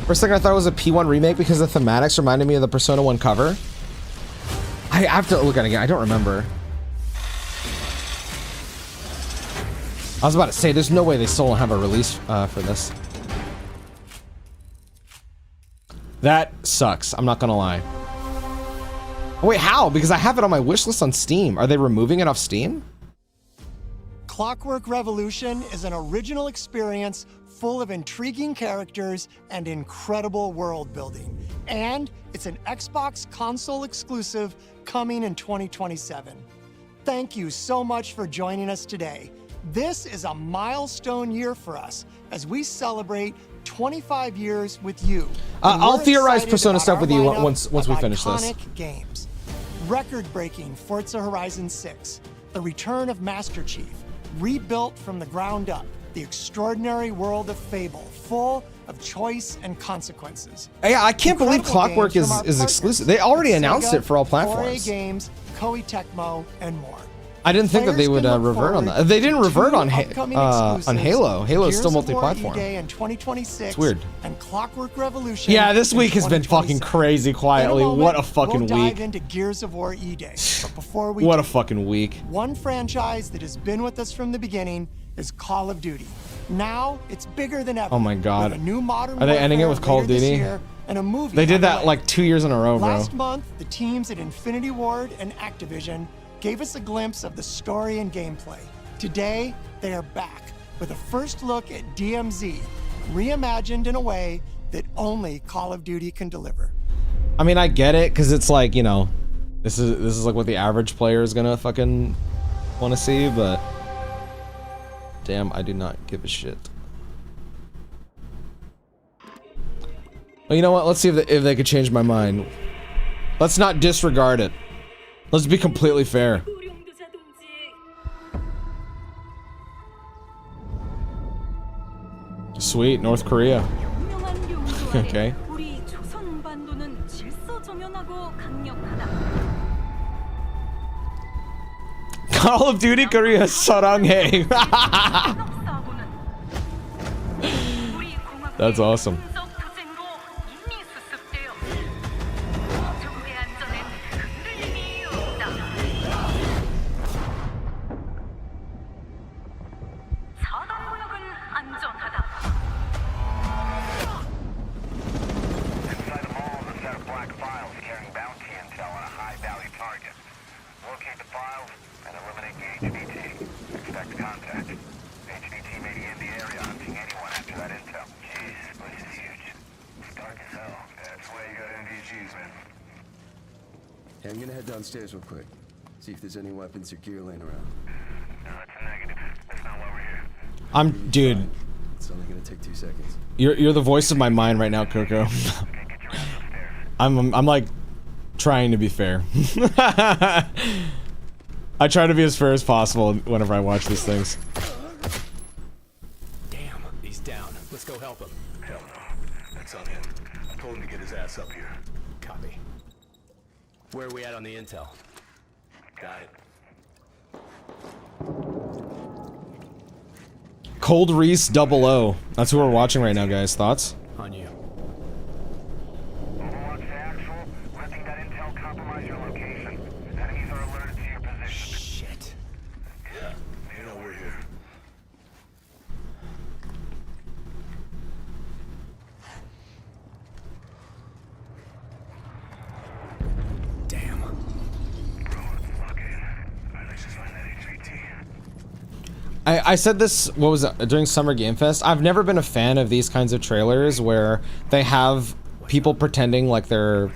For a second, I thought it was a P1 remake because the thematics reminded me of the Persona 1 cover. I have to look at it again. I don't remember. I was about to say, there's no way they still don't have a release for this. That sucks. I'm not gonna lie. Oh, wait, how? Because I have it on my wish list on Steam. Are they removing it off Steam? Clockwork Revolution is an original experience full of intriguing characters and incredible world building. And it's an Xbox console exclusive coming in 2027. Thank you so much for joining us today. This is a milestone year for us as we celebrate 25 years with you. I'll theorize Persona stuff with you once we finish this. Iconic games. Record-breaking Forza Horizon 6, the return of Master Chief, rebuilt from the ground up, the extraordinary world of Fable, full of choice and consequences. Yeah, I can't believe Clockwork is exclusive. They already announced it for all platforms. 4A Games, Koei Tecmo, and more. I didn't think that they would revert on that. They didn't revert on Halo. Halo is still multi-platform. It's weird. And Clockwork Revolution. Yeah, this week has been fucking crazy quietly. What a fucking we'll week. Dive into Gears of War E-Day. But before we what a fucking week. One franchise that has been with us from the beginning is Call of Duty. Now it's bigger than ever. Oh my god. With a new Modern Are they ending it with Call of Duty? And a movie they did that like 2 years in a row, bro. Last month, the teams at Infinity Ward and Activision gave us a glimpse of the story and gameplay. Today, they are back with a first look at DMZ, reimagined in a way that only Call of Duty can deliver. I mean, I get it, because it's like, you know, this is like what the average player is gonna fucking want to see, but damn, I do not give a shit. Well, you know what? Let's see if they could change my mind. Let's not disregard it. Let's be completely fair. Sweet, North Korea. Okay. Call of Duty Korea 사랑해. That's awesome. Hey, I'm gonna head downstairs real quick. See if there's any weapons or gear laying around. No, it's a negative. That's not why we're here. Dude. It's only gonna take 2 seconds. You're the voice of my mind right now, Coco. I'm like trying to be fair. I try to be as fair as possible whenever I watch these things. Damn, he's down. Let's go help him. Hell no. That's on him. I told him to get his ass up here. Copy. Where are we at on the intel? Got it. Cold Reese 00. That's who we're watching right now, guys. Thoughts? On you. Overwatch to actual. Letting that intel compromise your location. Enemies are alerted to your position. Shit. Yeah, you know we're here. Damn. I said this, what was it, during Summer Game Fest? I've never been a fan of these kinds of trailers where they have people pretending like they're,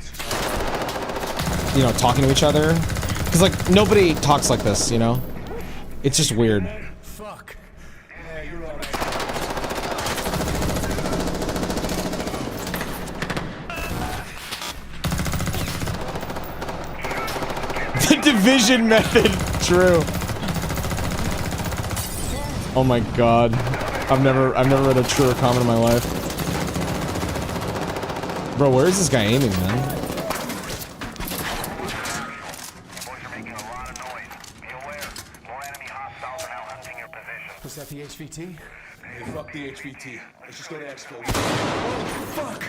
you know, talking to each other. Because, like, nobody talks like this, you know? It's just weird. Fuck. Yeah, you're all right. The division method, true. Oh my god. I've never read a truer comment in my life. Bro, where is this guy aiming, man? Was that the HVT? Hey, fuck the HVT. Let's just go to Expo. Fuck!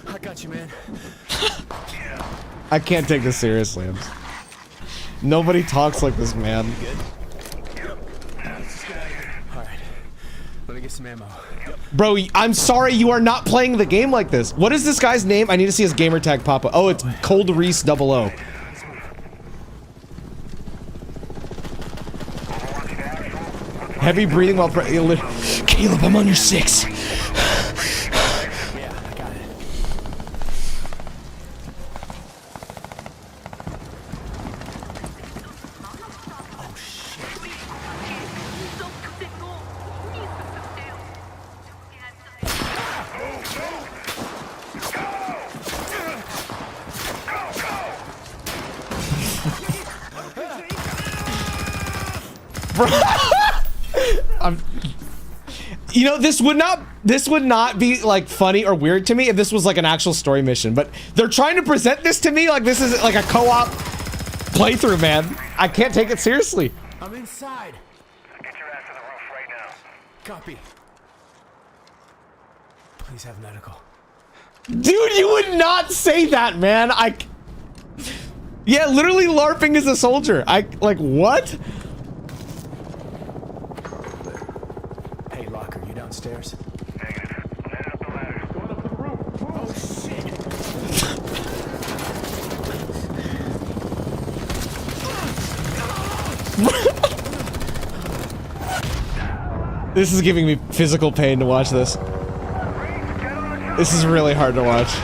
I got you, man. I can't take this seriously. Nobody talks like this, man. Alright. Let me get some ammo. Bro, I'm sorry you are not playing the game like this. What is this guy's name? I need to see his gamer tag pop up. Oh, it's Cold Reese 00. Heavy breathing while Caleb, I'm on your 6. Yeah, I got it. Oh shit. Bro. You know, this would not be like funny or weird to me if this was like an actual story mission, but they're trying to present this to me like this is like a co-op playthrough, man. I can't take it seriously. I'm inside. Get your ass to the roof right now. Copy. Please have medical. Dude, you would not say that, man. Yeah, literally LARPing as a soldier. Like, what? Hey, Locker, you downstairs? Negative. Headed up the ladder. Going up the roof. Oh, shit! This is giving me physical pain to watch this. This is really hard to watch.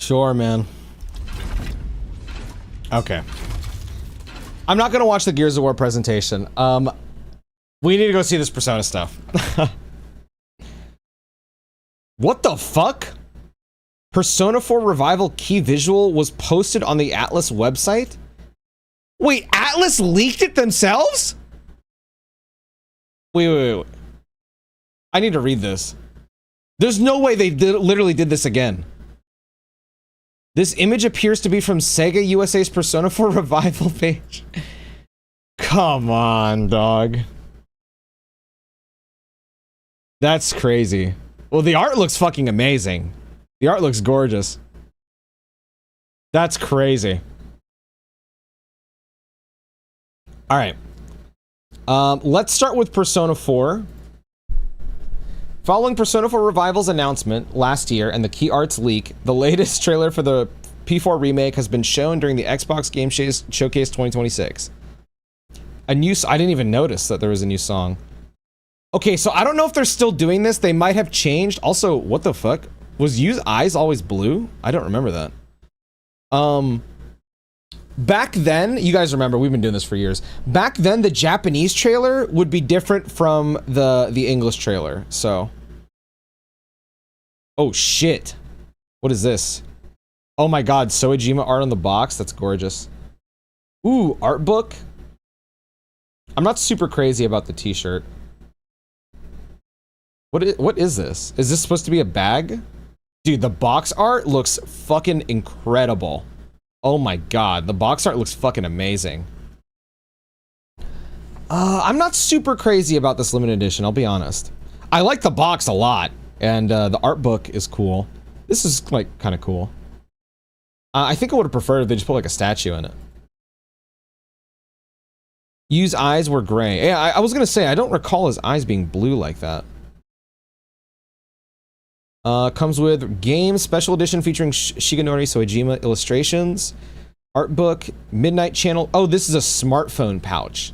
Sure, man. Okay. I'm not gonna watch the Gears of War presentation. We need to go see this Persona stuff. What the fuck? Persona 4 Revival key visual was posted on the Atlas website? Wait, Atlas leaked it themselves? Wait. I need to read this. There's no way they literally did this again. This image appears to be from Sega USA's Persona 4 Revival page. Come on, dog. That's crazy. Well, the art looks fucking amazing. The art looks gorgeous. That's crazy. All right. Let's start with Persona 4. Following Persona 4 Revival's announcement last year and the key arts leak, the latest trailer for the P4 remake has been shown during the Xbox Game Showcase 2026. I didn't even notice that there was a new song. Okay, so I don't know if they're still doing this. They might have changed. Also, what the fuck? Was Yu's eyes always blue? I don't remember that. Back then, you guys remember, we've been doing this for years. Back then, the Japanese trailer would be different from the English trailer, so. Oh shit. What is this? Oh my god, Soejima art on the box? That's gorgeous. Ooh, art book? I'm not super crazy about the t-shirt. What is this? Is this supposed to be a bag? Dude, the box art looks fucking incredible. Oh my god, the box art looks fucking amazing. I'm not super crazy about this limited edition, I'll be honest. I like the box a lot, and the art book is cool. This is, like, kind of cool. I think I would have preferred if they just put, like, a statue in it. Yu's eyes were gray. Yeah, I was gonna say, I don't recall his eyes being blue like that. Comes with game special edition featuring Shigenori Soejima illustrations, art book, Midnight Channel. Oh, this is a smartphone pouch.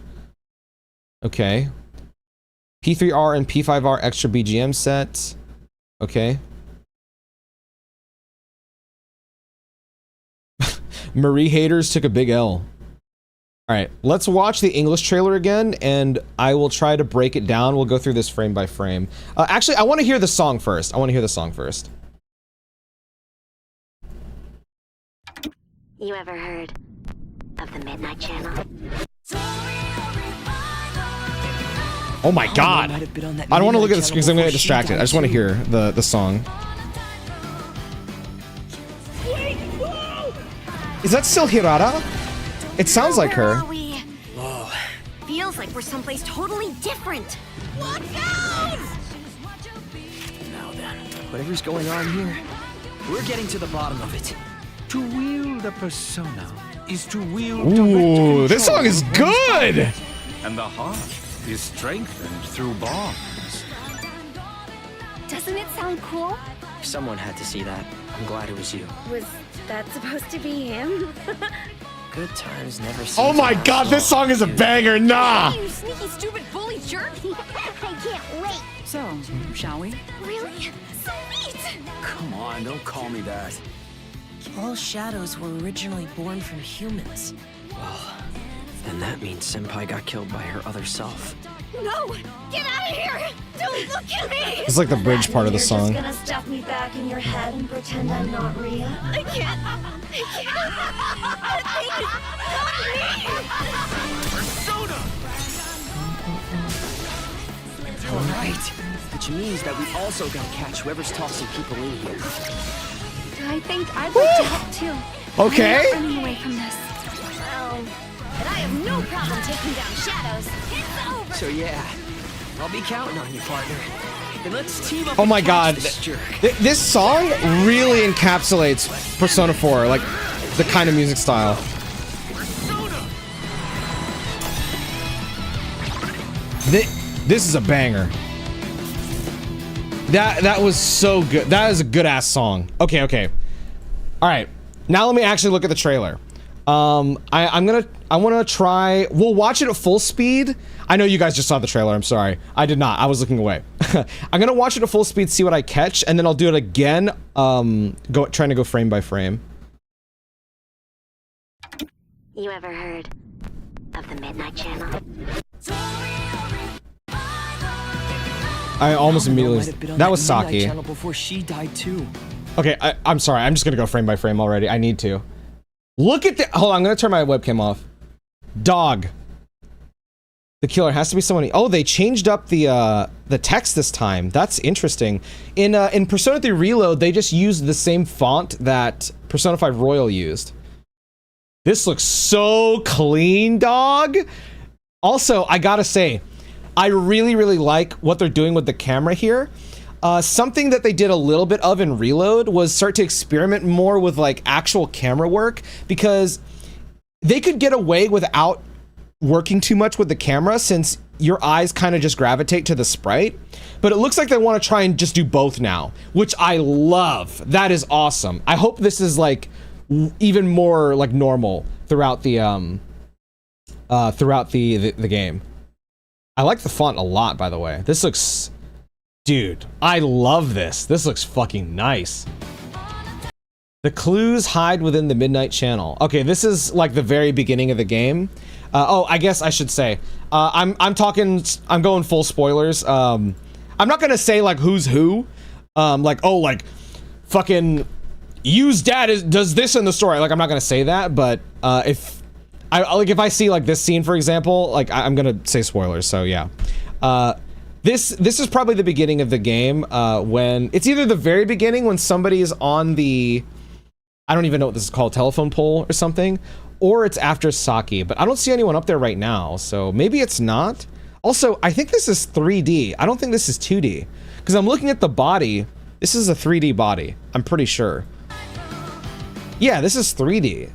Okay. P3R and P5R extra BGM set. Okay. Marie haters took a big L. Alright, let's watch the English trailer again, and I will try to break it down. We'll go through this frame by frame. Actually, I want to hear the song first. You ever heard of the Midnight Channel? Oh my god! I don't want to look at the screen because I'm going to get distracted. I just want to hear the song. Is that still Hirata? It sounds like her. Whoa. Feels like we're someplace totally different. Watch out! Now then, whatever's going on here, we're getting to the bottom of it. To wield a persona is to wield Ooh, this song is good! And the heart is strengthened through bonds. Doesn't it sound cool? Someone had to see that. I'm glad it was you. Was that supposed to be him? Good times never seem Oh my god, this song is a banger, nah! You sneaky, stupid bully jerk! I can't wait. So, shall we? Really? Sweet! Come on, don't call me that. All shadows were originally born from humans. Well, then that means Senpai got killed by her other self. No! Get out of here! Don't look at me! It's like the bridge part of the song. You're just gonna stuff me back in your head and pretend I'm not real? I can't! Alright, which means that we also gotta catch whoever's tossing people in here. I think I'd like to help too. Okay. I'm not running away from this. Well, but I have no problem taking down shadows. It's over! So yeah, I'll be counting on you, partner. And let's team up. Oh my god, this song really encapsulates Persona 4, like the kind of music style. This is a banger. That was so good. That is a good ass song. Okay. All right. Now let me actually look at the trailer. I want to try. We'll watch it at full speed. I know you guys just saw the trailer. I'm sorry. I did not. I was looking away. I'm gonna watch it at full speed, see what I catch, and then I'll do it again. Trying to go frame by frame. You ever heard of the Midnight Channel? I almost immediately. That was Saki. Channel before she died too. Okay, I'm sorry. I'm just gonna go frame by frame already. I need to. Look at the. Hold on, I'm gonna turn my webcam off. Dog. The killer has to be someone. Oh, they changed up the text this time. That's interesting. In Persona 3 Reload, they just used the same font that Persona 5 Royal used. This looks so clean, dog. Also, I gotta say, I really, really like what they're doing with the camera here. Something that they did a little bit of in Reload was start to experiment more with like actual camera work, because they could get away without working too much with the camera since your eyes kind of just gravitate to the sprite. But it looks like they want to try and just do both now, which I love. That is awesome. I hope this is like even more like normal throughout the the game. I like the font a lot, by the way. This looks, dude, I love this. This looks fucking nice. The clues hide within the Midnight Channel. Okay, this is like the very beginning of the game. Oh, I guess I should say, I'm going full spoilers. I'm not gonna say like who's who, like, oh, like fucking Yu's dad does this in the story. Like, I'm not gonna say that, but if I see like this scene, for example, like I'm gonna say spoilers. So yeah, this is probably the beginning of the game, when it's either the very beginning when somebody is on the, I don't even know what this is called, telephone pole or something, or it's after Saki, but I don't see anyone up there right now, so maybe it's not. Also, I think this is 3D. I don't think this is 2D, because I'm looking at the body. This is a 3D body, I'm pretty sure. Yeah, this is 3D.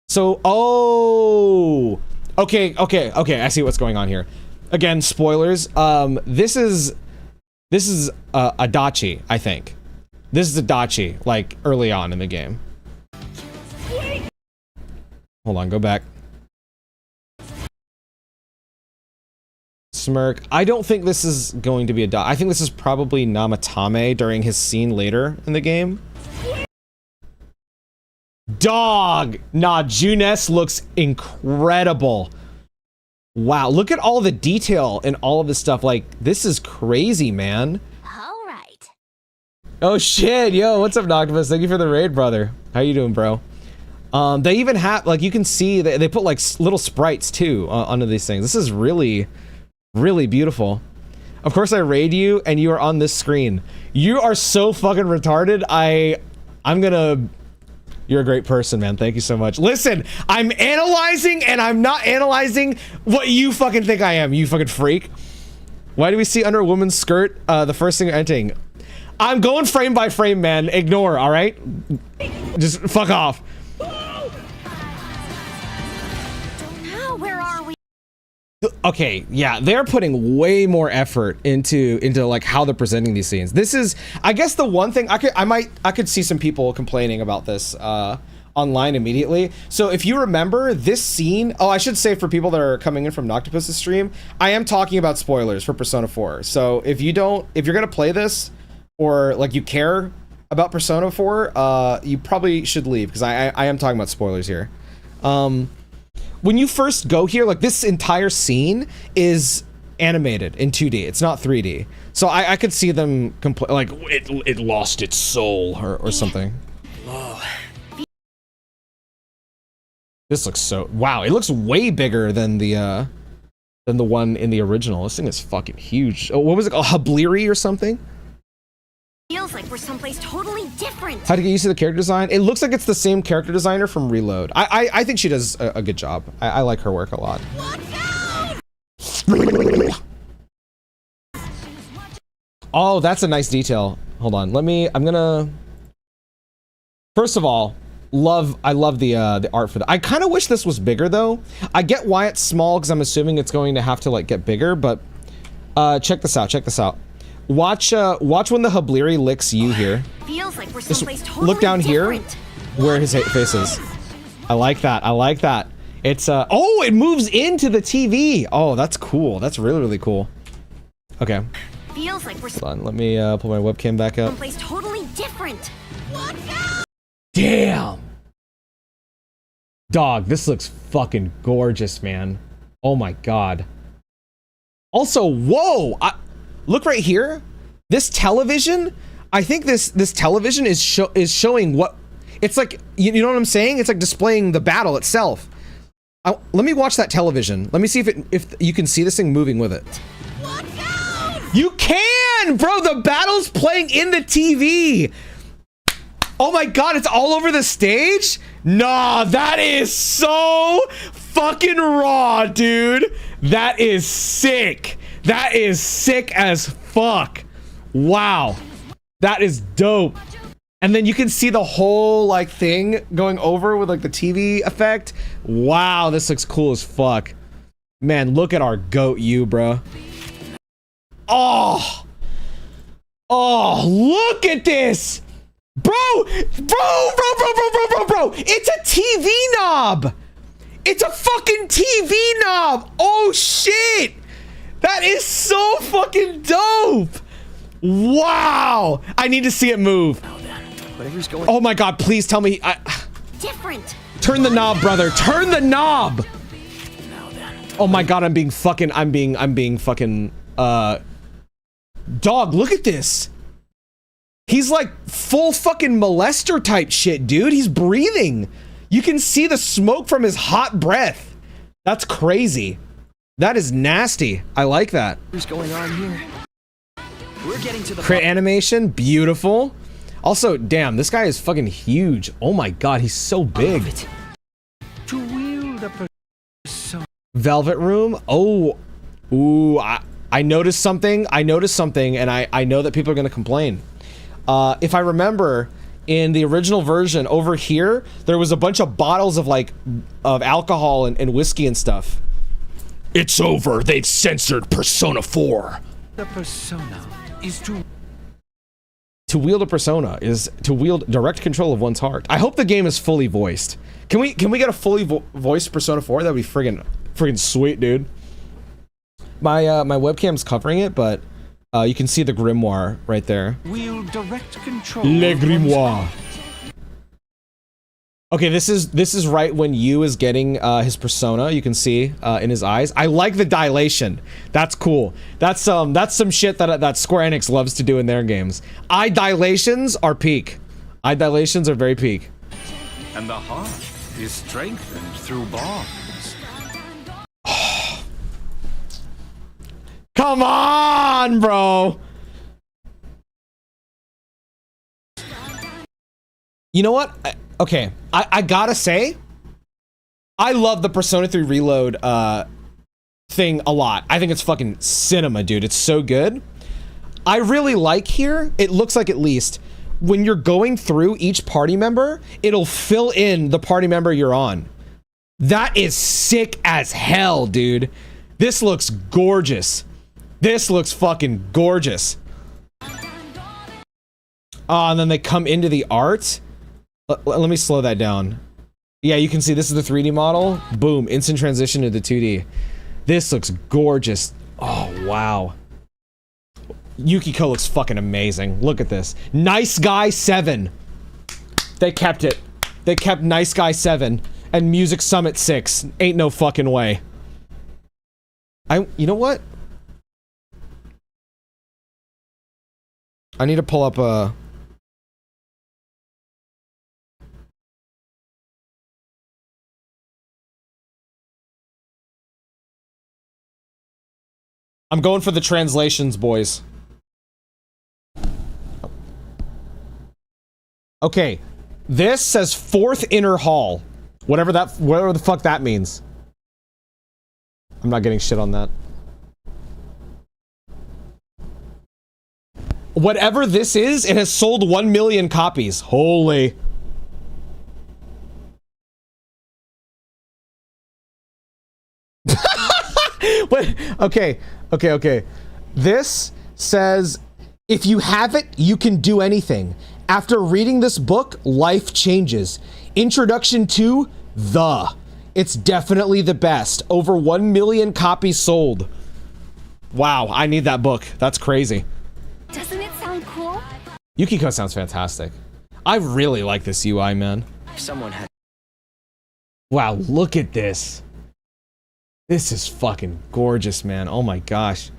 So, oh, okay, I see what's going on here. Again, spoilers. This is Adachi, I think. This is Adachi, like early on in the game. Hold on, go back. Smirk. I don't think this is going to be Adachi. I think this is probably Namatame during his scene later in the game. Dog! Nah, Junes looks incredible. Wow, look at all the detail and all of this stuff. Like, this is crazy, man. All right. Oh shit, yo, what's up, Noctopus? Thank you for the raid, brother. How you doing, bro? They even have, like, you can see they put like little sprites too onto these things. This is really, really beautiful. Of course, I raid you, and you are on this screen. You are so fucking retarded. I'm gonna. You're a great person, man. Thank you so much. Listen, I'm analyzing, and I'm not analyzing what you fucking think I am, you fucking freak. Why do we see under a woman's skirt the first thing entering? I'm going frame by frame, man. Ignore, all right? Just fuck off. Where are we? Okay, yeah, they're putting way more effort into like how they're presenting these scenes. This is, I guess, the one thing I could see some people complaining about this online immediately. So if you remember this scene, oh, I should say for people that are coming in from Noctopus's stream, I am talking about spoilers for Persona 4. So if you're gonna play this, or like you care about Persona 4, you probably should leave, because I am talking about spoilers here. When you first go here, like, this entire scene is animated in 2D. It's not 3D. So I could see them like it lost its soul or something. Whoa. This looks so, wow, it looks way bigger than the one in the original. This thing is fucking huge. Oh, what was it called? Habliri or something? Feels like we're someplace totally different. How to get used to the character design? It looks like it's the same character designer from Reload. I think she does a good job. I like her work a lot. Oh, that's a nice detail. Hold on, I'm gonna. First of all, I love the art for that. I kind of wish this was bigger though. I get why it's small, because I'm assuming it's going to have to like get bigger. But check this out. Check this out. Watch when the Habliri licks you here. Feels like we're Just someplace totally look down different. here where his face is. I like that. I like that. It's oh, it moves into the TV. Oh, that's cool. That's really, really cool. Okay. feels like we're Hold on, let me pull my webcam back up. someplace totally different. Watch out! Damn! Dog, this looks fucking gorgeous, man. Oh my god. Also, whoa! Look right here. This television, I think this television is showing what... It's like, you know what I'm saying? It's like displaying the battle itself. Let me watch that television. Let me see if you can see this thing moving with it. You can, bro. The battle's playing in the TV. Oh my god, it's all over the stage? Nah, that is so fucking raw, dude. That is sick. That is sick as fuck. Wow. That is dope. And then you can see the whole like thing going over with like the TV effect. Wow, this looks cool as fuck. Man, look at our goat you, bro. Oh, look at this. Bro, it's a TV knob. It's a fucking TV knob. Oh shit. That is so fucking dope. Wow. I need to see it move. Whatever's going. Oh my god, please tell me. Different. Turn the knob, brother. Turn the knob. Oh my god, I'm being fucking dog, look at this. He's like full fucking molester type shit, dude. He's breathing. You can see the smoke from his hot breath. That's crazy. That is nasty. I like that. What's going on here? We're getting to the crit animation, beautiful. Also, damn, this guy is fucking huge. Oh my god, he's so big. To wield a persona. Velvet room. Oh, ooh, I noticed something. And I know that people are gonna complain. If I remember, in the original version over here, there was a bunch of bottles of alcohol and whiskey and stuff. It's over. They've censored Persona 4. The persona is to wield a persona is to wield direct control of one's heart. I hope the game is fully voiced. Can we get a fully voiced Persona 4? That'd be friggin' sweet, dude. My webcam's covering it, but you can see the grimoire right there. wield direct control. Le grimoire. Okay, this is right when Yu is getting his persona. You can see in his eyes. I like the dilation. That's cool. That's some shit that Square Enix loves to do in their games. Eye dilations are peak. Eye dilations are very peak. And the heart is strengthened through bonds. Come on, bro. You know what? Okay, I gotta say, I love the Persona 3 Reload thing a lot. I think it's fucking cinema, dude. It's so good. I really like here, it looks like at least, when you're going through each party member, it'll fill in the party member you're on. That is sick as hell, dude. This looks gorgeous. This looks fucking gorgeous. And then they come into the art. Let me slow that down. Yeah, you can see this is the 3D model. Boom, instant transition to the 2D. This looks gorgeous. Oh, wow. Yukiko looks fucking amazing. Look at this. Nice Guy 7. They kept it. They kept Nice Guy 7 and Music Summit 6. Ain't no fucking way. You know what? I need to pull up a... I'm going for the translations, boys. Okay, this says 4th inner hall. Whatever the fuck that means. I'm not getting shit on that. Whatever this is, it has sold 1 million copies. Holy. Wait, okay. This says, if you have it, you can do anything. After reading this book, life changes. Introduction to The. It's definitely the best. Over 1 million copies sold. Wow, I need that book. That's crazy. Doesn't it sound cool? Yukiko sounds fantastic. I really like this UI, man. Someone had. Wow, look at this. This is fucking gorgeous, man. Oh my gosh.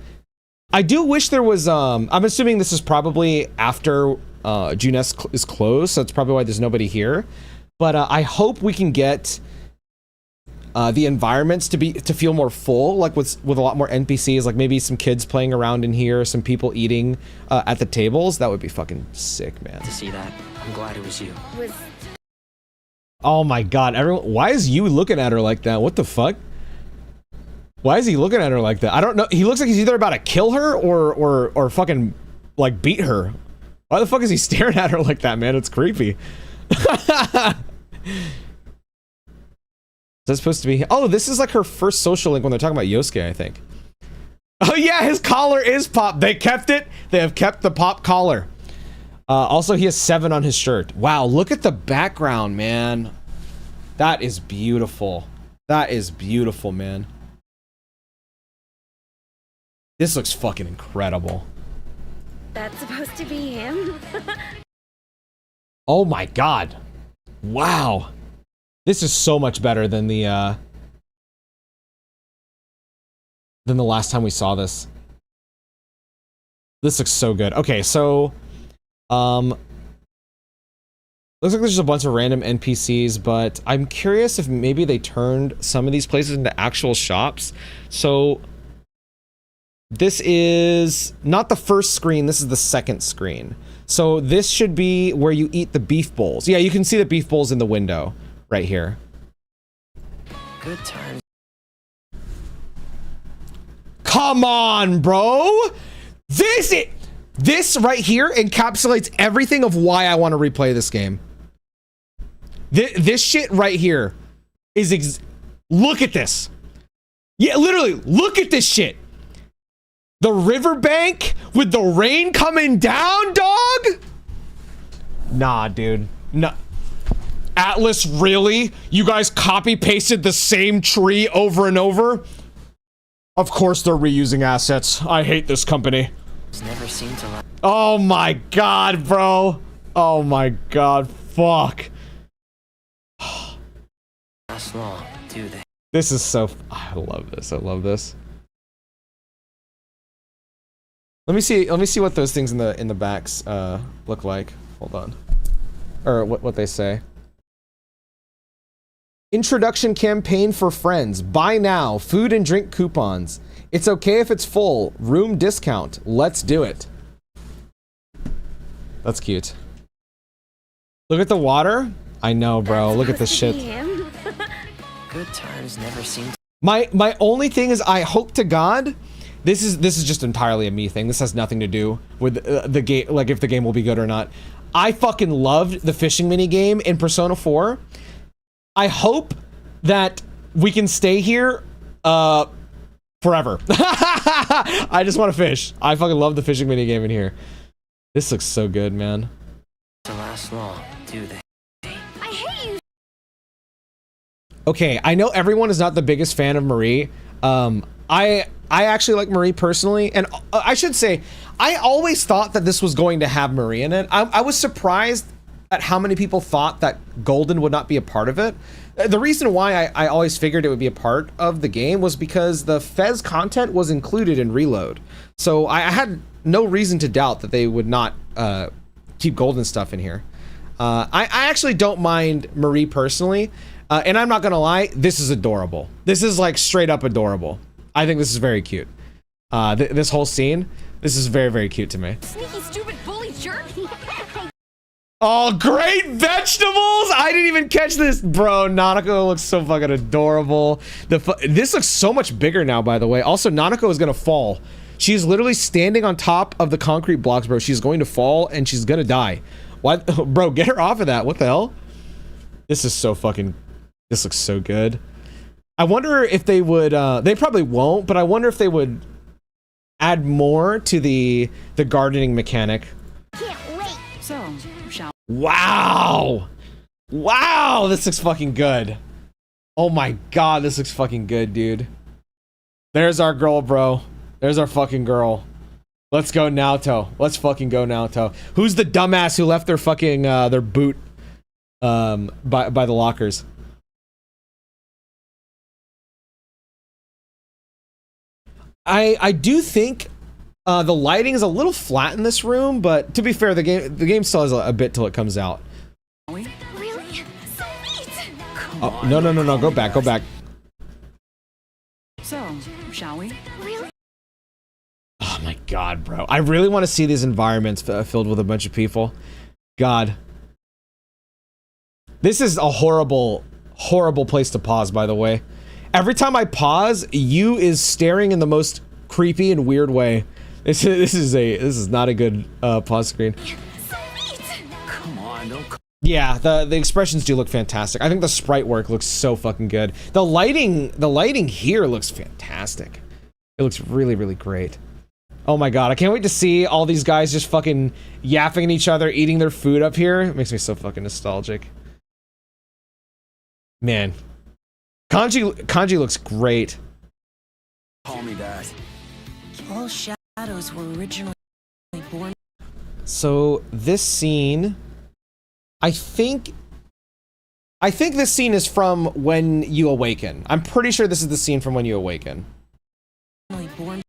I do wish there was, I'm assuming this is probably after Junes is closed, so it's probably why there's nobody here. But I hope we can get the environments to feel more full, like with a lot more NPCs, like maybe some kids playing around in here, some people eating at the tables. That would be fucking sick, man. To see that, I'm glad it was you. Oh my god, everyone, why is you looking at her like that? What the fuck? Why is he looking at her like that? I don't know. He looks like he's either about to kill her or fucking like beat her. Why the fuck is he staring at her like that, man? It's creepy. Is that supposed to be? Oh, this is like her first social link when they're talking about Yosuke, I think. Oh yeah, his collar is pop. They kept it. They have kept the pop collar. Also, he has 7 on his shirt. Wow, look at the background, man. That is beautiful. That is beautiful, man. This looks fucking incredible. That's supposed to be him? Oh my god. Wow. This is so much better than the last time we saw this. This looks so good. Okay, so looks like there's just a bunch of random NPCs, but I'm curious if maybe they turned some of these places into actual shops. So this is not the first screen, this is the second screen. So this should be where you eat the beef bowls. Yeah, you can see the beef bowls in the window right here. Good times. Come on, bro! This right here encapsulates everything of why I want to replay this game. This shit right here is look at this. Yeah, literally, look at this shit. The riverbank with the rain coming down, dog? Nah, dude. No. Atlas, really? You guys copy-pasted the same tree over and over? Of course they're reusing assets. I hate this company. Never seemed to last. Oh my god, bro. Oh my god. Fuck. Last long, do they? This is so... I love this. I love this. Let me see what those things in the backs look like. Hold on. Or what they say. Introduction campaign for friends. Buy now. Food and drink coupons. It's okay if it's full. Room discount. Let's do it. That's cute. Look at the water. I know, bro. Look at this shit. Good times never seem. My only thing is, I hope to God, this is just entirely a me thing. This has nothing to do with the game, like if the game will be good or not. I fucking loved the fishing mini game in Persona 4. I hope that we can stay here forever. I just want to fish. I fucking love the fishing mini game in here. This looks so good, man. To last long, do they? I hate you. Okay, I know everyone is not the biggest fan of Marie. I actually like Marie personally, and I should say, I always thought that this was going to have Marie in it. I was surprised at how many people thought that Golden would not be a part of it. The reason why I always figured it would be a part of the game was because the Fez content was included in Reload. So I had no reason to doubt that they would not keep Golden stuff in here. I actually don't mind Marie personally, and I'm not gonna lie, this is adorable. This is like straight up adorable. I think this is very cute. This whole scene, this is very, very cute to me. Sneaky, stupid bully jerk. Oh, great vegetables! I didn't even catch this, bro. Nanako looks so fucking adorable. This looks so much bigger now, by the way. Also, Nanako is gonna fall. She's literally standing on top of the concrete blocks, bro. She's going to fall and she's gonna die. Why, bro? Get her off of that. What the hell? This is so fucking. This looks so good. I wonder if they would. They probably won't, but I wonder if they would add more to the gardening mechanic. Can't wait. So, shall Wow! Wow! This looks fucking good. Oh my god, this looks fucking good, dude. There's our girl, bro. There's our fucking girl. Let's go Naoto. Let's fucking go Naoto. Who's the dumbass who left their fucking their boot by the lockers? I do think the lighting is a little flat in this room, but to be fair, the game still has a bit till it comes out. Really? So neat! Oh, no, go back. So, shall we? Really? Oh my god, bro. I really want to see these environments filled with a bunch of people. God. This is a horrible place to pause, by the way. Every time I pause, you is staring in the most creepy and weird way. This is not a good pause screen. So neat! Come on, don't. Yeah, the expressions do look fantastic. I think the sprite work looks so fucking good. The lighting here looks fantastic. It looks really, really great. Oh my god, I can't wait to see all these guys just fucking yapping at each other, eating their food up here. It makes me so fucking nostalgic. Man. Kanji looks great. Call me that. All shadows were originally born. So this scene, I think this scene is from when you awaken. I'm pretty sure this is the scene from when you awaken. Born.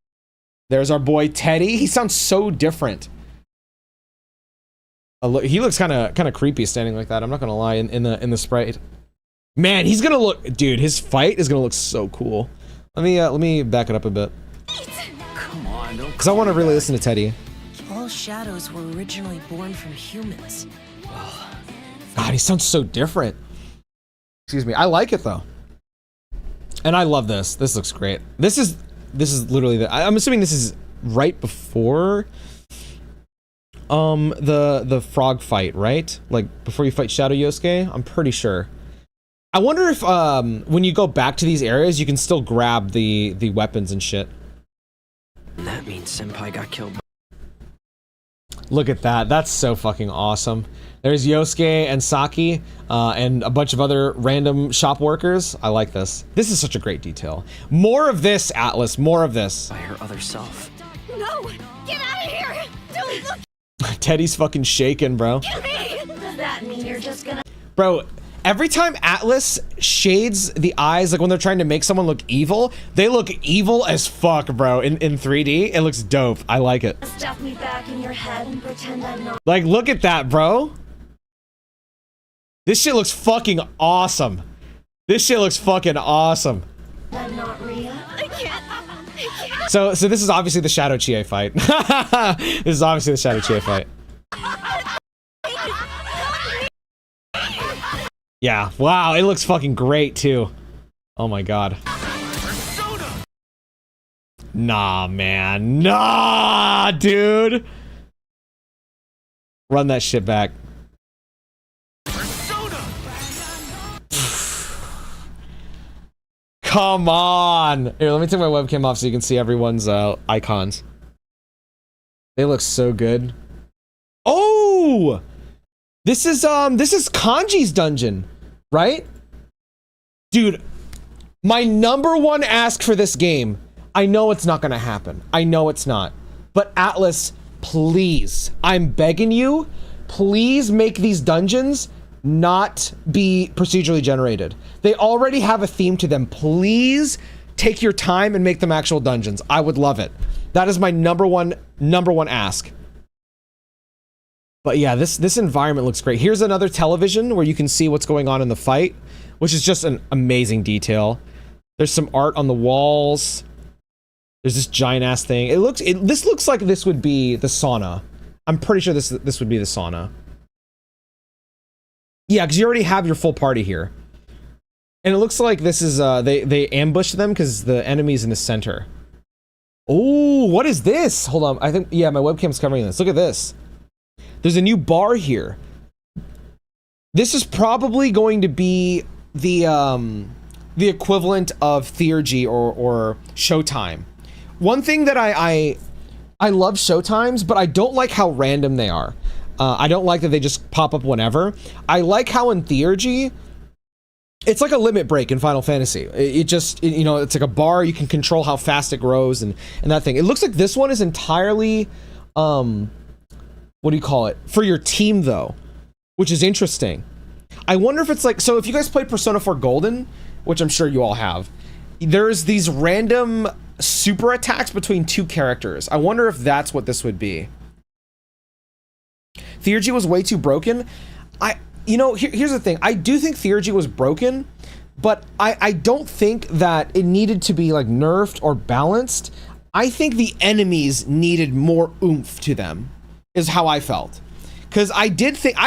There's our boy Teddy. He sounds so different. He looks kind of creepy standing like that. I'm not gonna lie. In the sprite, man, he's gonna look. Dude, his fight is gonna look so cool. Let me back it up a bit. Come on, don't. Cause I want to really listen to Teddy. All shadows were originally born from humans. God, he sounds so different. Excuse me. I like it though, and I love this. This looks great. This is literally I'm assuming this is right before the frog fight, right? Like before you fight Shadow Yosuke. I'm pretty sure. I wonder if when you go back to these areas, you can still grab the weapons and shit. That means Senpai got killed. Look at that. That's so fucking awesome. There's Yosuke and Saki and a bunch of other random shop workers. I like this. This is such a great detail. More of this, Atlas. More of this. By her other self. No! Get out of here! Don't look Teddy's fucking shaking, bro. at me! Does that mean you're just gonna... Bro, every time Atlas shades the eyes, like when they're trying to make someone look evil, they look evil as fuck, bro. In 3D, it looks dope. I like it. Stuff me back in your head and pretend I'm not... Like, look at that, bro. This shit looks fucking awesome. This shit looks fucking awesome. I'm not Rhea. I can't. So this is obviously the Shadow Chie fight. This is obviously the Shadow Chie fight. Yeah, wow, it looks fucking great too. Oh my god. Nah, man. Nah, dude. Run that shit back. Come on. Here, let me take my webcam off so you can see everyone's icons. They look so good. Oh! This is Kanji's dungeon, right? Dude, my #1 ask for this game. I know it's not gonna happen. I know it's not. But Atlas, please, I'm begging you, please make these dungeons not be procedurally generated. They already have a theme to them. Please take your time and make them actual dungeons. I would love it. That is my number one ask. But yeah, this environment looks great. Here's another television where you can see what's going on in the fight, which is just an amazing detail. There's some art on the walls. There's this giant ass thing. This looks like this would be the sauna. I'm pretty sure this would be the sauna. Yeah, because you already have your full party here. And it looks like this is, they ambushed them because the enemy's in the center. Oh, what is this? Hold on, I think, yeah, my webcam's covering this. Look at this. There's a new bar here. This is probably going to be the equivalent of Theurgy or Showtime. One thing that I love Showtimes, but I don't like how random they are. I don't like that they just pop up whenever. I like how in Theurgy, it's like a limit break in Final Fantasy. It just, you know, it's like a bar. You can control how fast it grows and that thing. It looks like this one is entirely, what do you call it? For your team, though, which is interesting. I wonder if it's like, so if you guys played Persona 4 Golden, which I'm sure you all have, there's these random super attacks between two characters. I wonder if that's what this would be. Theurgy was way too broken. You know, here's the thing. I do think Theurgy was broken, but I don't think that it needed to be like nerfed or balanced. I think the enemies needed more oomph to them, is how I felt. Because I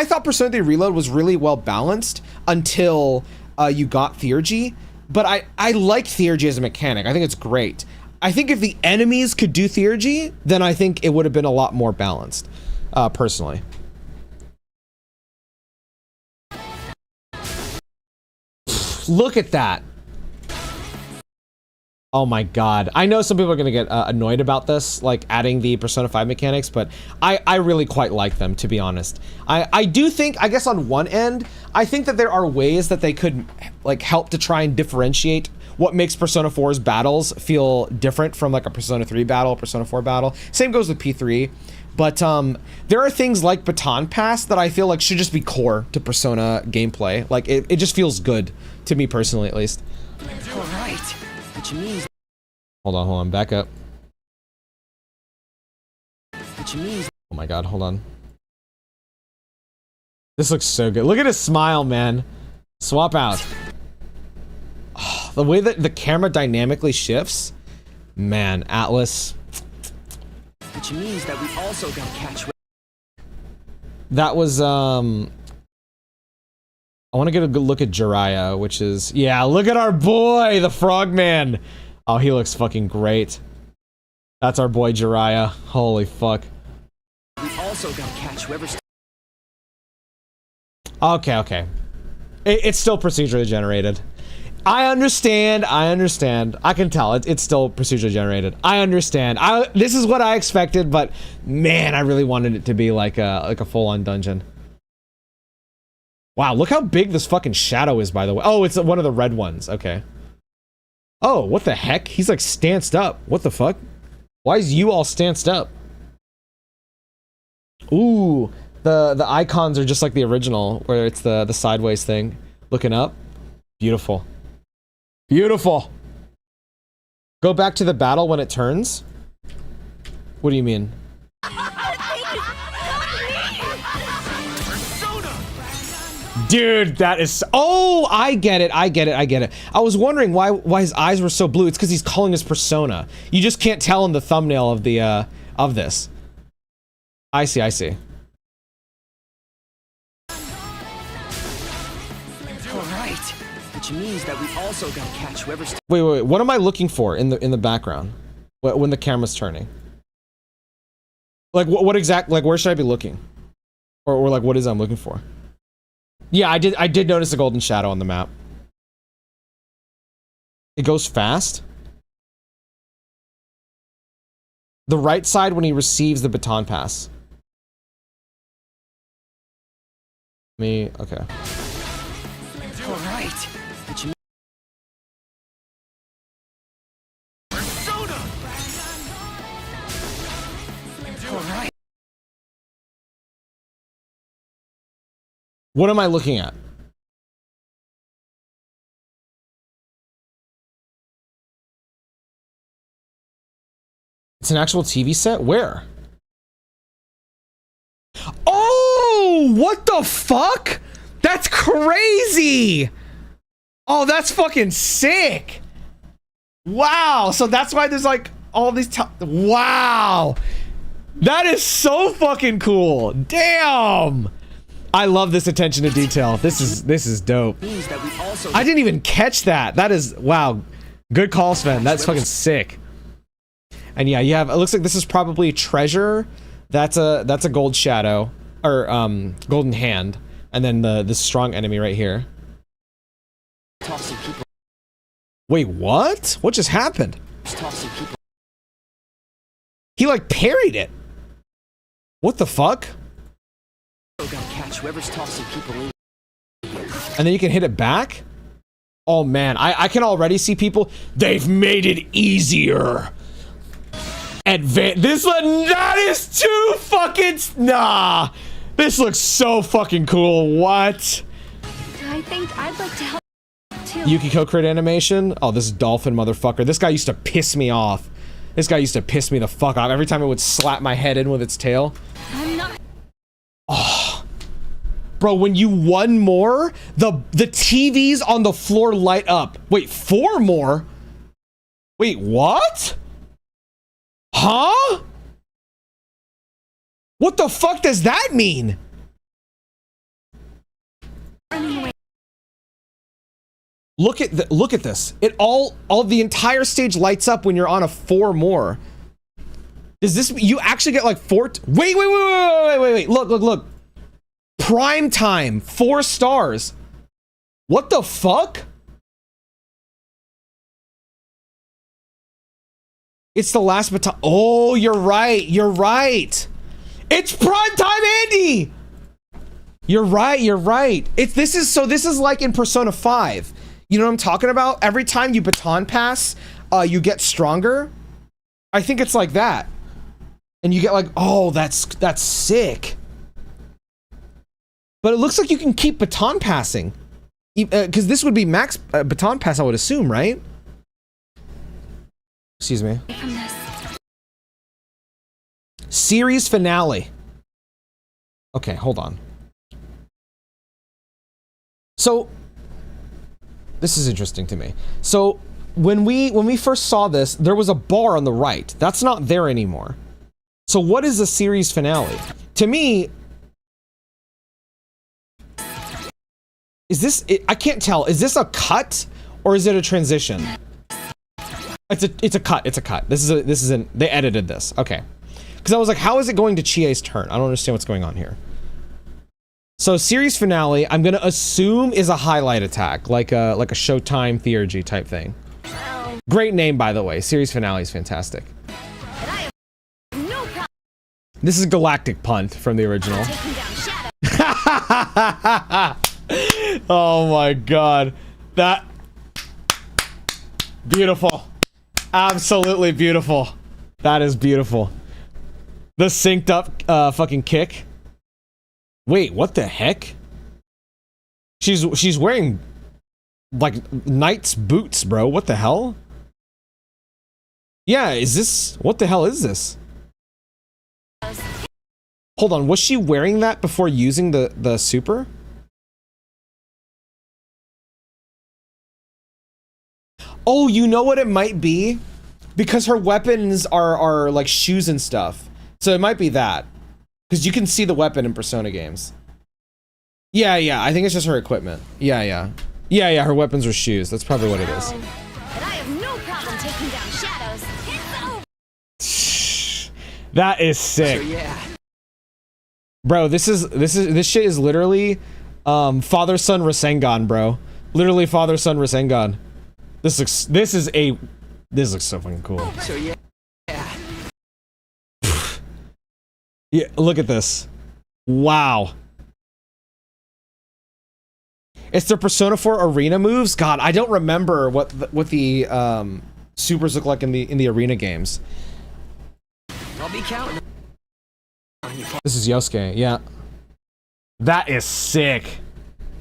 thought Persona 3 Reload was really well balanced until you got Theurgy, but I like Theurgy as a mechanic. I think it's great. I think if the enemies could do Theurgy, then I think it would have been a lot more balanced, personally. Look at that. Oh my god. I know some people are going to get annoyed about this, like adding the Persona 5 mechanics, but I really quite like them, to be honest. I do think, I guess on one end, I think that there are ways that they could like help to try and differentiate what makes Persona 4's battles feel different from like a Persona 3 battle, Persona 4 battle. Same goes with P3. But there are things like Baton Pass that I feel like should just be core to Persona gameplay. Like it just feels good to me personally, at least. All right. Which means. Hold on, back up. Which means. Oh my god, hold on. This looks so good. Look at his smile, man. Swap out. Oh, the way that the camera dynamically shifts, man. Atlas. Which means that we also gotta catch. That was I want to get a good look at Jiraiya, which is, yeah, look at our boy, the Frogman. Oh, he looks fucking great. That's our boy Jiraiya. Holy fuck. We also gotta catch whoever's. Okay. It's still procedurally generated. I understand. I can tell it's still procedurally generated. I understand. This is what I expected, but man, I really wanted it to be like a full-on dungeon. Wow, look how big this fucking shadow is, by the way. Oh, it's one of the red ones. Okay. Oh, what the heck? He's like stanced up. What the fuck? Why is you all stanced up? Ooh, the icons are just like the original, where it's the sideways thing. Looking up. Beautiful. Beautiful. Go back to the battle when it turns. What do you mean? Dude, that is... Oh, I get it. I was wondering why his eyes were so blue. It's because he's calling his persona. You just can't tell in the thumbnail of the of this. I see. All right. Which means that we also gotta catch whoever's. Wait. What am I looking for in the background when the camera's turning? Like what exact? Like where should I be looking? Or like what is I'm looking for? Yeah, I did notice a golden shadow on the map. It goes fast. The right side when he receives the baton pass. Okay. All right. Which means. All right. What am I looking at? It's an actual TV set? Where? Oh, what the fuck? That's crazy. Oh, that's fucking sick. Wow. So that's why there's like all these wow. That is so fucking cool. Damn. I love this attention to detail. This is dope. I didn't even catch that. That is, wow. Good call, Sven. That's fucking sick. And yeah, you have, it looks like this is probably treasure. That's a gold shadow or golden hand, and then the strong enemy right here. Wait, what? What just happened? He like parried it. What the fuck? Gotta catch whoever's tossing people in. And then you can hit it back? Oh man, I can already see people. They've made it easier. That is too fucking. Nah. This looks so fucking cool. What? I think I'd like to help too. Yukiko crit animation? Oh, this dolphin motherfucker. This guy used to piss me off. This guy used to piss me the fuck off. Every time it would slap my head in with its tail. I'm not. Oh. Bro, when you won more, the TVs on the floor light up. Wait, 4 more? Wait, what? Huh? What the fuck does that mean? Look at this. It all the entire stage lights up when you're on a 4 more. Does this you actually get like 4? Wait. Look. Prime time, 4 stars. What the fuck? It's the last baton. Oh, you're right. It's prime time, Andy. You're right. This is like in Persona 5. You know what I'm talking about? Every time you baton pass, you get stronger. I think it's like that. And you get like, oh, that's sick. But it looks like you can keep baton passing. Because this would be max baton pass, I would assume, right? Excuse me. Series finale. Okay, hold on. So, this is interesting to me. So, when we first saw this, there was a bar on the right. That's not there anymore. So, what is a series finale? To me, is this? I can't tell. Is this a cut or is it a transition? It's a cut. It's a cut. They edited this. Okay. Because I was like, how is it going to Chie's turn? I don't understand what's going on here. So series finale, I'm gonna assume is a highlight attack, like a Showtime Theurgy type thing. Great name, by the way. Series finale is fantastic. This is Galactic Punt from the original. Oh my god. That... Beautiful. Absolutely beautiful. That is beautiful. The synced up fucking kick. Wait, what the heck? She's wearing like knight's boots, bro. What the hell? Yeah, is this... What the hell is this? Hold on, was she wearing that before using the super? Oh, you know what it might be? Because her weapons are like shoes and stuff. So it might be that. Because you can see the weapon in Persona games. Yeah, I think it's just her equipment. Yeah, her weapons are shoes. That's probably what it is. But I have no problem taking down shadows. That is sick. So yeah. Bro, this shit is literally father-son Rasengan, bro. Literally father-son Rasengan. This looks so fucking cool. So yeah. Yeah, look at this. Wow. It's the Persona 4 arena moves. God, I don't remember what the supers look like in the arena games. I'll be counting. This is Yosuke. Yeah. That is sick.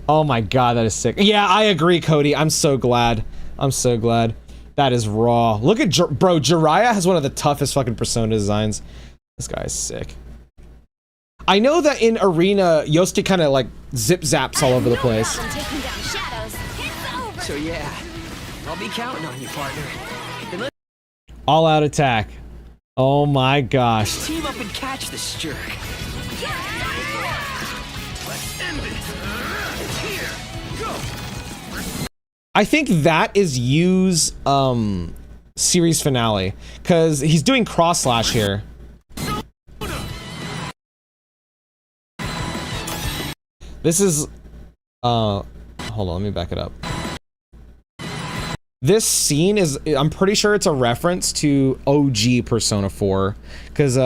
Oh my god, that is sick. Yeah, I agree, Cody. I'm so glad. That is raw. Look at bro, Jiraiya has one of the toughest fucking Persona designs. This guy is sick. I know that in Arena, Yosuke kind of like zip zaps all over the place. So yeah, I'll be counting on you, partner. All out attack. Oh my gosh. Team up and catch this jerk. Let's end this. Here, go. I think that is Yu's series finale because he's doing cross slash here. This is hold on, let me back it up. This scene is, I'm pretty sure it's a reference to OG Persona 4 because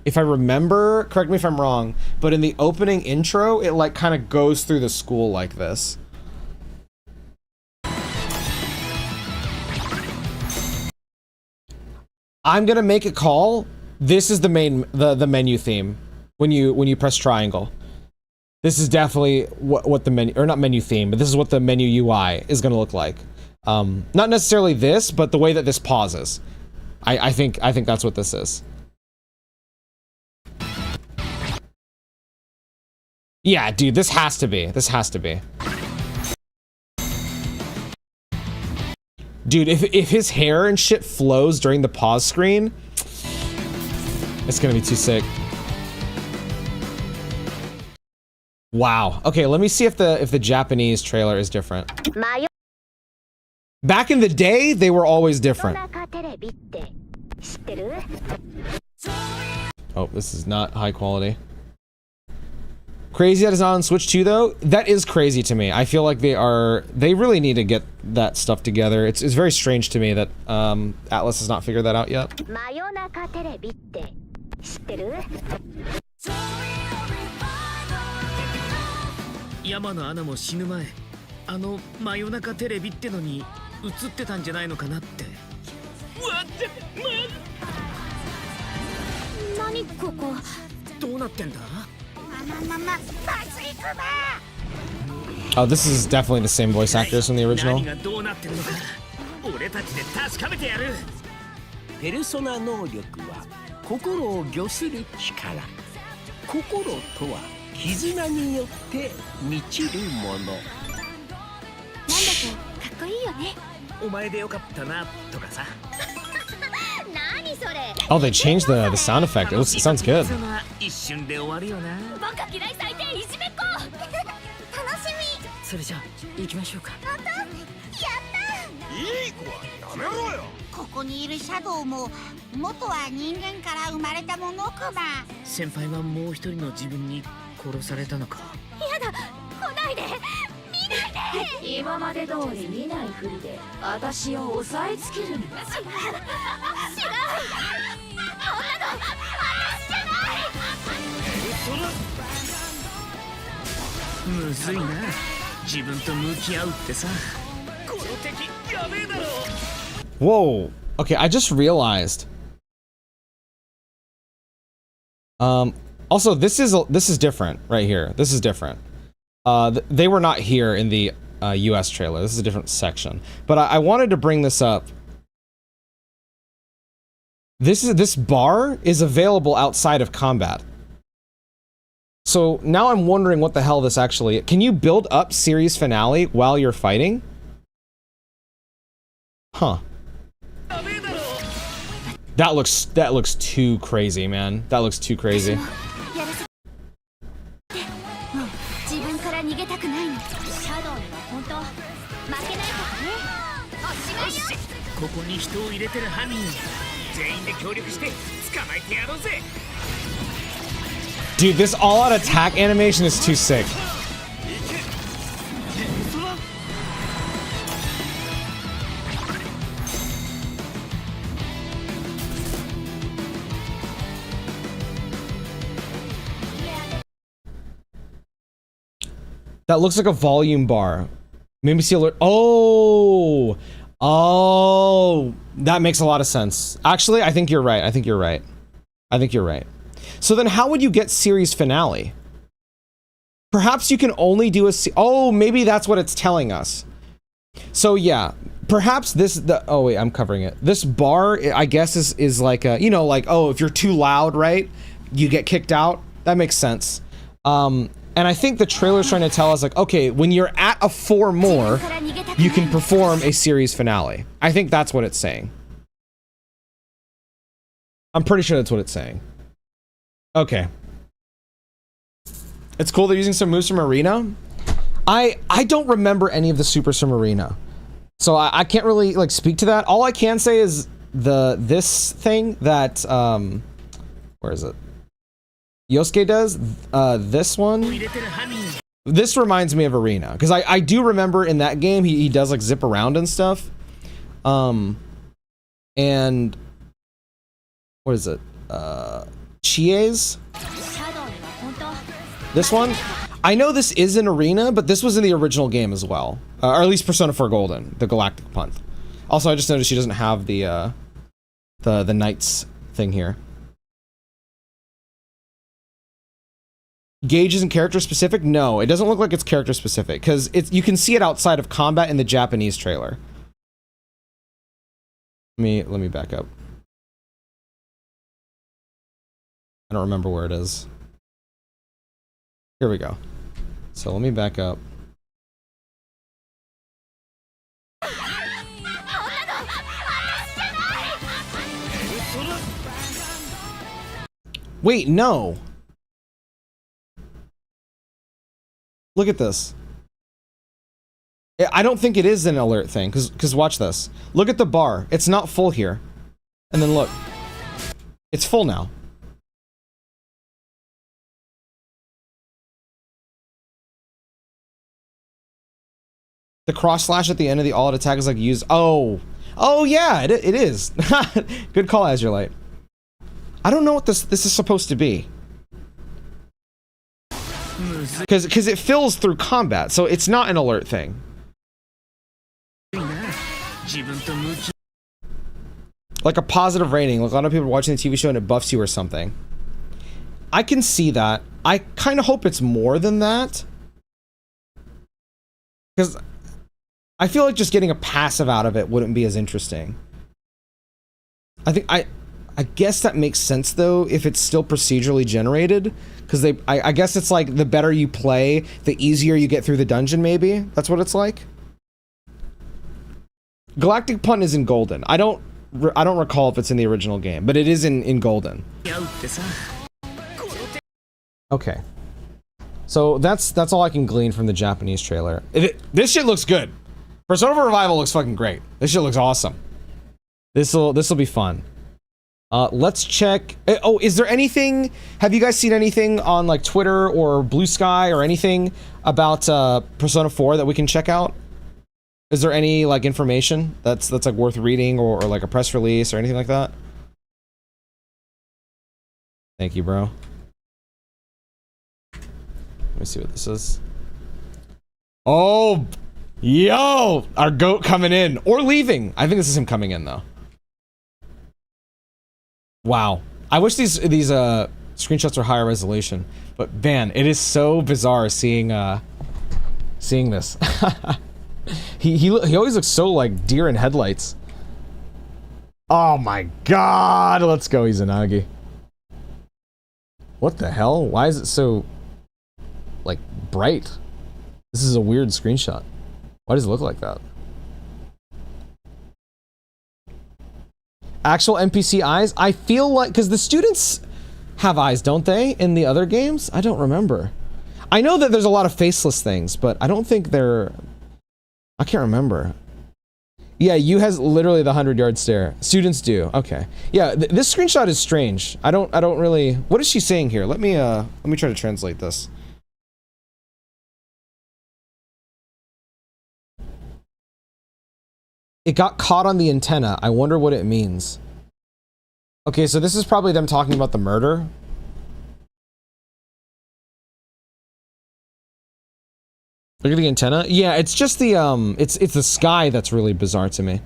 if I remember, correct me if I'm wrong, but in the opening intro it like kind of goes through the school like this. I'm gonna make a call. This is the menu theme when you press triangle. This is definitely what the menu, or not menu theme, but this is what the menu UI is gonna look like. Not necessarily this, but the way that this pauses. I think that's what this is. Yeah, dude, this has to be. This has to be. Dude, if his hair and shit flows during the pause screen, it's gonna be too sick. Wow. Okay, let me see if the Japanese trailer is different. Back in the day, they were always different. Oh, this is not high quality. Crazy that is on Switch 2 though. That is crazy to me. I feel like they really need to get that stuff together. It's very strange to me that Atlas has not figured that out yet. Oh, this is definitely the same voice actors from the original. ペルソナ能力は心を御する力。心とは絆によって満ちるもの。なんだかかっこいいよね。お前でよかったなとかさ。何それ。Oh, they changed the sound effect. It sounds good. 一瞬で終わるよな。バカ嫌い最低いじめっ子。楽しみ。それじゃあ行きましょうか。本当？やった。いい子はやめろよ。ここにいるシャドウも元は人間から生まれたものくま。先輩はもう一人の自分に殺されたのか。やだ、来ないで。見ないで。今まで通り見ないふりで私を押さえつけるんだ。違う。こんなの私じゃない。むずいな。自分と向き合うってさ。この敵やべえだろ。Whoa. Okay, I just realized. Also, this is different right here. This is different. They were not here in the US trailer. This is a different section. But I wanted to bring this up. This bar is available outside of combat. So now I'm wondering what the hell this actually is. Can you build up series finale while you're fighting? Huh. That looks too crazy, man. That looks too crazy. ここに人を入れてる犯人全員で協力して捕まえてやろうぜ。 Dude, this all-out attack animation is too sick. That looks like a volume bar. Maybe see alert. Oh, that makes a lot of sense. Actually, I think you're right. I think you're right. So then how would you get series finale? Perhaps you can only do oh, maybe that's what it's telling us. So yeah, perhaps oh wait, I'm covering it. This bar, I guess is like a, you know, like, oh, if you're too loud, right? You get kicked out. That makes sense. And I think the trailer's trying to tell us, like, okay, when you're at a 4 more, you can perform a series finale. I think that's what it's saying. I'm pretty sure that's what it's saying. Okay. It's cool they're using some moves from Arena. I don't remember any of the supers from Arena. So I can't really, like, speak to that. All I can say is this thing that, where is it? Yosuke does, this one. This reminds me of Arena, because I do remember in that game he does like zip around and stuff. And what is it? Chie's? This one? I know this is in Arena, but this was in the original game as well. Or at least Persona 4 Golden, the Galactic Punch. Also, I just noticed she doesn't have the the knights thing here. Gauge isn't character specific? No, it doesn't look like it's character specific because you can see it outside of combat in the Japanese trailer. Let me back up. I don't remember where it is. Here we go. So let me back up. Wait, no. Look at this. I don't think it is an alert thing, because watch this. Look at the bar. It's not full here. And then look. It's full now. The cross slash at the end of the all-out attack is like used. Oh. Oh, yeah, it is. Good call, Azurelight. I don't know what this is supposed to be. Because it fills through combat, so it's not an alert thing. Like a positive rating. Like a lot of people are watching the TV show and it buffs you or something. I can see that. I kind of hope it's more than that. Because I feel like just getting a passive out of it wouldn't be as interesting. I guess that makes sense though if it's still procedurally generated, because I guess it's like the better you play, the easier you get through the dungeon. Maybe that's what it's like. Galactic Punt is in Golden. I don't recall if it's in the original game, but it is in Golden. Okay, so that's all I can glean from the Japanese trailer. This shit looks good. Persona 4 Revival looks fucking great. This shit looks awesome. This'll be fun. Let's check. Oh, is there anything? Have you guys seen anything on like Twitter or Blue Sky or anything about Persona 4 that we can check out? Is there any like information that's like worth reading or like a press release or anything like that? Thank you, bro. Let me see what this is. Oh, yo, our goat coming in or leaving. I think this is him coming in though. Wow. I wish these screenshots are higher resolution, but man, it is so bizarre seeing this. he always looks so like deer in headlights. Oh my god, let's go Izanagi. What the hell? Why is it so like bright? This is a weird screenshot. Why does it look like that? Actual NPC eyes? I feel like, because the students have eyes, don't they, in the other games? I don't remember. I know that there's a lot of faceless things, but I don't think they're... I can't remember. Yeah, you has literally the 100-yard stare. Students do. Okay. Yeah, this screenshot is strange. I don't really... What is she saying here? Let me try to translate this. It got caught on the antenna. I wonder what it means. Okay, so this is probably them talking about the murder. Look at the antenna. Yeah, it's just the it's the sky that's really bizarre to me.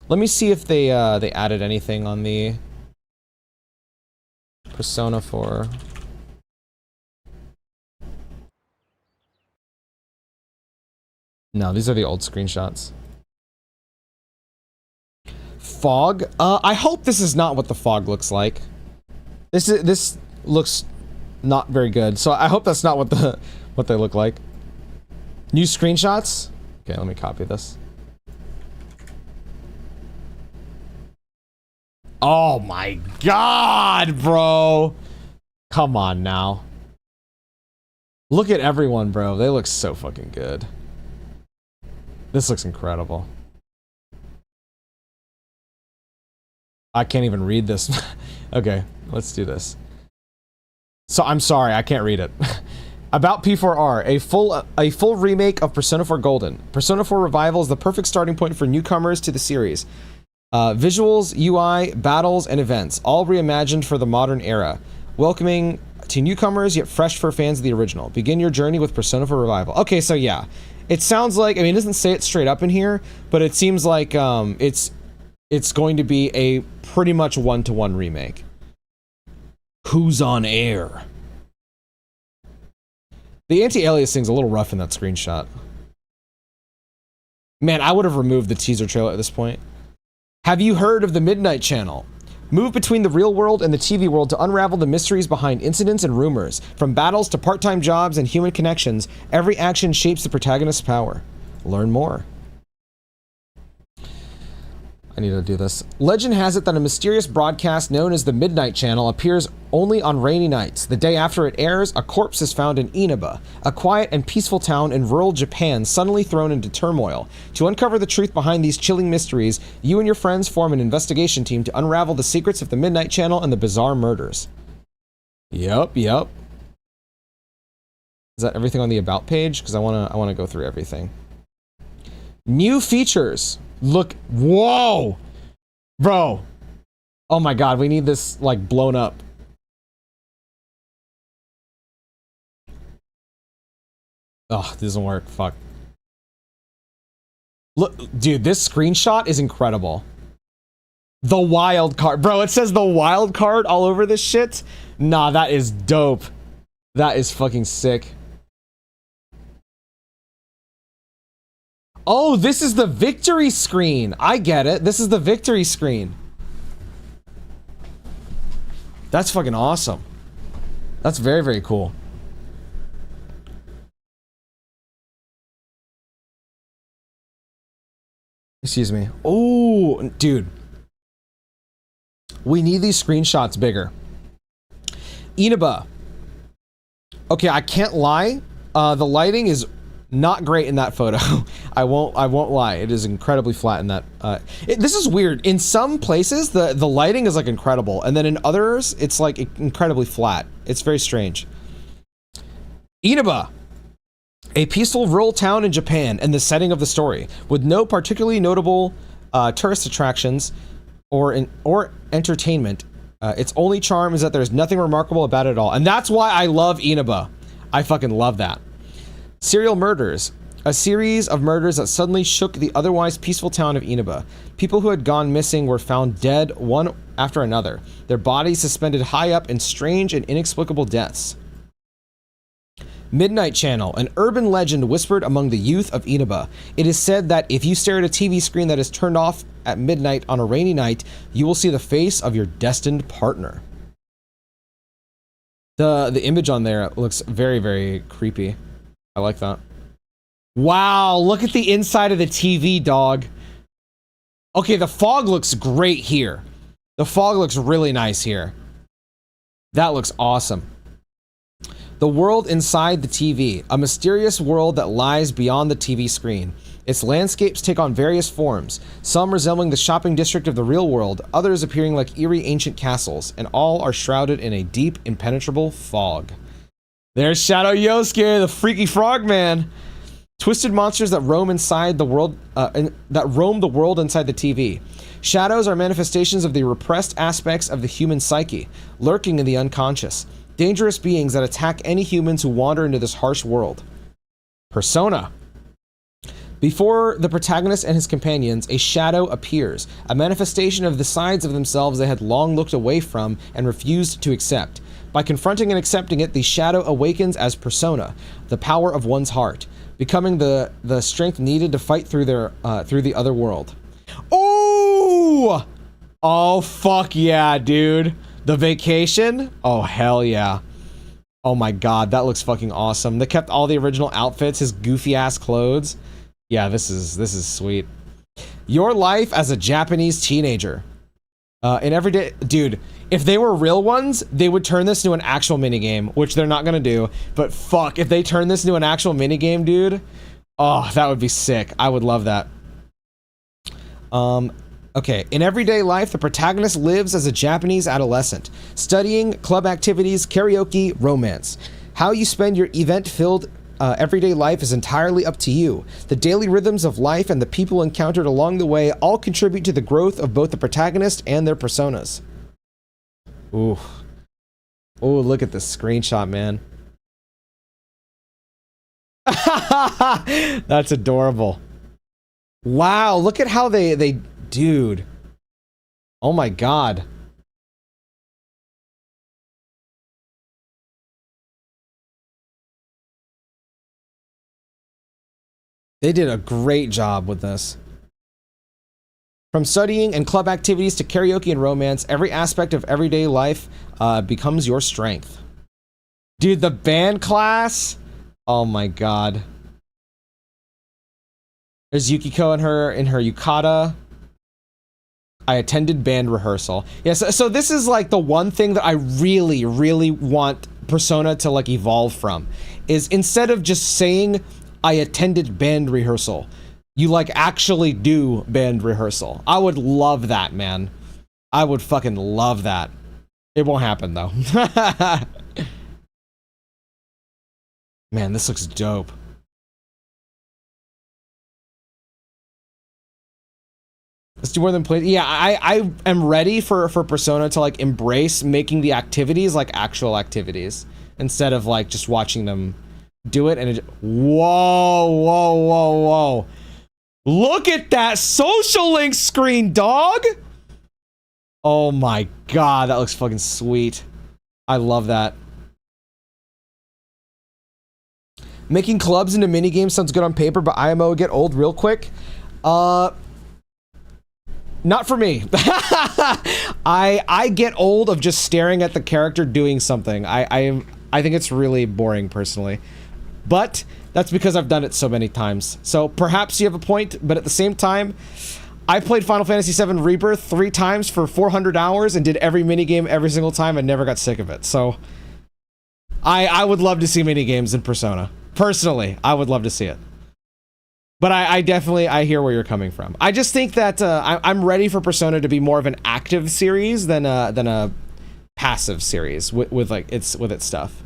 Let me see if they added anything on the Persona 4. No, these are the old screenshots. Fog? I hope this is not what the fog looks like. This looks not very good, so I hope that's not what they look like. New screenshots? Okay, let me copy this. Oh my god, bro! Come on now. Look at everyone, bro. They look so fucking good. This looks incredible. I can't even read this. Okay, let's do this. So I'm sorry, I can't read it. About P4R, a full remake of Persona 4 Golden. Persona 4 Revival is the perfect starting point for newcomers to the series. Visuals, UI, battles, and events, all reimagined for the modern era. Welcoming to newcomers, yet fresh for fans of the original. Begin your journey with Persona 4 Revival. Okay, so yeah. It sounds like, I mean, it doesn't say it straight up in here, but it seems like it's going to be a pretty much one-to-one remake. Who's on air? The anti-alias thing's a little rough in that screenshot. Man, I would have removed the teaser trailer at this point. Have you heard of the Midnight Channel? Move between the real world and the TV world to unravel the mysteries behind incidents and rumors. From battles to part-time jobs and human connections, every action shapes the protagonist's power. Learn more. I need to do this. Legend has it that a mysterious broadcast known as the Midnight Channel appears only on rainy nights. The day after it airs, a corpse is found in Inaba, a quiet and peaceful town in rural Japan suddenly thrown into turmoil. To uncover the truth behind these chilling mysteries, you and your friends form an investigation team to unravel the secrets of the Midnight Channel and the bizarre murders. Yep. Is that everything on the About page? Because I wanna go through everything. New features. Look, whoa! Bro. Oh my god, we need this, like, blown up. Oh, this doesn't work, fuck. Look, dude, this screenshot is incredible. The wild card. Bro, it says the wild card all over this shit? Nah, that is dope. That is fucking sick. Oh, this is the victory screen. I get it. This is the victory screen. That's fucking awesome. That's very, very cool. Excuse me. Oh, dude. We need these screenshots bigger. Inaba. Okay, I can't lie. The lighting is not great in that photo. I won't lie. It is incredibly flat in that. This is weird. In some places, the lighting is like incredible, and then in others, it's like incredibly flat. It's very strange. Inaba, a peaceful rural town in Japan, and the setting of the story, with no particularly notable tourist attractions or entertainment. Its only charm is that there's nothing remarkable about it at all, and that's why I love Inaba. I fucking love that. Serial murders. A series of murders that suddenly shook the otherwise peaceful town of Inaba. People who had gone missing were found dead one after another, their bodies suspended high up in strange and inexplicable deaths. Midnight Channel, an urban legend whispered among the youth of Inaba. It is said that if you stare at a TV screen that is turned off at midnight on a rainy night, you will see the face of your destined partner. The image on there looks very, very creepy. I like that. Wow, look at the inside of the TV, dog. Okay, the fog looks great here. The fog looks really nice here. That looks awesome. The world inside the TV, a mysterious world that lies beyond the TV screen. Its landscapes take on various forms, some resembling the shopping district of the real world, others appearing like eerie ancient castles, and all are shrouded in a deep, impenetrable fog. There's Shadow Yosuke, the freaky frogman. Twisted monsters that roam inside the world, that roam the world inside the TV. Shadows are manifestations of the repressed aspects of the human psyche, lurking in the unconscious. Dangerous beings that attack any humans who wander into this harsh world. Persona. Before the protagonist and his companions, a shadow appears, a manifestation of the sides of themselves they had long looked away from and refused to accept. By confronting and accepting it, the shadow awakens as persona, the power of one's heart, becoming the strength needed to fight through the other world. Oh! Oh, fuck yeah, dude. The Vacation? Oh, hell yeah. Oh my god, that looks fucking awesome. They kept all the original outfits, his goofy ass clothes. Yeah, this is sweet. Your life as a Japanese teenager. In everyday, dude, if they were real ones, they would turn this into an actual minigame, which they're not gonna do. But fuck, if they turn this into an actual minigame, dude, oh, that would be sick. I would love that. Okay, in everyday life, the protagonist lives as a Japanese adolescent, studying, club activities, karaoke, romance. How you spend your event-filled everyday life is entirely up to you. The daily rhythms of life and the people encountered along the way all contribute to the growth of both the protagonist and their personas. Ooh. Oh, look at this screenshot, man. That's adorable. Wow, look at how they dude. Oh my god. They did a great job with this. From studying and club activities to karaoke and romance, every aspect of everyday life becomes your strength. Dude, the band class. Oh my god. There's Yukiko in her yukata. I attended band rehearsal. Yes, so this is like the one thing that I really, really want Persona to like evolve from. Is instead of just saying I attended band rehearsal, you like actually do band rehearsal. I would love that, man. I would fucking love that. It won't happen though. Man, this looks dope. Let's do more than play. Yeah, I am ready for Persona to like embrace making the activities like actual activities instead of like just watching them do it. And it, whoa, whoa, whoa, whoa! Look at that social link screen, dog. Oh my god, that looks fucking sweet. I love that. Making clubs into minigames sounds good on paper, but IMO would get old real quick. Not for me. I get old of just staring at the character doing something. I think it's really boring personally. But that's because I've done it so many times. So perhaps you have a point, but at the same time, I played Final Fantasy VII Rebirth 3 times for 400 hours and did every minigame every single time and never got sick of it. So I would love to see minigames in Persona. Personally, I would love to see it. But I definitely, I hear where you're coming from. I just think that I'm ready for Persona to be more of an active series than a passive series with its stuff.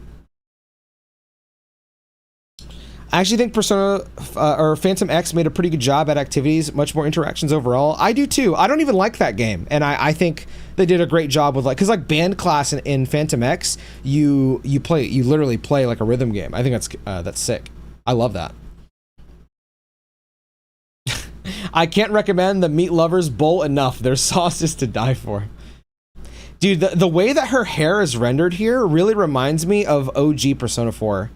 I actually think Persona or Phantom X made a pretty good job at activities, much more interactions overall. I do too. I don't even like that game, and I think they did a great job with like, because like band class in Phantom X, you literally play like a rhythm game. I think that's sick. I love that. I can't recommend the Meat Lovers Bowl enough. Their sauce is to die for. Dude, the way that her hair is rendered here really reminds me of OG Persona 4.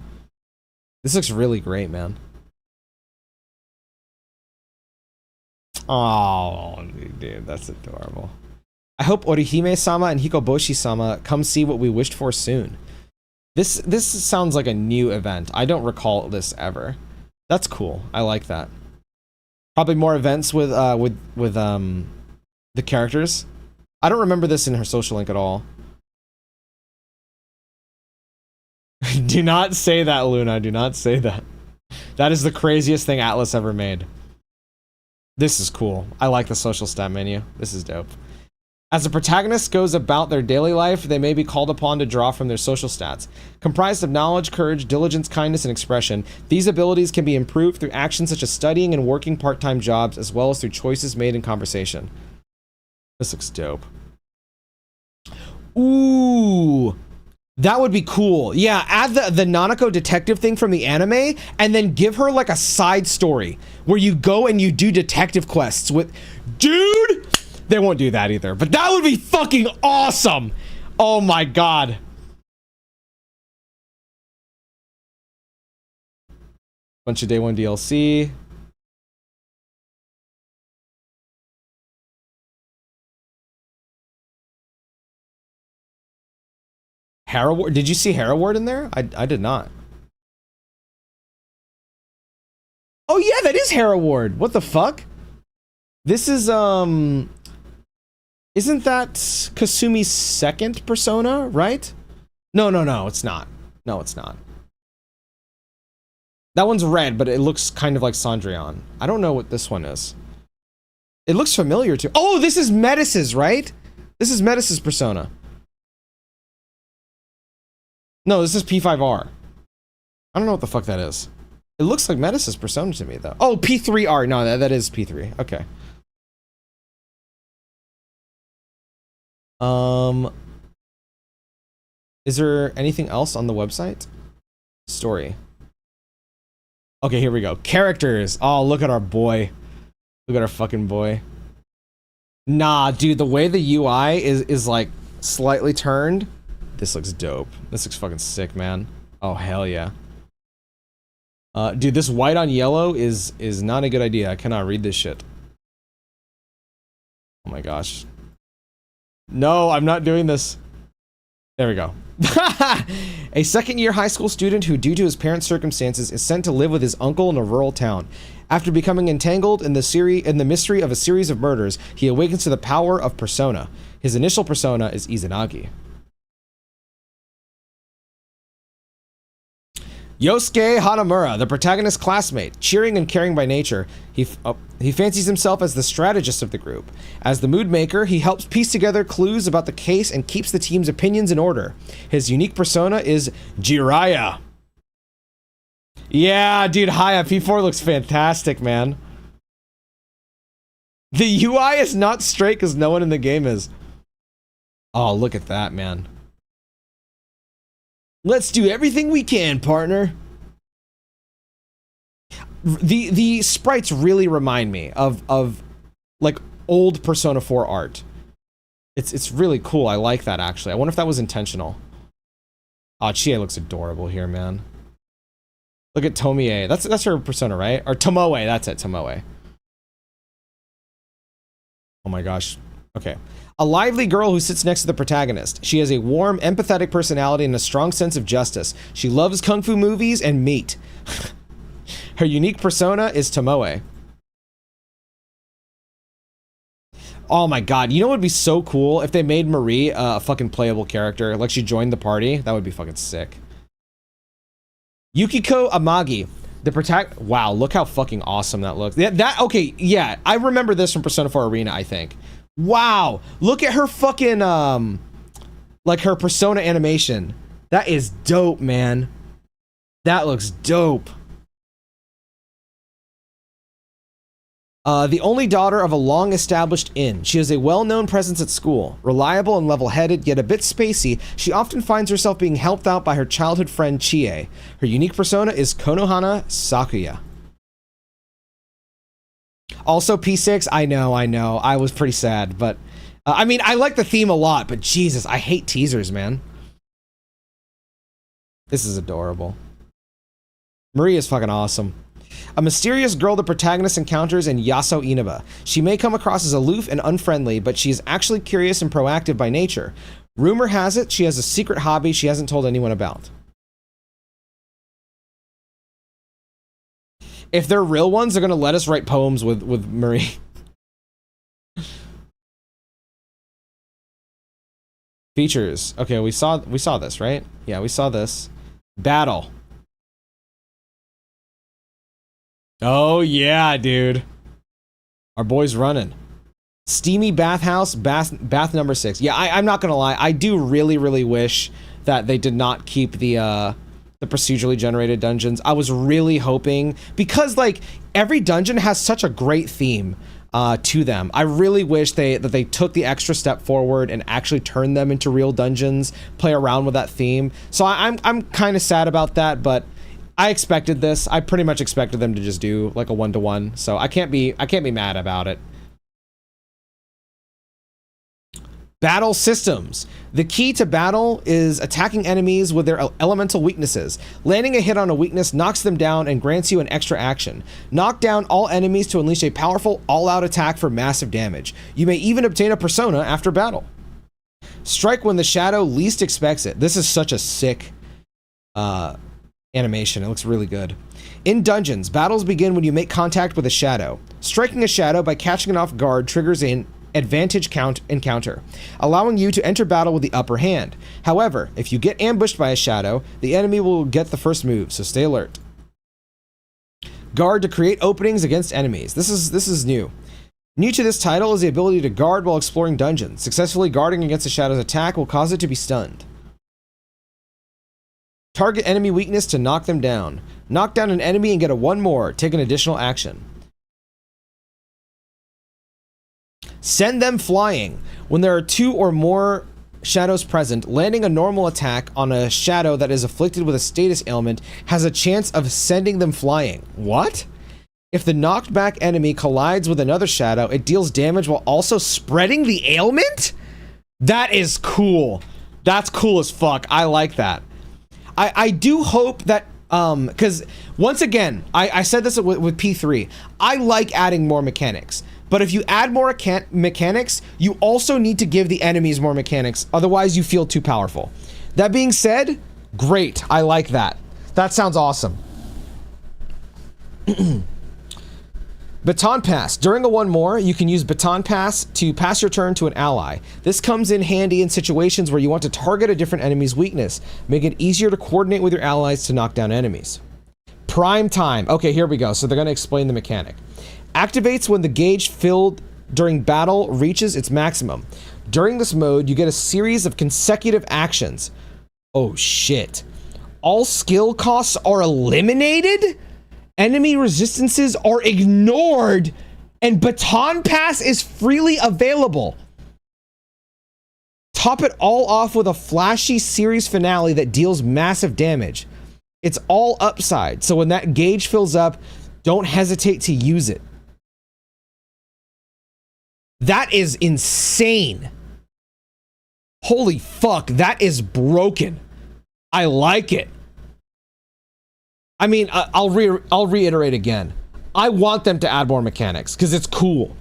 This looks really great, man. Oh, dude, that's adorable. I hope Orihime-sama and Hikoboshi-sama come see what we wished for soon. This sounds like a new event. I don't recall this ever. That's cool. I like that. Probably more events with the characters. I don't remember this in her social link at all. Do not say that, Luna. Do not say that. That is the craziest thing Atlas ever made. This is cool. I like the social stat menu. This is dope. As the protagonist goes about their daily life, they may be called upon to draw from their social stats. Comprised of knowledge, courage, diligence, kindness, and expression, these abilities can be improved through actions such as studying and working part-time jobs, as well as through choices made in conversation. This looks dope. Ooh! That would be cool. Yeah, add the Nanako detective thing from the anime and then give her like a side story where you go and you do detective quests with... Dude! They won't do that either, but that would be fucking awesome! Oh my god. Bunch of day one DLC. Harroward? Did you see Harroward in there? I did not. Oh yeah, that is Harroward. What the fuck? This is isn't that Kasumi's second persona, right? No, it's not. No, it's not. That one's red, but it looks kind of like Cendrillon. I don't know what this one is. It looks familiar too. Oh, this is Metis's, right? This is Metis's persona. No, this is P5R. I don't know what the fuck that is. It looks like Metis's persona to me, though. Oh, P3R. No, that is P3. Okay. Is there anything else on the website? Story. Okay, here we go. Characters. Oh, look at our boy. Look at our fucking boy. Nah, dude, the way the UI is like slightly turned. This looks dope. This looks fucking sick, man. Oh, hell yeah. Dude, this white on yellow is not a good idea. I cannot read this shit. Oh my gosh. No, I'm not doing this. There we go. A second-year high school student who, due to his parents' circumstances, is sent to live with his uncle in a rural town. After becoming entangled in the mystery of a series of murders, he awakens to the power of persona. His initial persona is Izanagi. Yosuke Hanamura, the protagonist's classmate, cheering and caring by nature, he fancies himself as the strategist of the group. As the mood maker, he helps piece together clues about the case and keeps the team's opinions in order. His unique persona is Jiraiya. Yeah, dude, Haya, P4 looks fantastic, man. The UI is not straight because no one in the game is. Oh, look at that, man. Let's do everything we can, partner. The sprites really remind me of like old Persona 4 art. It's really cool. I like that, actually. I wonder if that was intentional. Oh, Chie looks adorable here, man. Look at Tomie. That's her persona, right? Or Tomoe. That's it, Tomoe. Oh my gosh. Okay. A lively girl who sits next to the protagonist. She has a warm, empathetic personality and a strong sense of justice. She loves kung fu movies and meat. Her unique persona is Tomoe. Oh my god, you know what would be so cool? If they made Marie a fucking playable character. Like she joined the party. That would be fucking sick. Yukiko Amagi. Wow, look how fucking awesome that looks. Okay, yeah. I remember this from Persona 4 Arena, I think. Wow, look at her fucking, like her persona animation. That is dope, man. That looks dope. The only daughter of a long-established inn. She has a well-known presence at school. Reliable and level-headed, yet a bit spacey, she often finds herself being helped out by her childhood friend Chie. Her unique persona is Konohana Sakuya. Also, P6, I know. I was pretty sad, but... I mean, I like the theme a lot, but Jesus, I hate teasers, man. This is adorable. Marie is fucking awesome. A mysterious girl the protagonist encounters in Yaso Inaba. She may come across as aloof and unfriendly, but she is actually curious and proactive by nature. Rumor has it she has a secret hobby she hasn't told anyone about. If they're real ones, they're gonna let us write poems with Marie. Features. Okay, we saw this, right? Yeah, we saw this. Battle. Oh yeah, dude. Our boy's running. Steamy bathhouse, bath number 6. Yeah, I'm not gonna lie. I do really wish that they did not keep the procedurally generated dungeons. I was really hoping, because like every dungeon has such a great theme to them. I really wish that they took the extra step forward and actually turned them into real dungeons, play around with that theme. So I'm kind of sad about that, but I expected this. I pretty much expected them to just do like a 1-to-1, so I can't be mad about it. Battle systems. The key to battle is attacking enemies with their elemental weaknesses. Landing a hit on a weakness knocks them down and grants you an extra action. Knock down all enemies to unleash a powerful all-out attack for massive damage. You may even obtain a persona after battle. Strike when the shadow least expects it. This is such a sick animation. It looks really good. In dungeons, battles begin when you make contact with a shadow. Striking a shadow by catching it off guard triggers an advantage encounter, allowing you to enter battle with the upper hand. However, if you get ambushed by a shadow, the enemy will get the first move, so stay alert. Guard to create openings against enemies. This is new. New to this title is the ability to guard while exploring dungeons. Successfully guarding against a shadow's attack will cause it to be stunned. Target enemy weakness to knock them down. Knock down an enemy and get a 1 more. Take an additional action. Send them flying. When there are 2 or more shadows present, landing a normal attack on a shadow that is afflicted with a status ailment has a chance of sending them flying. What? If the knocked back enemy collides with another shadow, it deals damage while also spreading the ailment? That is cool. That's cool as fuck. I like that. I do hope that, because once again, I said this with P3, I like adding more mechanics. But if you add more mechanics, you also need to give the enemies more mechanics. Otherwise, you feel too powerful. That being said, great. I like that. That sounds awesome. Baton Pass. During a one more, you can use Baton Pass to pass your turn to an ally. This comes in handy in situations where you want to target a different enemy's weakness, make it easier to coordinate with your allies to knock down enemies. Prime Time. Okay, here we go. So they're going to explain the mechanic. Activates when the gauge filled during battle reaches its maximum. During this mode, you get a series of consecutive actions. Oh shit. All skill costs are eliminated? Enemy resistances are ignored, and Baton Pass is freely available. Top it all off with a flashy series finale that deals massive damage. It's all upside, so when that gauge fills up, don't hesitate to use it. That is insane. Holy fuck, that is broken. I like it. I mean, I'll reiterate again. I want them to add more mechanics because it's cool.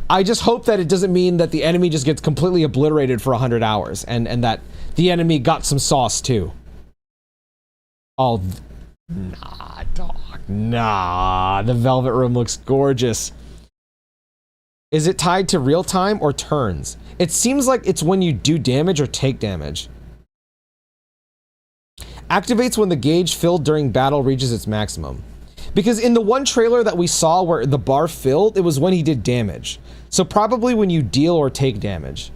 I just hope that it doesn't mean that the enemy just gets completely obliterated for 100 hours and that the enemy got some sauce too. Oh, nah, dog. Nah, the Velvet Room looks gorgeous. Is it tied to real time or turns? It seems like it's when you do damage or take damage. Activates when the gauge filled during battle reaches its maximum. Because in the one trailer that we saw where the bar filled, it was when he did damage. So probably when you deal or take damage.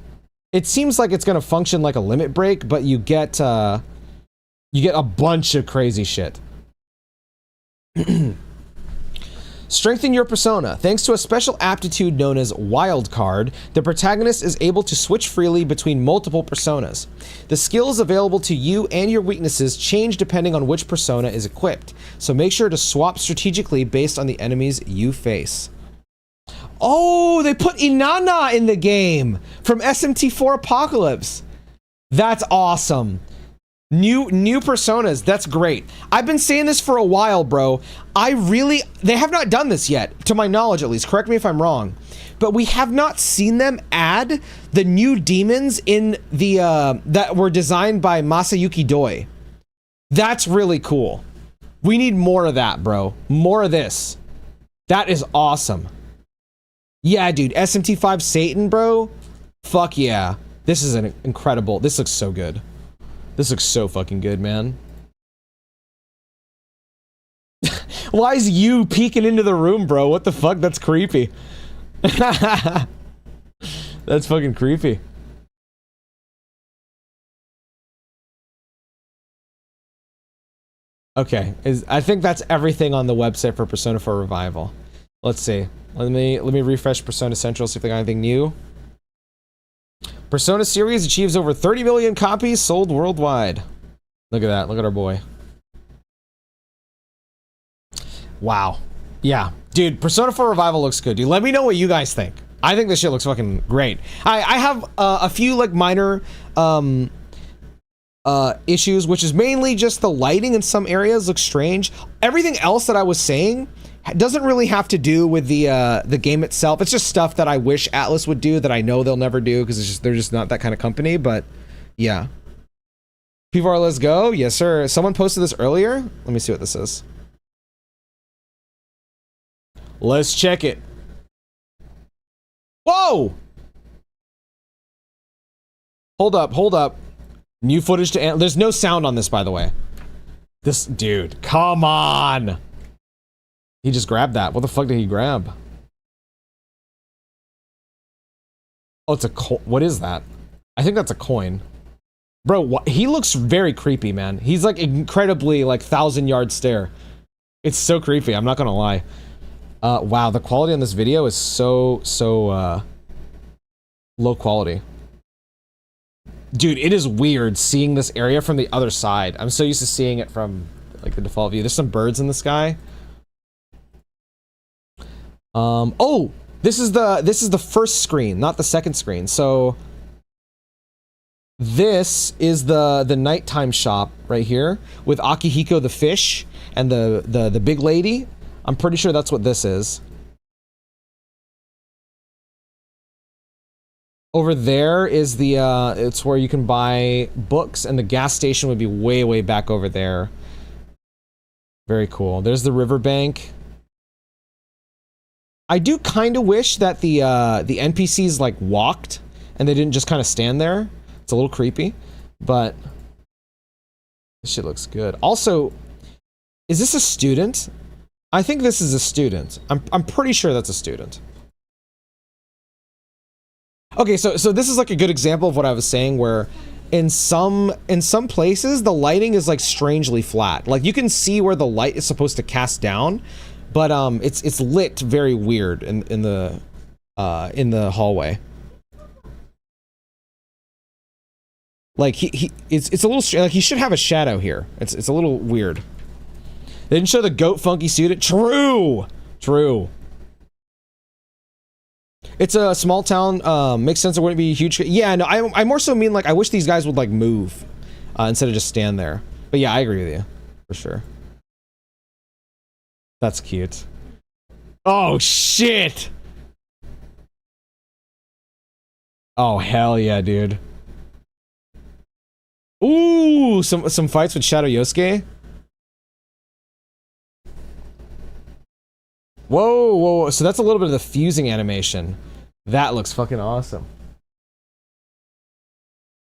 It seems like it's going to function like a limit break, but you get a bunch of crazy shit. Strengthen your persona. Thanks to a special aptitude known as Wild Card, the protagonist is able to switch freely between multiple personas. The skills available to you and your weaknesses change depending on which persona is equipped, so make sure to swap strategically based on the enemies you face. Oh, they put Inanna in the game from SMT4 Apocalypse. That's awesome. New personas, that's great. I've been saying this for a while, bro. They have not done this yet, to my knowledge at least. Correct me if I'm wrong. But we have not seen them add the new demons in the, that were designed by Masayuki Doi. That's really cool. We need more of that, bro. More of this. That is awesome. Yeah, dude, SMT5 Satan, bro. Fuck yeah. This is an incredible, this looks so good. This looks so fucking good, man. Why is you peeking into the room, bro? What the fuck? That's creepy. That's fucking creepy. Okay, I think that's everything on the website for Persona 4 Revival. Let's see. Let me refresh Persona Central, see if they got anything new. Persona series achieves over 30 million copies sold worldwide. Look at that. Look at our boy. Wow. Yeah. Dude, Persona 4 Revival looks good, dude. Let me know what you guys think. I think this shit looks fucking great. I have a few like minor issues, which is mainly just the lighting in some areas looks strange. Everything else that I was saying doesn't really have to do with the game itself. It's just stuff that I wish Atlas would do that I know they'll never do because they're just not that kind of company. But yeah, people are let's go. Yes, sir. Someone posted this earlier. Let me see what this is. Let's check it. Whoa! Hold up. New footage to there's no sound on this, by the way. This dude, come on. He just grabbed that. What the fuck did he grab? Oh, it's a what is that? I think that's a coin. Bro, he looks very creepy, man. He's like incredibly like 1,000-yard stare. It's so creepy, I'm not gonna lie. Wow, the quality on this video is so low quality. Dude, it is weird seeing this area from the other side. I'm so used to seeing it from like the default view. There's some birds in the sky. Oh, this is the first screen, not the second screen. So this is the nighttime shop right here with Akihiko the fish and the big lady. I'm pretty sure that's what this is. Over there is the it's where you can buy books, and the gas station would be way back over there. Very cool. There's the riverbank. I do kind of wish that the NPCs like walked and they didn't just kind of stand there. It's a little creepy, but this shit looks good. Also, is this a student? I think this is a student. I'm pretty sure that's a student. Okay, so this is like a good example of what I was saying, where in some places the lighting is like strangely flat. Like you can see where the light is supposed to cast down, but it's lit very weird in the hallway. Like it's a little like he should have a shadow here. It's a little weird. They didn't show the goat funky suit. True. It's a small town. Makes sense. It wouldn't be a huge. Yeah, no. I more so mean like I wish these guys would like move instead of just stand there. But yeah, I agree with you for sure. That's cute. Oh shit. Oh hell yeah, dude. Ooh, some fights with Shadow Yosuke. Whoa. So that's a little bit of the fusing animation. That looks fucking awesome.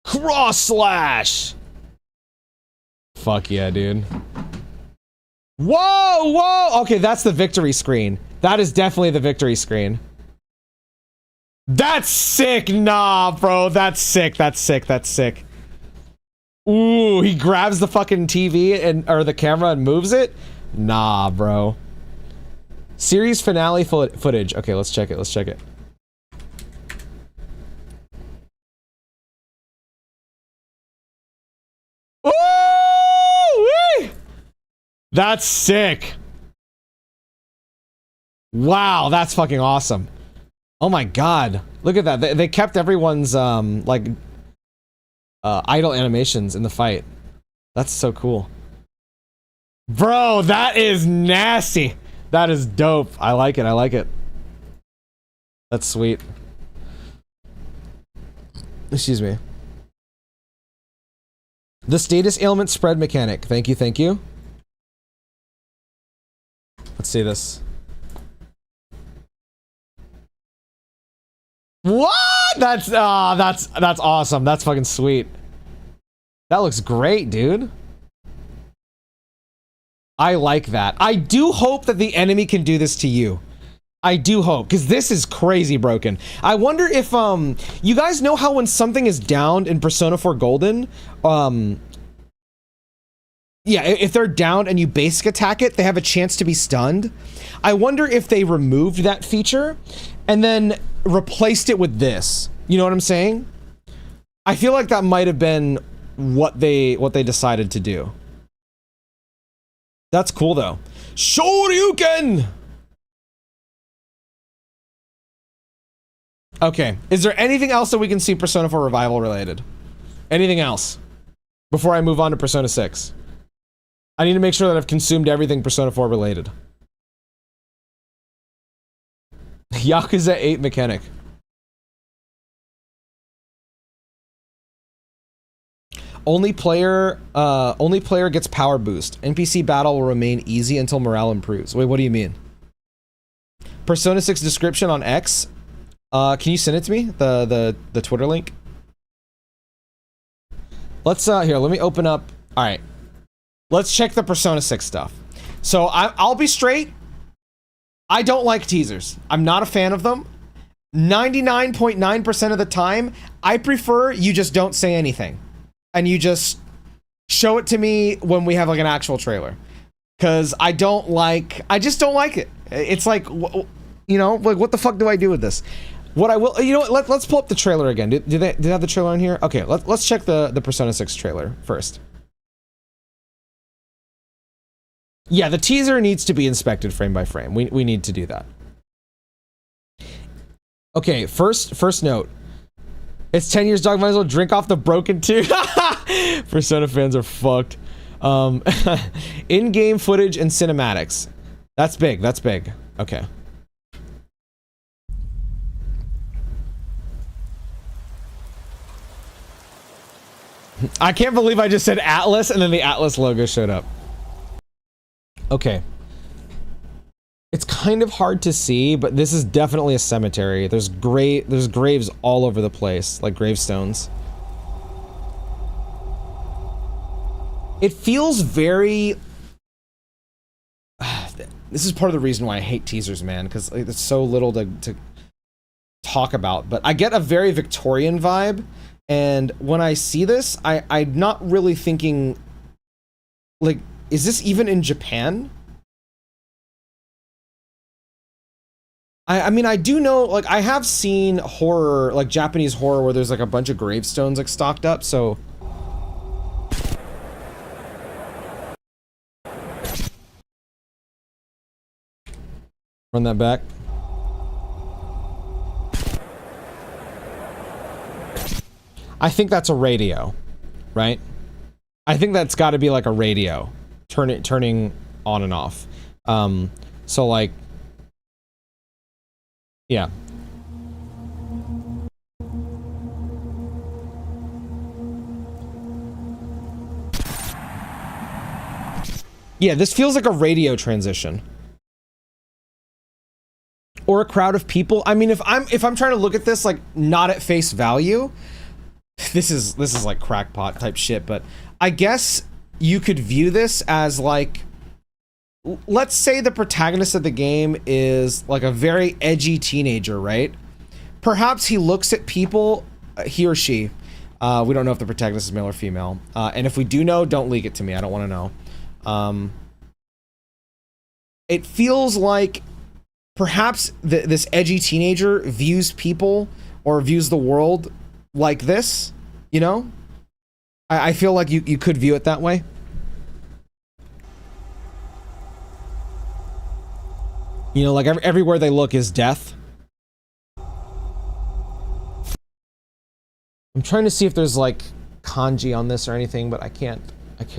Cross slash! Fuck yeah, dude. Whoa! Okay, that's the victory screen. That is definitely the victory screen. That's sick! Nah, bro. That's sick. Ooh, he grabs the fucking TV or the camera and moves it? Nah, bro. Series finale footage. Okay, let's check it. Ooh-wee! That's sick. Wow, that's fucking awesome. Oh my god. Look at that. They kept everyone's like idle animations in the fight. That's so cool. Bro, that is nasty. That is dope. I like it. That's sweet. Excuse me. The status ailment spread mechanic. Thank you. Let's see this. What? That's awesome. That's fucking sweet. That looks great, dude. I like that. I do hope that the enemy can do this to you. I do hope, because this is crazy broken. I wonder if, you guys know how when something is downed in Persona 4 Golden, yeah, if they're downed and you basic attack it, they have a chance to be stunned. I wonder if they removed that feature and then replaced it with this. You know what I'm saying? I feel like that might have been what they decided to do. That's cool though. Shoryuken! Okay, is there anything else that we can see Persona 4 Revival related? Anything else? Before I move on to Persona 6. I need to make sure that I've consumed everything Persona 4 related. Yakuza 8 mechanic. Only player gets power boost. NPC battle will remain easy until morale improves. Wait, what do you mean? Persona 6 description on X. Can you send it to me? The Twitter link? Let's here, let me open up. Alright. Let's check the Persona 6 stuff. So I'll be straight. I don't like teasers. I'm not a fan of them. 99.9% of the time, I prefer you just don't say anything. And you just show it to me when we have like an actual trailer. Cause I just don't like it. It's like, you know, like what the fuck do I do with this? What I will, you know what? Let's pull up the trailer again. Do they have the trailer on here? Okay, let's check the Persona 6 trailer first. Yeah, the teaser needs to be inspected frame by frame. We need to do that. Okay, first note. It's 10 years, dog. Might as well drink off the broken tooth. Persona fans are fucked. In-game footage and cinematics. That's big. That's big. Okay. I can't believe I just said Atlas and then the Atlas logo showed up. Okay. It's kind of hard to see, but this is definitely a cemetery. There's graves all over the place, like gravestones. It feels very... This is part of the reason why I hate teasers, man, because there's so little to talk about. But I get a very Victorian vibe, and when I see this, I'm not really thinking... Like, is this even in Japan? I mean, I do know, like, I have seen horror, like Japanese horror, where there's like a bunch of gravestones like stocked up, so... Run that back. I think that's a radio, right? I think that's got to be like a radio, turning on and off. So like... Yeah. Yeah, this feels like a radio transition. Or a crowd of people. I mean, if I'm trying to look at this like not at face value, this is like crackpot type shit, but I guess you could view this as like, let's say the protagonist of the game is like a very edgy teenager, right? Perhaps he looks at people, he or she, we don't know if the protagonist is male or female, and if we do know, don't leak it to me, I don't want to know. It feels like perhaps this edgy teenager views people or views the world like this, you know? I feel like you could view it that way. You know, like everywhere they look is death. I'm trying to see if there's like kanji on this or anything, but I can't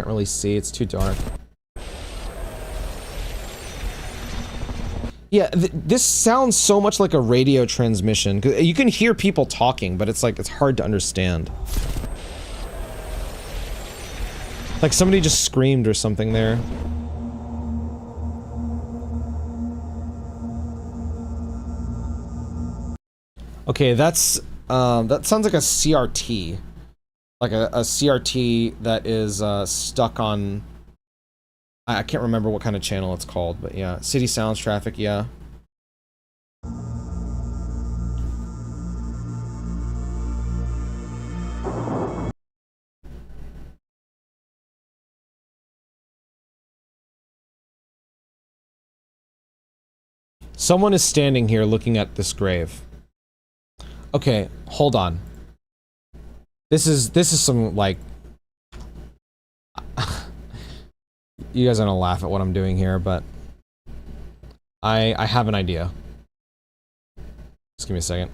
really see. It's too dark. Yeah, this sounds so much like a radio transmission. You can hear people talking, but it's like, it's hard to understand. Like somebody just screamed or something there. Okay, that's, that sounds like a CRT. Like a CRT that is, stuck on... I can't remember what kind of channel it's called, but yeah. City Sounds Traffic, yeah. Someone is standing here looking at this grave. Okay, hold on. This is some, like... You guys are gonna laugh at what I'm doing here, but... I have an idea. Just give me a second.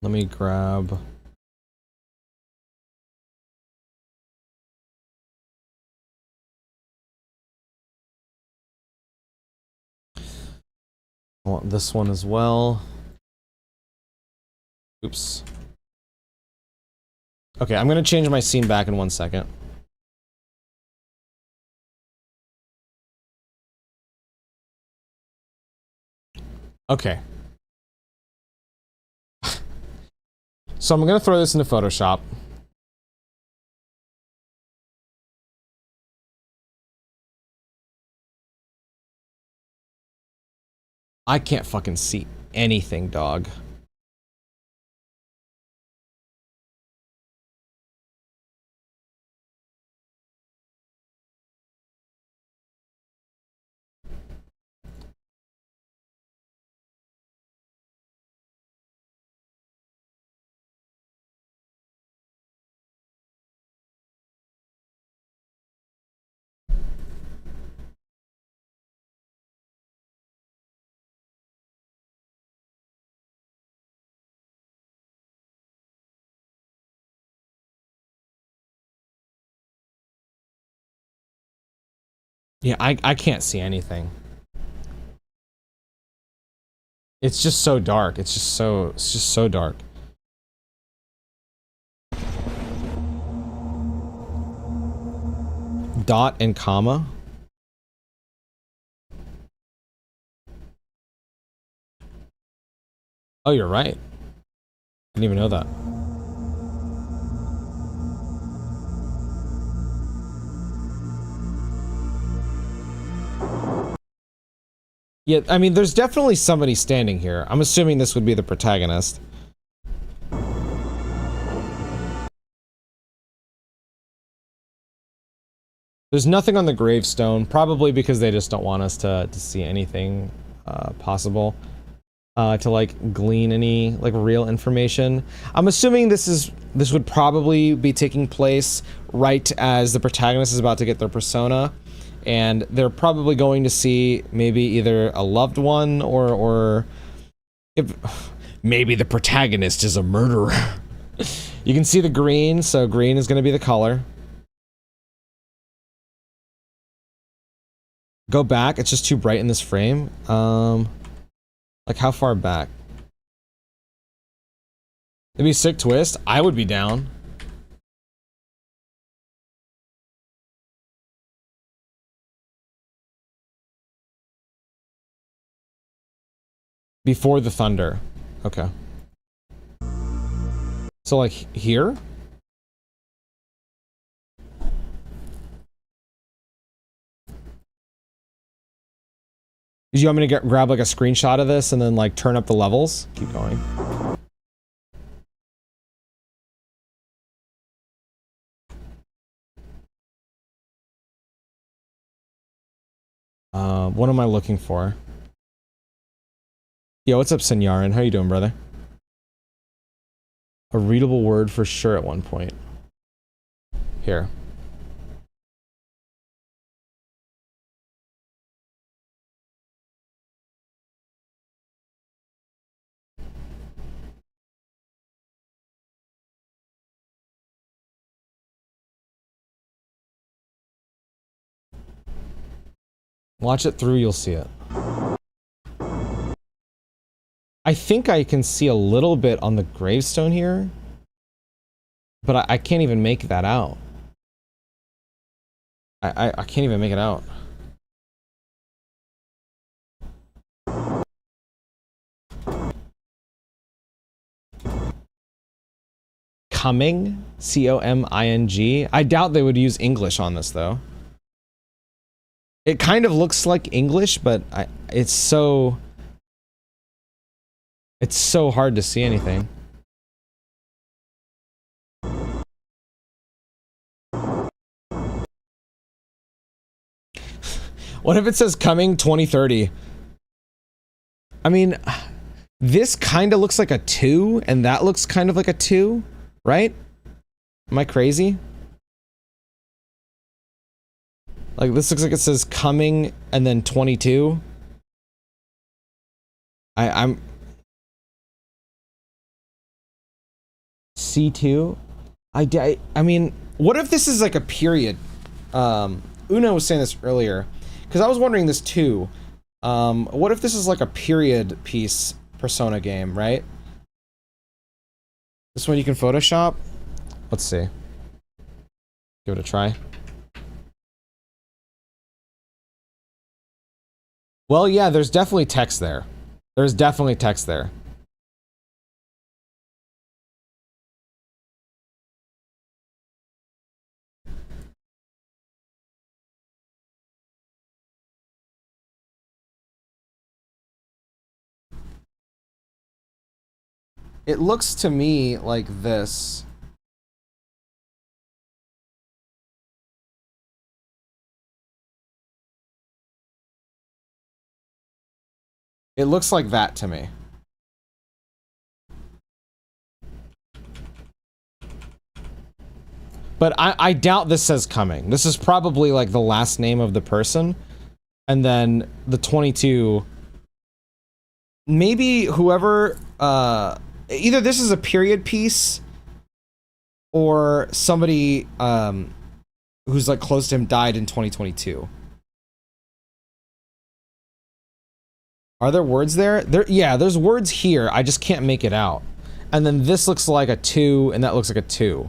Let me grab... I want this one as well. Oops. Okay, I'm gonna change my scene back in 1 second. Okay. So I'm gonna throw this into Photoshop. I can't fucking see anything, dog. Yeah, I can't see anything. It's just so dark. It's just so dark. Dot and comma. Oh, you're right. Didn't even know that. Yeah, I mean, there's definitely somebody standing here. I'm assuming this would be the protagonist. There's nothing on the gravestone, probably because they just don't want us to see anything possible. To like glean any like real information. I'm assuming this would probably be taking place right as the protagonist is about to get their persona, and they're probably going to see maybe either a loved one or if maybe the protagonist is a murderer. You can see the green, so green is going to be the color. Go back, it's just too bright in this frame. Like how far back? It'd be a sick twist. I would be down. Before the thunder. Okay. So like here? Do you want me to grab like a screenshot of this and then like turn up the levels? Keep going. What am I looking for? Yo, what's up, Senyarin? How you doing, brother? A readable word for sure at one point. Here. Watch it through, you'll see it. I think I can see a little bit on the gravestone here, but I can't even make that out. I can't even make it out. Coming? C-O-M-I-N-G? I doubt they would use English on this, though. It kind of looks like English, but it's so hard to see anything. What if it says coming 2030? I mean, this kind of looks like a 2, and that looks kind of like a 2, right? Am I crazy? Like, this looks like it says coming and then 22. I'm... C2? I mean, what if this is like a period? Una was saying this earlier, because I was wondering this too. What if this is like a period piece Persona game, right? This one you can Photoshop? Let's see. Give it a try. Well, yeah, there's definitely text there. There's definitely text there. It looks to me like this. It looks like that to me. But I doubt this says coming. This is probably like the last name of the person. And then the 22... Maybe whoever... either this is a period piece, or somebody who's like close to him died in 2022. Are there words there? Yeah, there's words here. I just can't make it out. And then this looks like a 2, and that looks like a 2.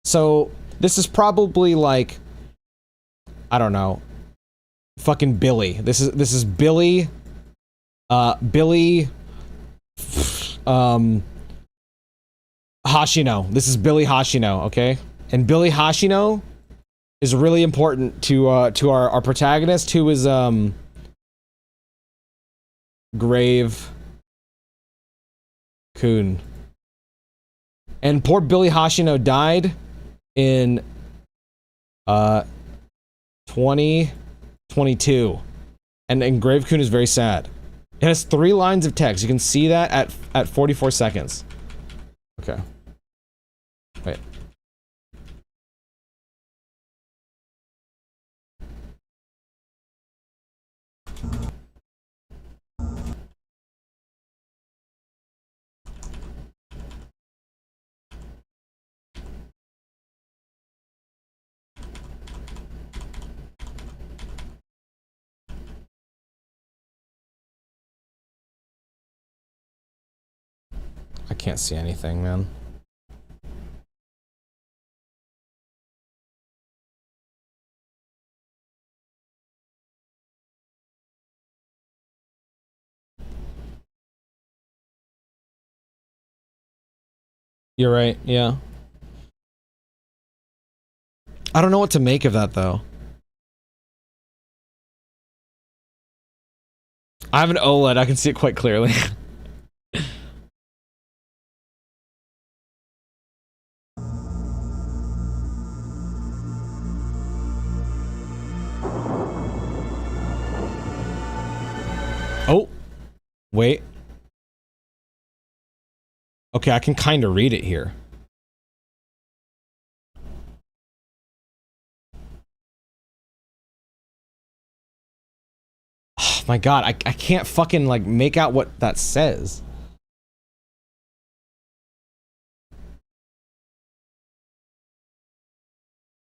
So... This is probably like, I don't know, fucking Billy. This is Billy, Billy, Hashino. This is Billy Hashino, okay? And Billy Hashino is really important to our protagonist, who is Grave Coon. And poor Billy Hashino died in 2022, and Grave Coon is very sad. It has 3 lines of text. You can see that at 44 seconds. Okay. Wait. I can't see anything, man. You're right, yeah. I don't know what to make of that, though. I have an OLED, I can see it quite clearly. Oh, wait. Okay, I can kind of read it here. Oh my god, I can't fucking like make out what that says.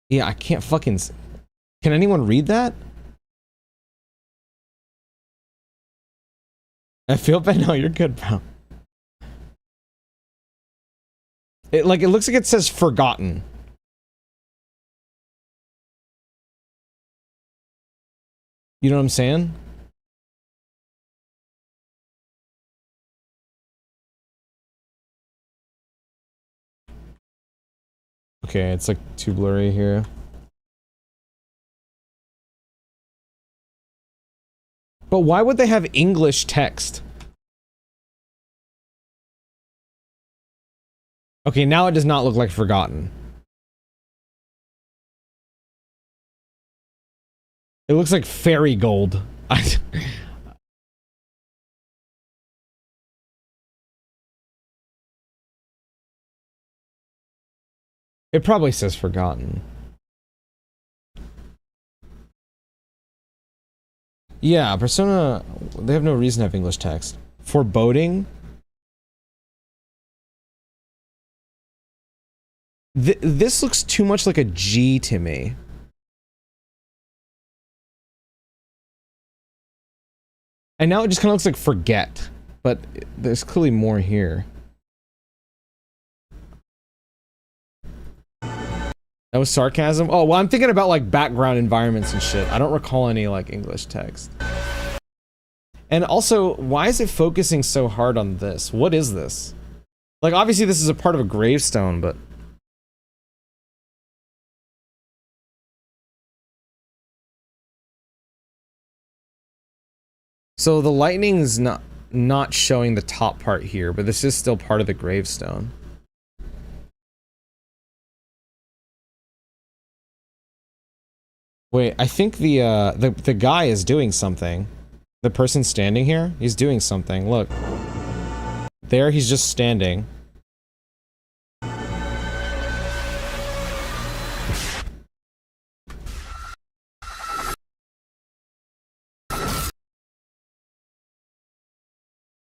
Yeah, I can't fucking... Can anyone read that? I feel bad. No, you're good, bro. It looks like it says forgotten. You know what I'm saying? Okay, it's like too blurry here. But why would they have English text? Okay, now it does not look like forgotten. It looks like fairy gold. It probably says forgotten. Yeah, Persona, they have no reason to have English text. Foreboding? This looks too much like a G to me. And now it just kind of looks like forget, but there's clearly more here. That was sarcasm? Oh, well, I'm thinking about like background environments and shit. I don't recall any like English text. And also, why is it focusing so hard on this? What is this? Like, obviously this is a part of a gravestone, but... So the lightning's not not showing the top part here, but this is still part of the gravestone. Wait, I think the guy is doing something. The person standing here, he's doing something. Look. There, he's just standing.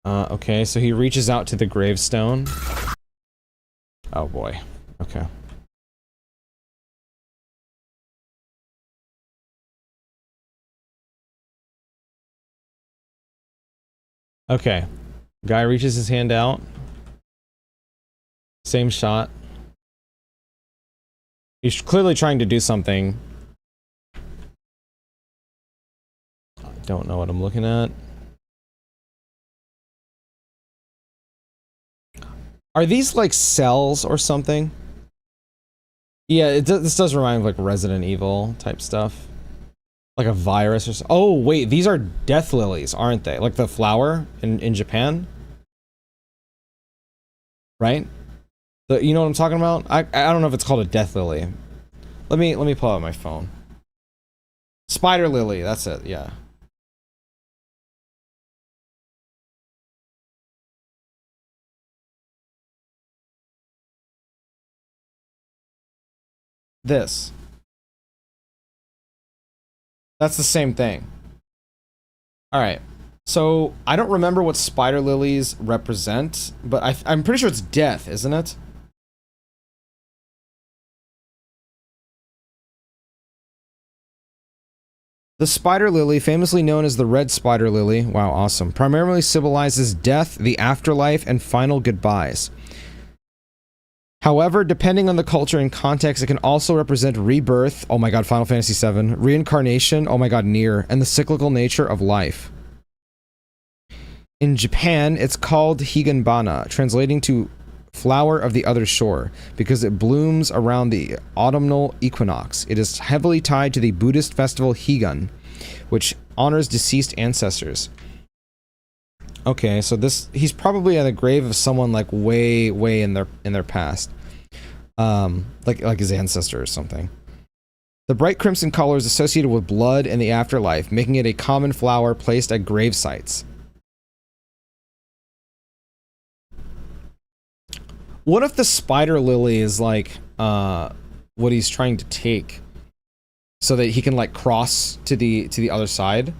Okay, so he reaches out to the gravestone. Oh boy. Okay. Okay. Guy reaches his hand out. Same shot. He's clearly trying to do something. I don't know what I'm looking at. Are these like cells or something? Yeah, this does remind me of like Resident Evil type stuff. Like a virus or so. Oh, wait, these are death lilies, aren't they? Like the flower in Japan? Right? You know what I'm talking about? I don't know if it's called a death lily. Let me pull out my phone. Spider lily, that's it, yeah. This. That's the same thing. Alright. So, I don't remember what spider lilies represent, but I'm pretty sure it's death, isn't it? The spider lily, famously known as the red spider lily, wow, awesome, primarily symbolizes death, the afterlife, and final goodbyes. However, depending on the culture and context, it can also represent rebirth, oh my god, Final Fantasy VII, reincarnation, oh my god, Nier, and the cyclical nature of life. In Japan, it's called Higanbana, translating to flower of the other shore, because it blooms around the autumnal equinox. It is heavily tied to the Buddhist festival Higan, which honors deceased ancestors. Okay, so he's probably at the grave of someone like way in their past. Like his ancestor or something. The bright crimson color is associated with blood and the afterlife, making it a common flower placed at grave sites. What if the spider lily is like what he's trying to take so that he can like cross to the other side,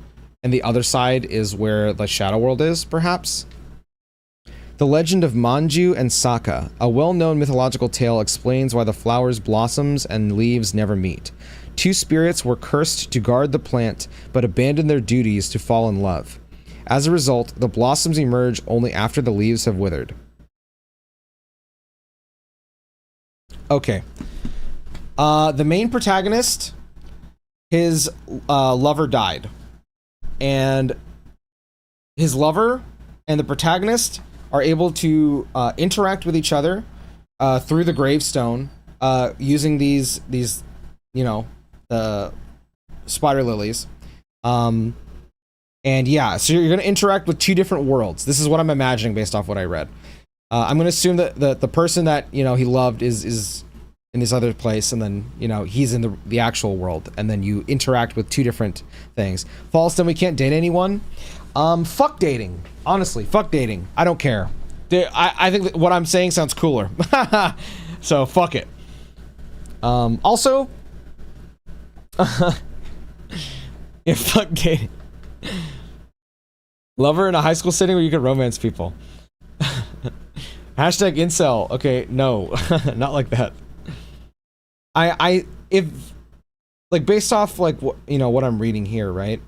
and the other side is where the shadow world is, perhaps? The legend of Manju and Saka, a well-known mythological tale, explains why the flowers, blossoms, and leaves never meet. Two spirits were cursed to guard the plant, but abandoned their duties to fall in love. As a result, the blossoms emerge only after the leaves have withered. Okay. The main protagonist, his lover died. And his lover and the protagonist are able to interact with each other through the gravestone using these you know, spider lilies. And yeah, so you're going to interact with two different worlds. This is what I'm imagining based off what I read. I'm going to assume that the person that, you know, he loved is in this other place, and then, you know, he's in the actual world, and then you interact with two different things. Falston, we can't date anyone. Fuck dating. Honestly, fuck dating. I don't care. I think that what I'm saying sounds cooler. So, fuck it. Also, yeah, fuck dating. Lover in a high school setting where you can romance people. Hashtag incel. Okay, no, not like that. If like based off like what, you know, what I'm reading here, right?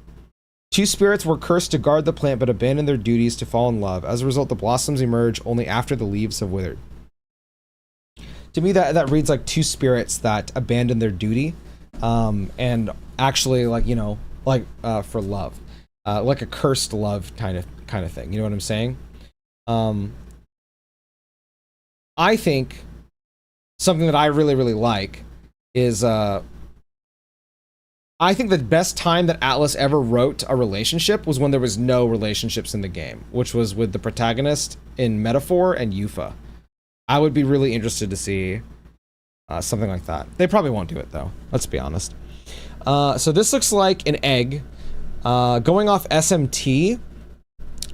Two spirits were cursed to guard the plant, but abandoned their duties to fall in love. As a result, the blossoms emerge only after the leaves have withered. To me, that reads like two spirits that abandoned their duty, and actually, like, you know, like for love, like a cursed love kind of thing. You know what I'm saying? I think something that I really like is I think the best time that Atlas ever wrote a relationship was when there was no relationships in the game, which was with the protagonist in Metaphor and Yufa. I would be really interested to see something like that. They probably won't do it though. Let's be honest. So this looks like an egg. Going off SMT,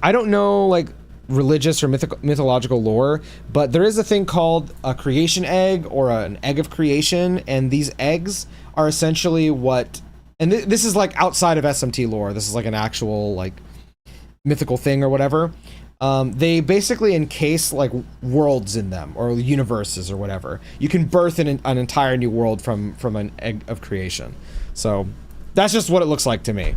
I don't know like religious or mythological lore, but there is a thing called a creation egg or an egg of creation, and these eggs are essentially what, and this is like outside of SMT lore. This is like an actual like mythical thing or whatever. They basically encase like worlds in them or universes or whatever. You can birth an entire new world from an egg of creation. So that's just what it looks like to me.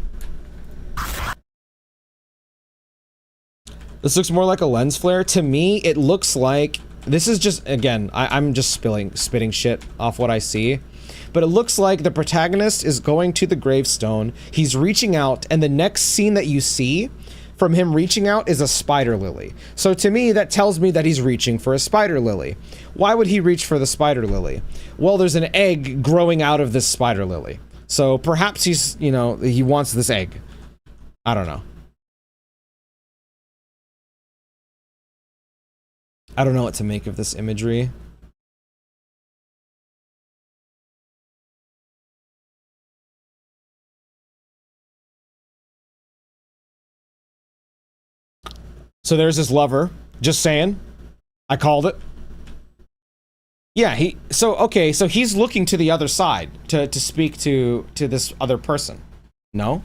This looks more like a lens flare. To me, it looks like, this is just, again, I'm just spitting shit off what I see. But it looks like the protagonist is going to the gravestone. He's reaching out, and the next scene that you see from him reaching out is a spider lily. So to me, that tells me that he's reaching for a spider lily. Why would he reach for the spider lily? Well, there's an egg growing out of this spider lily. So perhaps he's, you know, he wants this egg. I don't know. I don't know what to make of this imagery. So there's his lover. Just saying. I called it. Yeah, okay, so he's looking to the other side to speak to this other person. No?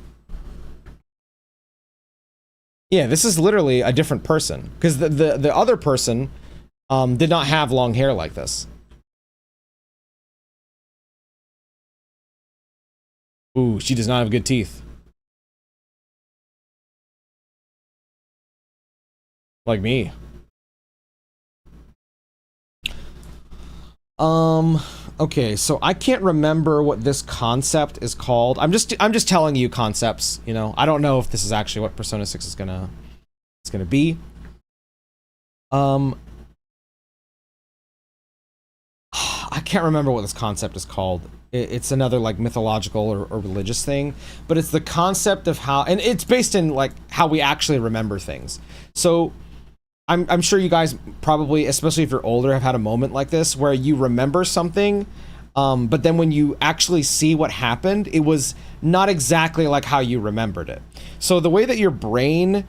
Yeah, this is literally a different person. Because the other person did not have long hair like this. Ooh, she does not have good teeth. Like me. Okay, so I can't remember what this concept is called. I'm just telling you concepts, you know. I don't know if this is actually what Persona 6 is gonna be. I can't remember what this concept is called. It's another like mythological or religious thing, but it's the concept of how, and it's based in like how we actually remember things. So I'm sure you guys probably, especially if you're older, have had a moment like this where you remember something, but then when you actually see what happened, it was not exactly like how you remembered it. So the way that your brain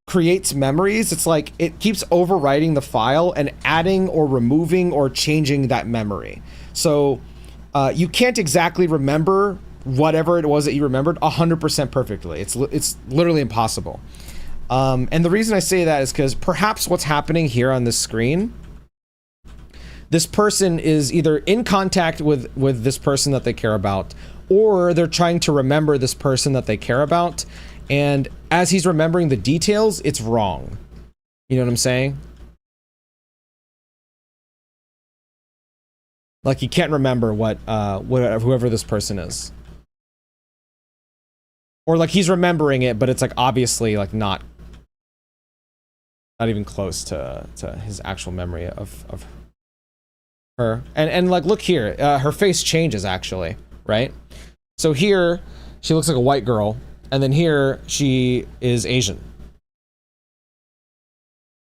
creates memories, it's like it keeps overwriting the file and adding or removing or changing that memory. So you can't exactly remember whatever it was that you remembered 100% perfectly. It's literally impossible. And the reason I say that is because perhaps what's happening here on this screen, this person is either in contact with this person that they care about, or they're trying to remember this person that they care about, and as he's remembering the details, it's wrong. You know what I'm saying? Like he can't remember what whoever this person is. Or like he's remembering it, but it's like obviously like not even close to his actual memory of her. And like look here, her face changes actually, right? So here she looks like a white girl, and then here she is Asian.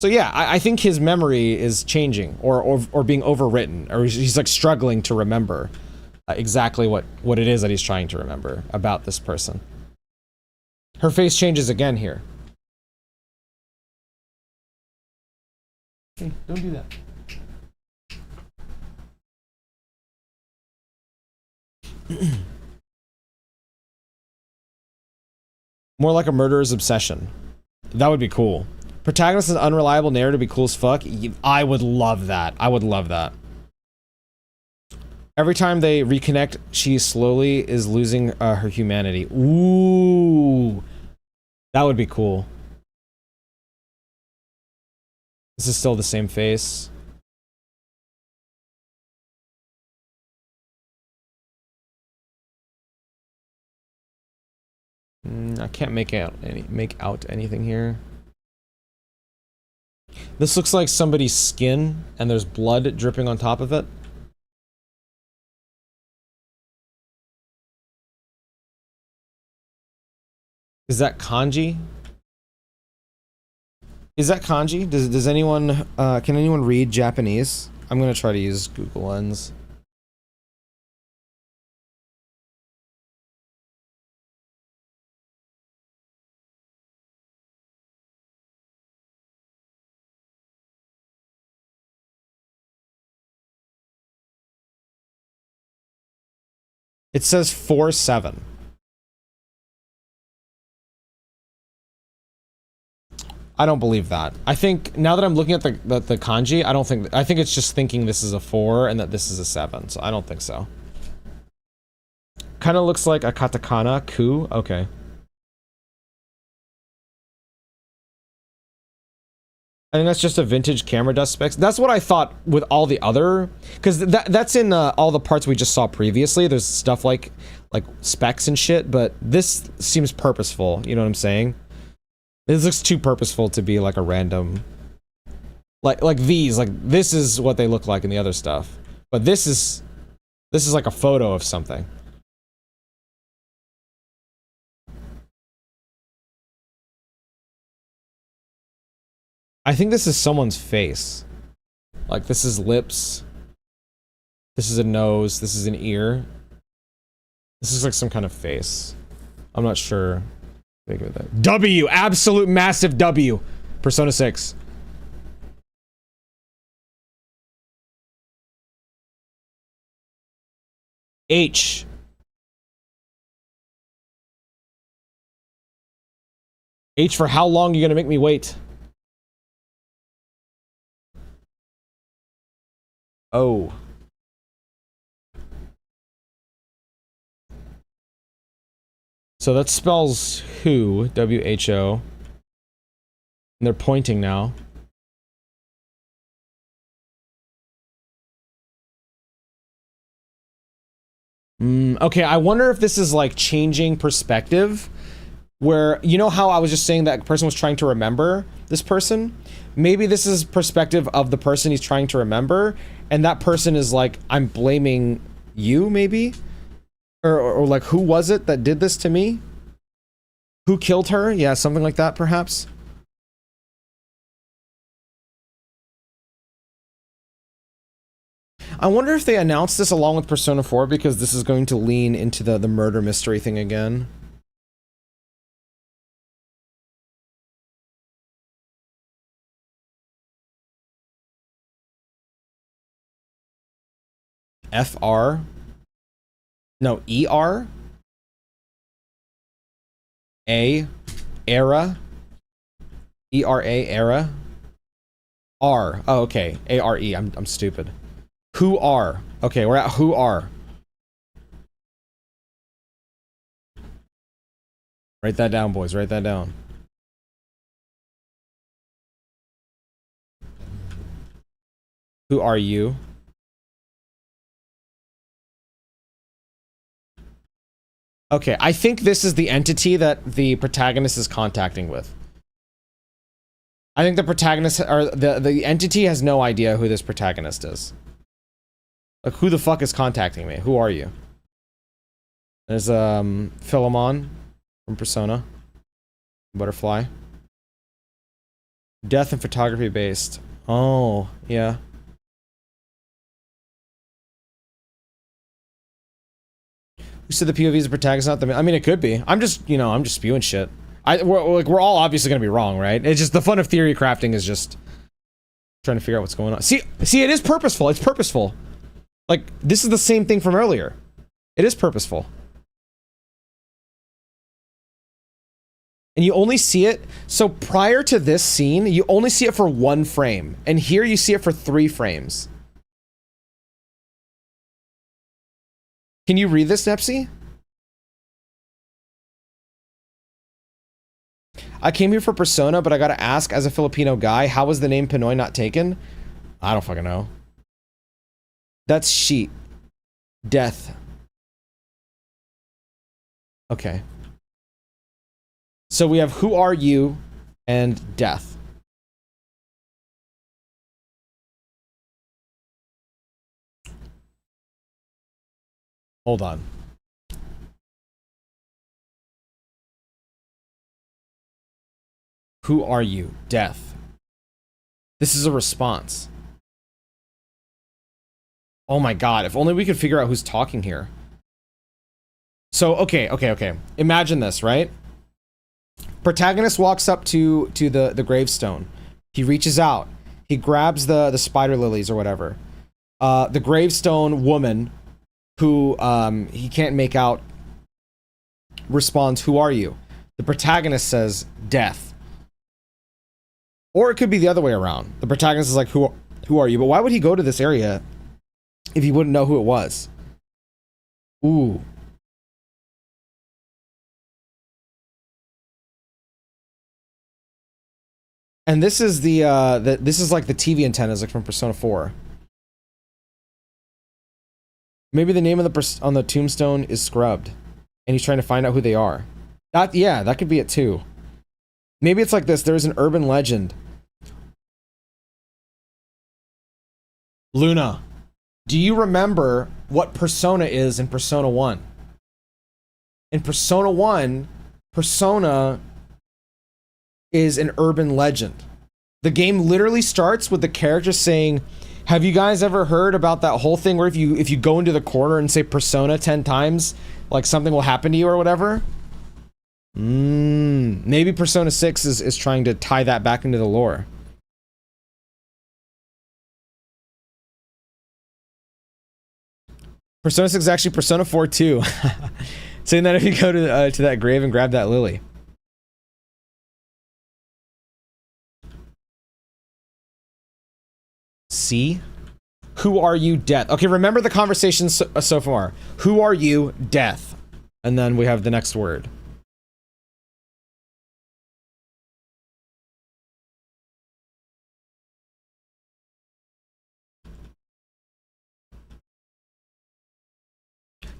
So yeah, I think his memory is changing or being overwritten, or he's like struggling to remember exactly what it is that he's trying to remember about this person. Her face changes again here. Hey, don't do that. More like a murderer's obsession. That would be cool. Protagonist is unreliable narrative would be cool as fuck. I would love that. I would love that. Every time they reconnect, she slowly is losing her humanity. Ooh. That would be cool. This is still the same face. I can't make out anything here. This looks like somebody's skin, and there's blood dripping on top of it. Is that kanji? Is that kanji? Does anyone can anyone read Japanese? I'm gonna try to use Google Lens. It says 4-7. I don't believe that. I think now that I'm looking at the kanji, I think it's just thinking this is a 4 and that this is a 7. So I don't think so. Kind of looks like a katakana, ku. Okay. I think that's just a vintage camera dust specs. That's what I thought with all the other, because that's in all the parts we just saw previously. There's stuff like specs and shit, but this seems purposeful. You know what I'm saying? This looks too purposeful to be like a random, like these. Like this is what they look like in the other stuff, but this is like a photo of something. I think this is someone's face. Like this is lips. This is a nose. This is an ear. This is like some kind of face. I'm not sure. W, absolute massive W. Persona 6. H. H for how long are you gonna make me wait? O. So that spells who, W-H-O. And they're pointing now. Okay, I wonder if this is like changing perspective. Where, you know how I was just saying that person was trying to remember this person? Maybe this is perspective of the person he's trying to remember. And that person is like, I'm blaming you, maybe? Or like, who was it that did this to me? Who killed her? Yeah, something like that, perhaps. I wonder if they announced this along with Persona 4 because this is going to lean into the murder mystery thing again. FR? No, ER? A? Era? ERA? Era? R. Oh, okay. A-R-E. I'm stupid. Who are? Okay, we're at who are. Write that down, boys. Write that down. Who are you? Okay, I think this is the entity that the protagonist is contacting with. I think the protagonist, or the entity has no idea who this protagonist is. Like, who the fuck is contacting me? Who are you? There's, Philemon from Persona. Butterfly. Death and photography based. Oh, yeah. Who said the POV is the protagonist, not the... I mean, it could be. I'm just, you know, I'm just spewing shit. We're all obviously gonna be wrong, right? It's just the fun of theory crafting is just trying to figure out what's going on. See, it is purposeful. It's purposeful. Like, this is the same thing from earlier. It is purposeful. And you only see it... So prior to this scene, you only see it for 1 frame. And here you see it for 3 frames. Can you read this, Nepsy? I came here for Persona, but I gotta ask, as a Filipino guy, how was the name Pinoy not taken? I don't fucking know. That's sheet. Death. Okay. So we have who are you and death. Hold on. Who are you? Death. This is a response. Oh my god, if only we could figure out who's talking here. So, okay. Imagine this, right? Protagonist walks up to the gravestone. He reaches out. He grabs the spider lilies or whatever. The gravestone woman, who he can't make out, responds, "Who are you?" The protagonist says, "Death." Or it could be the other way around. The protagonist is like, who are you? But why would he go to this area if he wouldn't know who it was? Ooh. And this is this is like the TV antennas, like from Persona 4. Maybe the name of on the tombstone is scrubbed, and he's trying to find out who they are. That could be it too. Maybe it's like this. There's an urban legend. Luna, do you remember what Persona is in Persona 1? In Persona 1, Persona is an urban legend. The game literally starts with the character saying, "Have you guys ever heard about that whole thing where if you go into the corner and say Persona 10 times, like something will happen to you or whatever?" Maybe Persona 6 is trying to tie that back into the lore. Persona 6 is actually Persona 4 too. Saying that if you go to that grave and grab that lily. See? Who are you? Death. Okay, remember the conversation so far. Who are you? Death. And then we have the next word.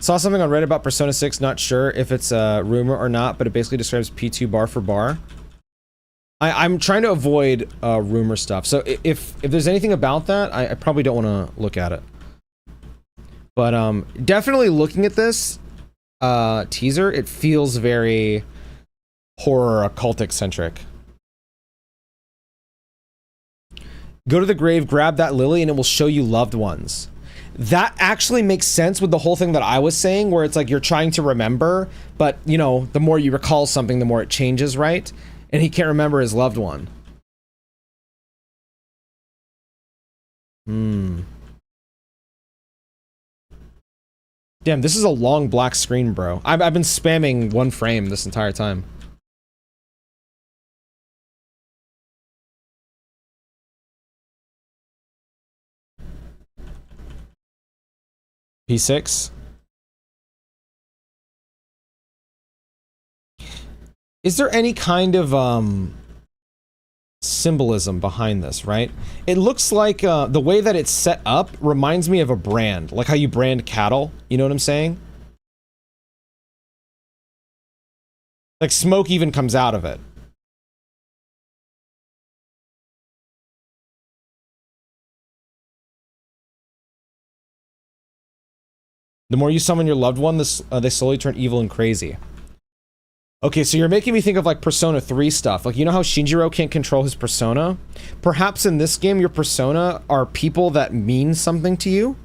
Saw something on Reddit about Persona 6, not sure if it's a rumor or not, but it basically describes P2 bar for bar. I'm trying to avoid rumor stuff, so if there's anything about that, I probably don't want to look at it. But definitely looking at this teaser, it feels very horror occultic centric. Go to the grave, grab that lily, and it will show you loved ones. That actually makes sense with the whole thing that I was saying, where it's like you're trying to remember, but, you know, the more you recall something, the more it changes, right? And he can't remember his loved one. Damn, this is a long black screen, bro. I've been spamming one frame this entire time. P6. Is there any kind of symbolism behind this, right? It looks like the way that it's set up reminds me of a brand, like how you brand cattle, you know what I'm saying? Like smoke even comes out of it. The more you summon your loved one, they slowly turn evil and crazy. Okay, so you're making me think of like Persona 3 stuff. Like, you know how Shinjiro can't control his persona? Perhaps in this game, your persona are people that mean something to you.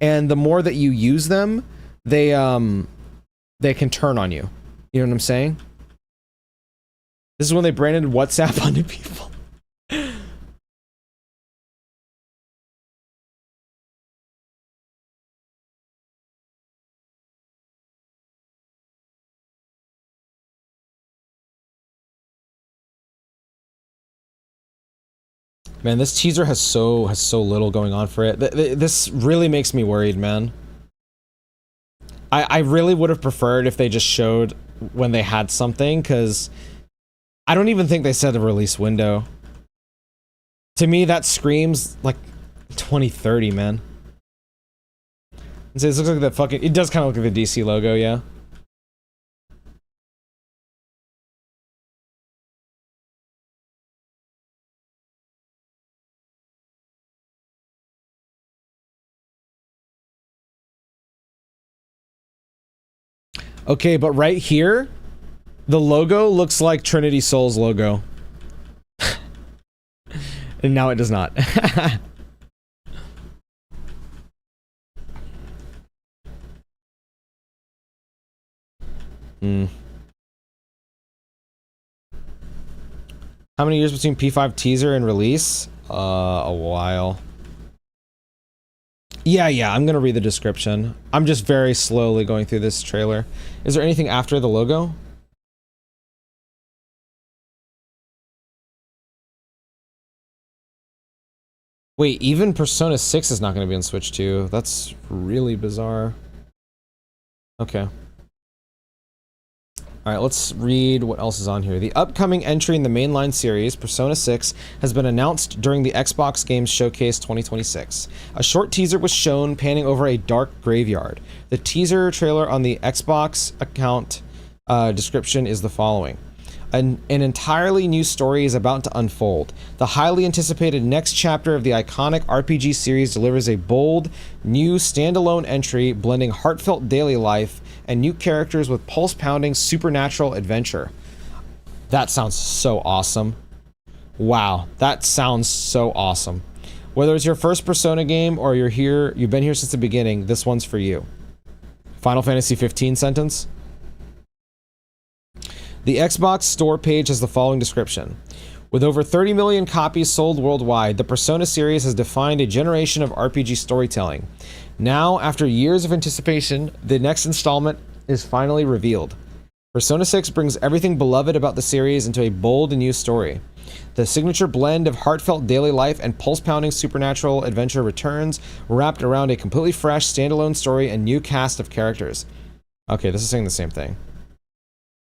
And the more that you use them, they can turn on you. You know what I'm saying? This is when they branded WhatsApp onto people. Man, this teaser has so little going on for it. This really makes me worried, man. I really would have preferred if they just showed when they had something, because I don't even think they said a release window. To me, that screams like 2030, man. This looks like the fucking... It does kind of look like the DC logo, yeah. Okay, but right here, the logo looks like Trinity Soul's logo. And now it does not. How many years between P5 teaser and release? A while. Yeah, I'm gonna read the description. I'm just very slowly going through this trailer. Is there anything after the logo? Wait, even Persona 6 is not gonna be on Switch 2. That's really bizarre. Okay. Alright, let's read what else is on here. The upcoming entry in the mainline series, Persona 6, has been announced during the Xbox Games Showcase 2026. A short teaser was shown panning over a dark graveyard. The teaser trailer on the Xbox account description is the following. An entirely new story is about to unfold. The highly anticipated next chapter of the iconic RPG series delivers a bold, new standalone entry blending heartfelt daily life and new characters with pulse-pounding supernatural adventure. That sounds so awesome. Wow, that sounds so awesome. Whether it's your first Persona game or you've been here since the beginning, this one's for you. Final Fantasy 15 sentence. The Xbox store page has the following description. With over 30 million copies sold worldwide, the Persona series has defined a generation of RPG storytelling. Now, after years of anticipation, the next installment is finally revealed. Persona 6 brings everything beloved about the series into a bold and new story. The signature blend of heartfelt daily life and pulse-pounding supernatural adventure returns, wrapped around a completely fresh, standalone story and new cast of characters. Okay, this is saying the same thing.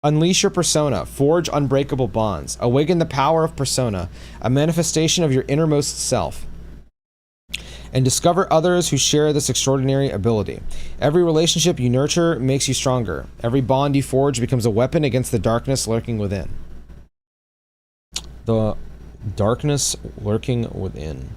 Unleash your persona, forge unbreakable bonds, awaken the power of persona, a manifestation of your innermost self, and discover others who share this extraordinary ability. Every relationship you nurture makes you stronger. Every bond you forge becomes a weapon against the darkness lurking within. The darkness lurking within.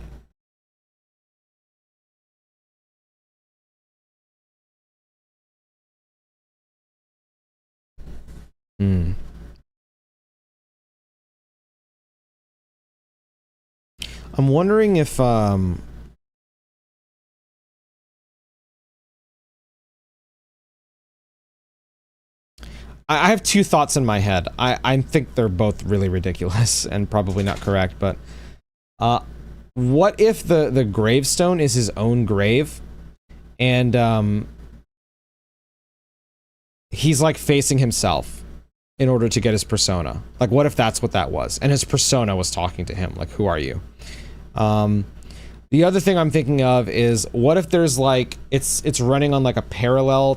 I'm wondering if I have two thoughts in my head. I think they're both really ridiculous and probably not correct, but what if the gravestone is his own grave and he's like facing himself in order to get his persona? Like, what if that's what that was and his persona was talking to him? Like, who are you? The other thing I'm thinking of is, what if there's like it's running on like a parallel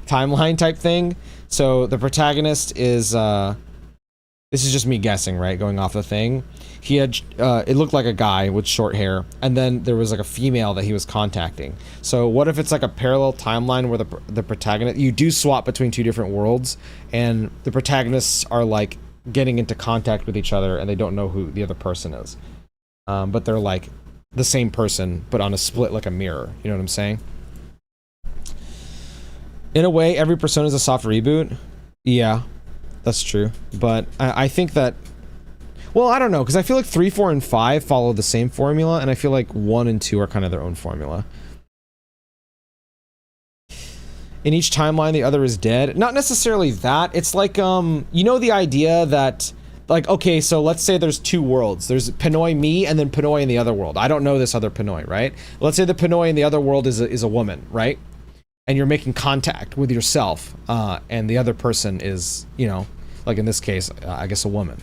timeline type thing? So the protagonist is this is just me guessing, right? Going off the thing. He had it looked like a guy with short hair, and then there was like a female that he was contacting. So what if it's like a parallel timeline where the protagonist, you do swap between two different worlds, and the protagonists are like getting into contact with each other and they don't know who the other person is. But they're like the same person, but on a split, like a mirror. You know what I'm saying? In a way, every Persona is a soft reboot. Yeah, that's true. But I think that, well, I don't know, because I feel like 3, 4, and 5 follow the same formula, and I feel like 1 and 2 are kind of their own formula. In each timeline, the other is dead. Not necessarily that. It's like, you know the idea that, like, okay, so let's say there's two worlds. There's Pinoy me, and then Pinoy in the other world. I don't know this other Pinoy, right? Let's say the Pinoy in the other world is a woman, right? And you're making contact with yourself, and the other person is, you know, like in this case, I guess a woman.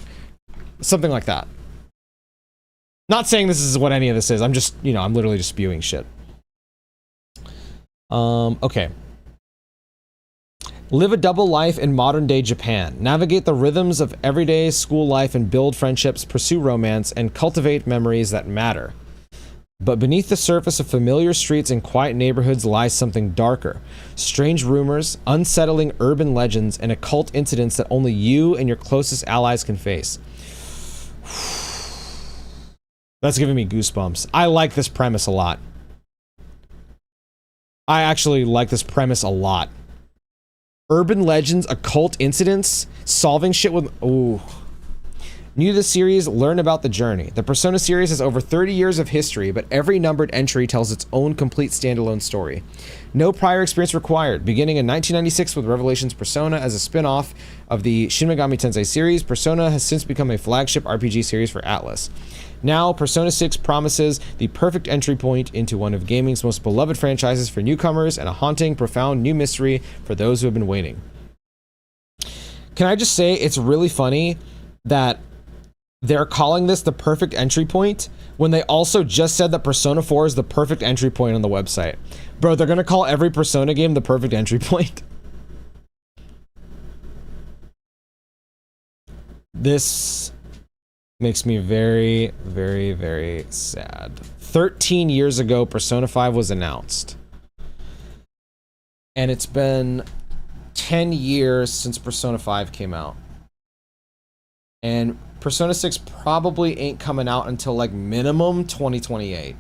Something like that. Not saying this is what any of this is. I'm just, you know, I'm literally just spewing shit. Okay. Live a double life in modern-day Japan. Navigate the rhythms of everyday school life and build friendships, pursue romance, and cultivate memories that matter. But beneath the surface of familiar streets and quiet neighborhoods lies something darker. Strange rumors, unsettling urban legends, and occult incidents that only you and your closest allies can face. That's giving me goosebumps. I like this premise a lot. I actually like this premise a lot. Urban legends, occult incidents, solving shit with... Ooh. New to the series, learn about the journey. The Persona series has over 30 years of history, but every numbered entry tells its own complete standalone story. No prior experience required. Beginning in 1996 with Revelations Persona as a spin-off of the Shin Megami Tensei series, Persona has since become a flagship RPG series for Atlus. Now, Persona 6 promises the perfect entry point into one of gaming's most beloved franchises for newcomers and a haunting, profound new mystery for those who have been waiting. Can I just say, it's really funny that they're calling this the perfect entry point when they also just said that Persona 4 is the perfect entry point on the website. Bro, they're gonna call every Persona game the perfect entry point. This makes me very, very, very sad. 13 years ago, Persona 5 was announced. And it's been 10 years since Persona 5 came out. And Persona 6 probably ain't coming out until like minimum 2028.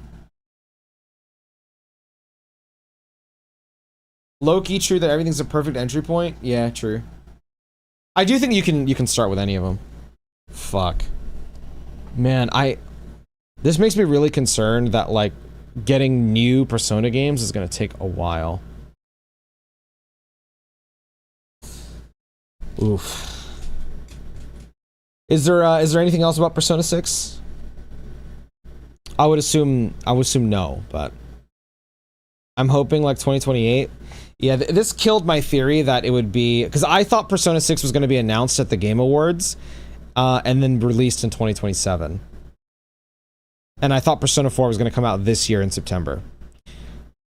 Low-key true that everything's a perfect entry point? Yeah, true. I do think you can start with any of them. Fuck. Man, this makes me really concerned that like getting new Persona games is gonna take a while. Oof. Is there anything else about Persona 6? I would assume no, but I'm hoping like 2028. Yeah, this killed my theory that it would be, because I thought Persona 6 was going to be announced at the Game Awards and then released in 2027. And I thought Persona 4 was going to come out this year in September.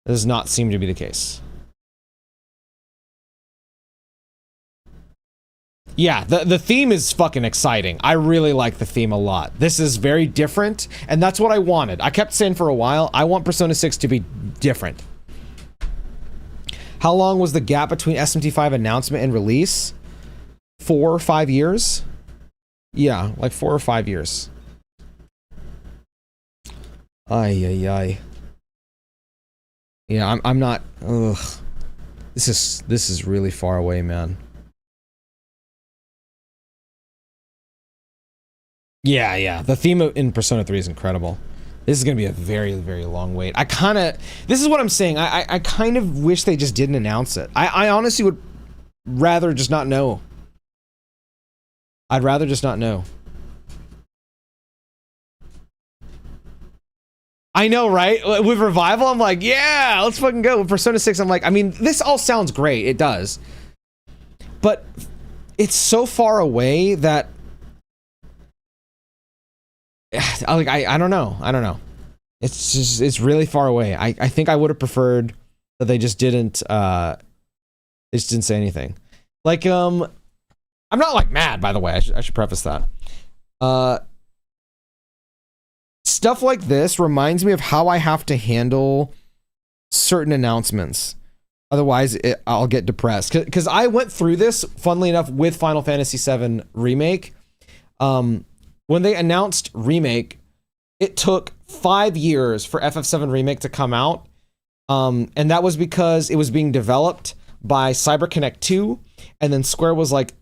This does not seem to be the case. Yeah, the theme is fucking exciting. I really like the theme a lot. This is very different, and that's what I wanted. I kept saying for a while, I want Persona 6 to be different. How long was the gap between SMT5 announcement and release? 4 or 5 years? Yeah, like 4 or 5 years. Ay, ay, ay. Yeah, I'm not... Ugh. This is really far away, man. Yeah. The theme in Persona 3 is incredible. This is going to be a very, very long wait. This is what I'm saying. I kind of wish they just didn't announce it. I honestly would rather just not know. I'd rather just not know. I know, right? With Revival, I'm like, yeah, let's fucking go. With Persona 6, I'm like, I mean, this all sounds great. It does. But it's so far away that I don't know. It's really far away. I think I would have preferred that they just didn't say anything. Like I'm not like mad, by the way. I should preface that. Stuff like this reminds me of how I have to handle certain announcements. Otherwise, I'll get depressed. Because I went through this, funnily enough, with Final Fantasy VII Remake. When they announced Remake, it took 5 years for FF7 Remake to come out. And that was because it was being developed by CyberConnect 2. And then Square was like,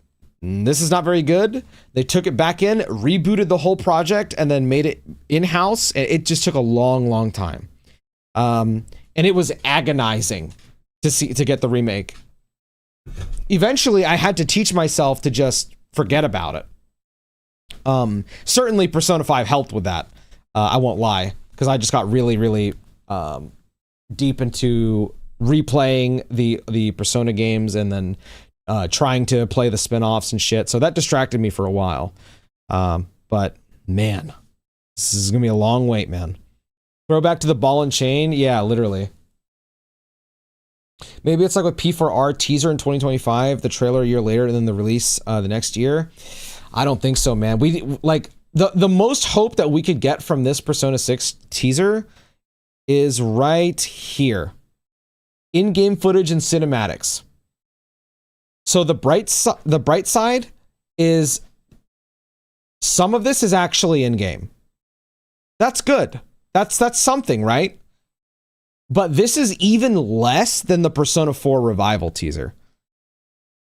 this is not very good. They took it back in, rebooted the whole project, and then made it in-house. It just took a long, long time. And it was agonizing to get the remake. Eventually, I had to teach myself to just forget about it. Certainly Persona 5 helped with that. I won't lie, because I just got really, really deep into replaying the Persona games and then trying to play the spin-offs and shit. So that distracted me for a while. But man, this is gonna be a long wait, man. Throw back to the ball and chain? Yeah, literally. Maybe it's like with P4R teaser in 2025, the trailer a year later, and then the release the next year. I don't think so, man. We like the most hope that we could get from this Persona 6 teaser is right here. In-game footage and cinematics. So the bright side is some of this is actually in-game. That's good. That's something, right? But this is even less than the Persona 4 Revival teaser.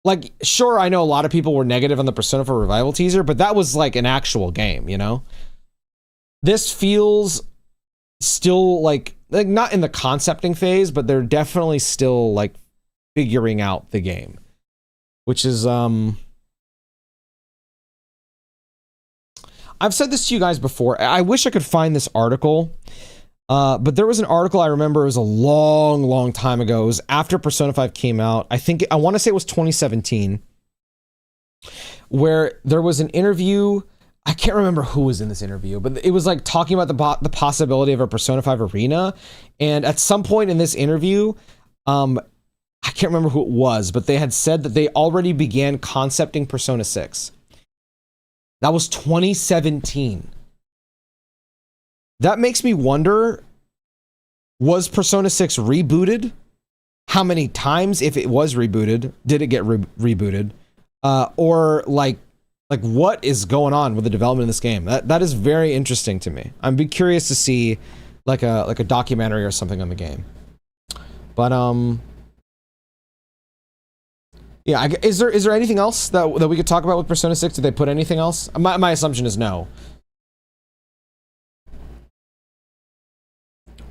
Like, sure, I know a lot of people were negative on the Persona 4 Revival teaser, but that was like an actual game, you know? This feels still like not in the concepting phase, but they're definitely still like figuring out the game, which is I've said this to you guys before. I wish I could find this article, but there was an article I remember. It was a long time ago. It was after Persona 5 came out. I want to say it was 2017, where there was an interview. I can't remember who was in this interview, but it was like talking about the possibility of a Persona 5 arena. And at some point in this interview, I can't remember who it was, but they had said that they already began concepting Persona 6. That was 2017. That makes me wonder, was Persona 6 rebooted? How many times, if it was rebooted, did it get rebooted? Or like what is going on with the development of this game? That is very interesting to me. I'd be curious to see like a documentary or something on the game. But yeah, is there anything else that we could talk about with Persona 6? Did they put anything else? My assumption is no.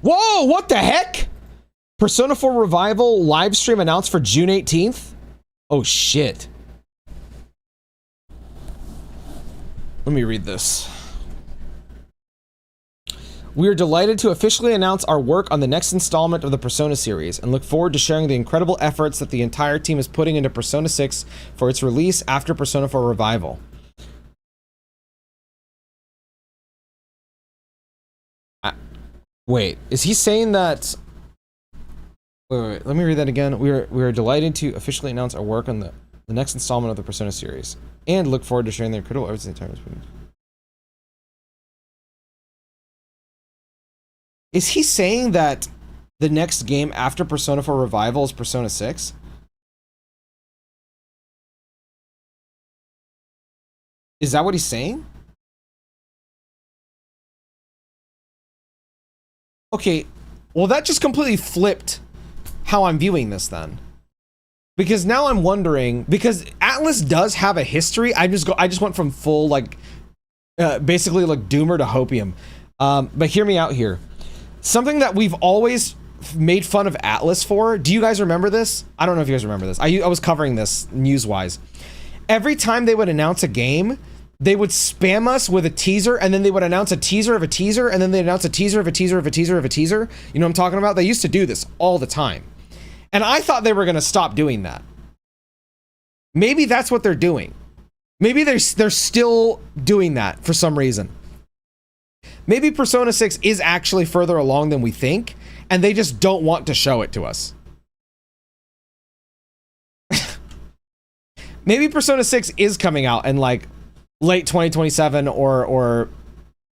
Whoa, what the heck? Persona 4 Revival live stream announced for June 18th? Oh shit. Let me read this. We are delighted to officially announce our work on the next installment of the Persona series and look forward to sharing the incredible efforts that the entire team is putting into Persona 6 for its release after Persona 4 Revival. Wait, is he saying that... Wait, let me read that again. We are delighted to officially announce our work on the next installment of the Persona series and look forward to sharing the incredible efforts the entire team. Is he saying that the next game after Persona 4 Revival is Persona 6? Is that what he's saying? Okay, well that just completely flipped how I'm viewing this then. Because now I'm wondering, because Atlas does have a history. I just went from full like basically like Doomer to Hopium. But hear me out here. Something that we've always made fun of Atlas for. Do you guys remember this? I don't know if you guys remember this. I was covering this news-wise. Every time they would announce a game, they would spam us with a teaser, and then they would announce a teaser of a teaser, and then they'd announce a teaser of a teaser of a teaser of a teaser. You know what I'm talking about? They used to do this all the time. And I thought they were going to stop doing that. Maybe that's what they're doing. Maybe they're still doing that for some reason. Maybe Persona 6 is actually further along than we think, and they just don't want to show it to us. Maybe Persona 6 is coming out in like late 2027 or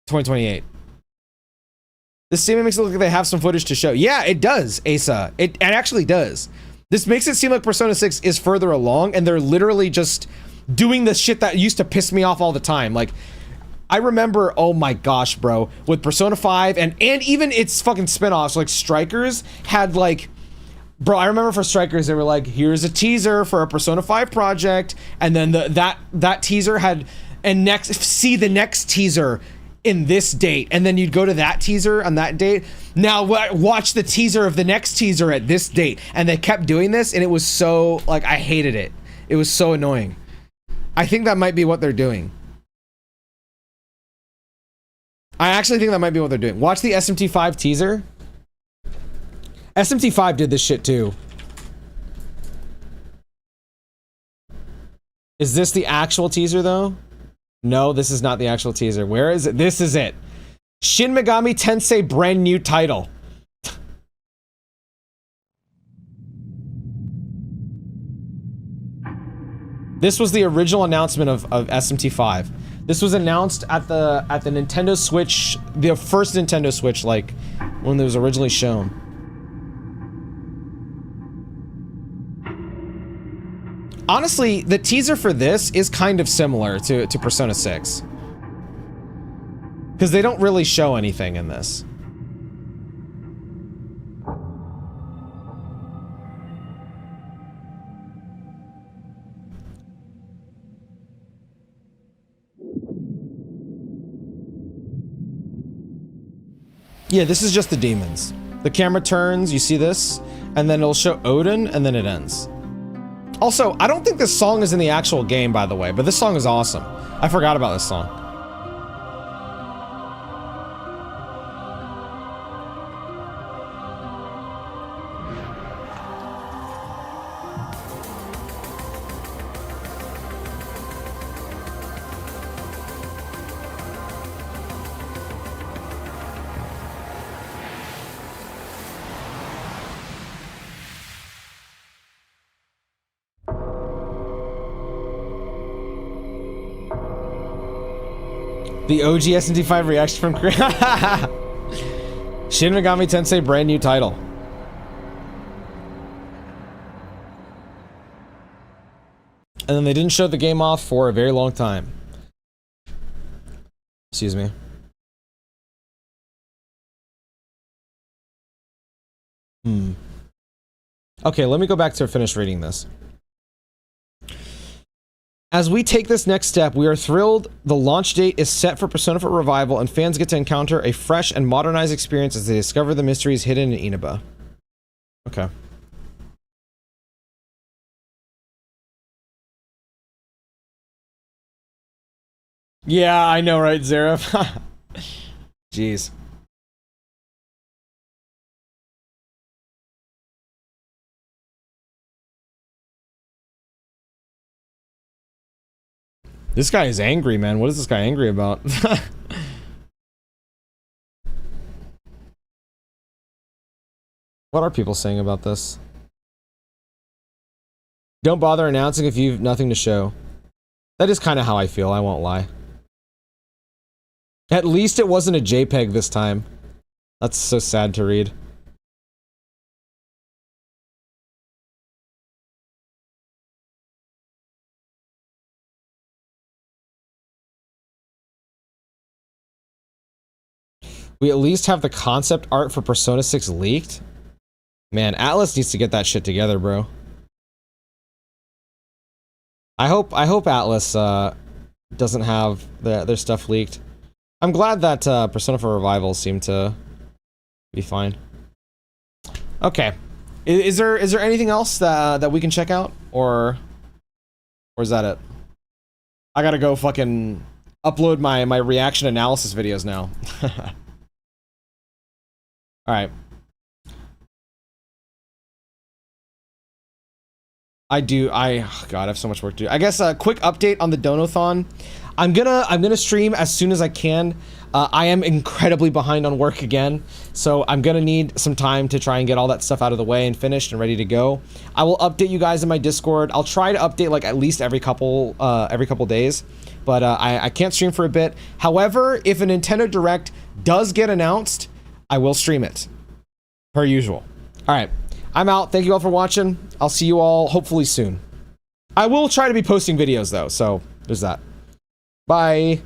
2028. This statement makes it look like they have some footage to show. Yeah, it does, Asa. It actually does. This makes it seem like Persona 6 is further along, and they're literally just doing the shit that used to piss me off all the time. Like, I remember, oh my gosh, bro, with Persona 5 and even its fucking spin-offs, like Strikers had like, bro, I remember for Strikers, they were like, here's a teaser for a Persona 5 project, and then that teaser had, and see the next teaser in this date, and then you'd go to that teaser on that date. Now watch the teaser of the next teaser at this date, and they kept doing this, and it was so, like, I hated it. It was so annoying. I think that might be what they're doing. I actually think that might be what they're doing. Watch the SMT5 teaser. SMT5 did this shit too. Is this the actual teaser though? No, this is not the actual teaser. Where is it? This is it. Shin Megami Tensei brand new title. This was the original announcement of SMT5. This was announced at the Nintendo Switch, the first Nintendo Switch, like when it was originally shown. Honestly, the teaser for this is kind of similar to Persona 6. Because they don't really show anything in this. Yeah, this is just the demons. The camera turns, you see this, and then it'll show Odin, and then it ends. Also, I don't think this song is in the actual game, by the way, but this song is awesome. I forgot about this song. The OG SNT5 reaction from Shin Megami Tensei brand new title. And then they didn't show the game off for a very long time. Excuse me. Okay, let me go back to finish reading this. As we take this next step, we are thrilled the launch date is set for Persona 4 Revival, and fans get to encounter a fresh and modernized experience as they discover the mysteries hidden in Inaba. Okay. Yeah, I know, right, Zaref? Jeez. This guy is angry, man. What is this guy angry about? What are people saying about this? Don't bother announcing if you've nothing to show. That is kind of how I feel, I won't lie. At least it wasn't a JPEG this time. That's so sad to read. We at least have the concept art for Persona 6 leaked? Man, Atlas needs to get that shit together, bro. I hope Atlas doesn't have their stuff leaked. I'm glad that Persona 4 Revival seemed to be fine. Okay. Is there anything else that we can check out? Or is that it? I gotta go fucking upload my reaction analysis videos now. Alright. God, I have so much work to do. I guess a quick update on the Donathon. I'm gonna stream as soon as I can. I am incredibly behind on work again, so I'm gonna need some time to try and get all that stuff out of the way and finished and ready to go. I will update you guys in my Discord. I'll try to update like at least every couple days, but I can't stream for a bit. However, if a Nintendo Direct does get announced, I will stream it, per usual. All right, I'm out. Thank you all for watching. I'll see you all hopefully soon. I will try to be posting videos though, so there's that. Bye.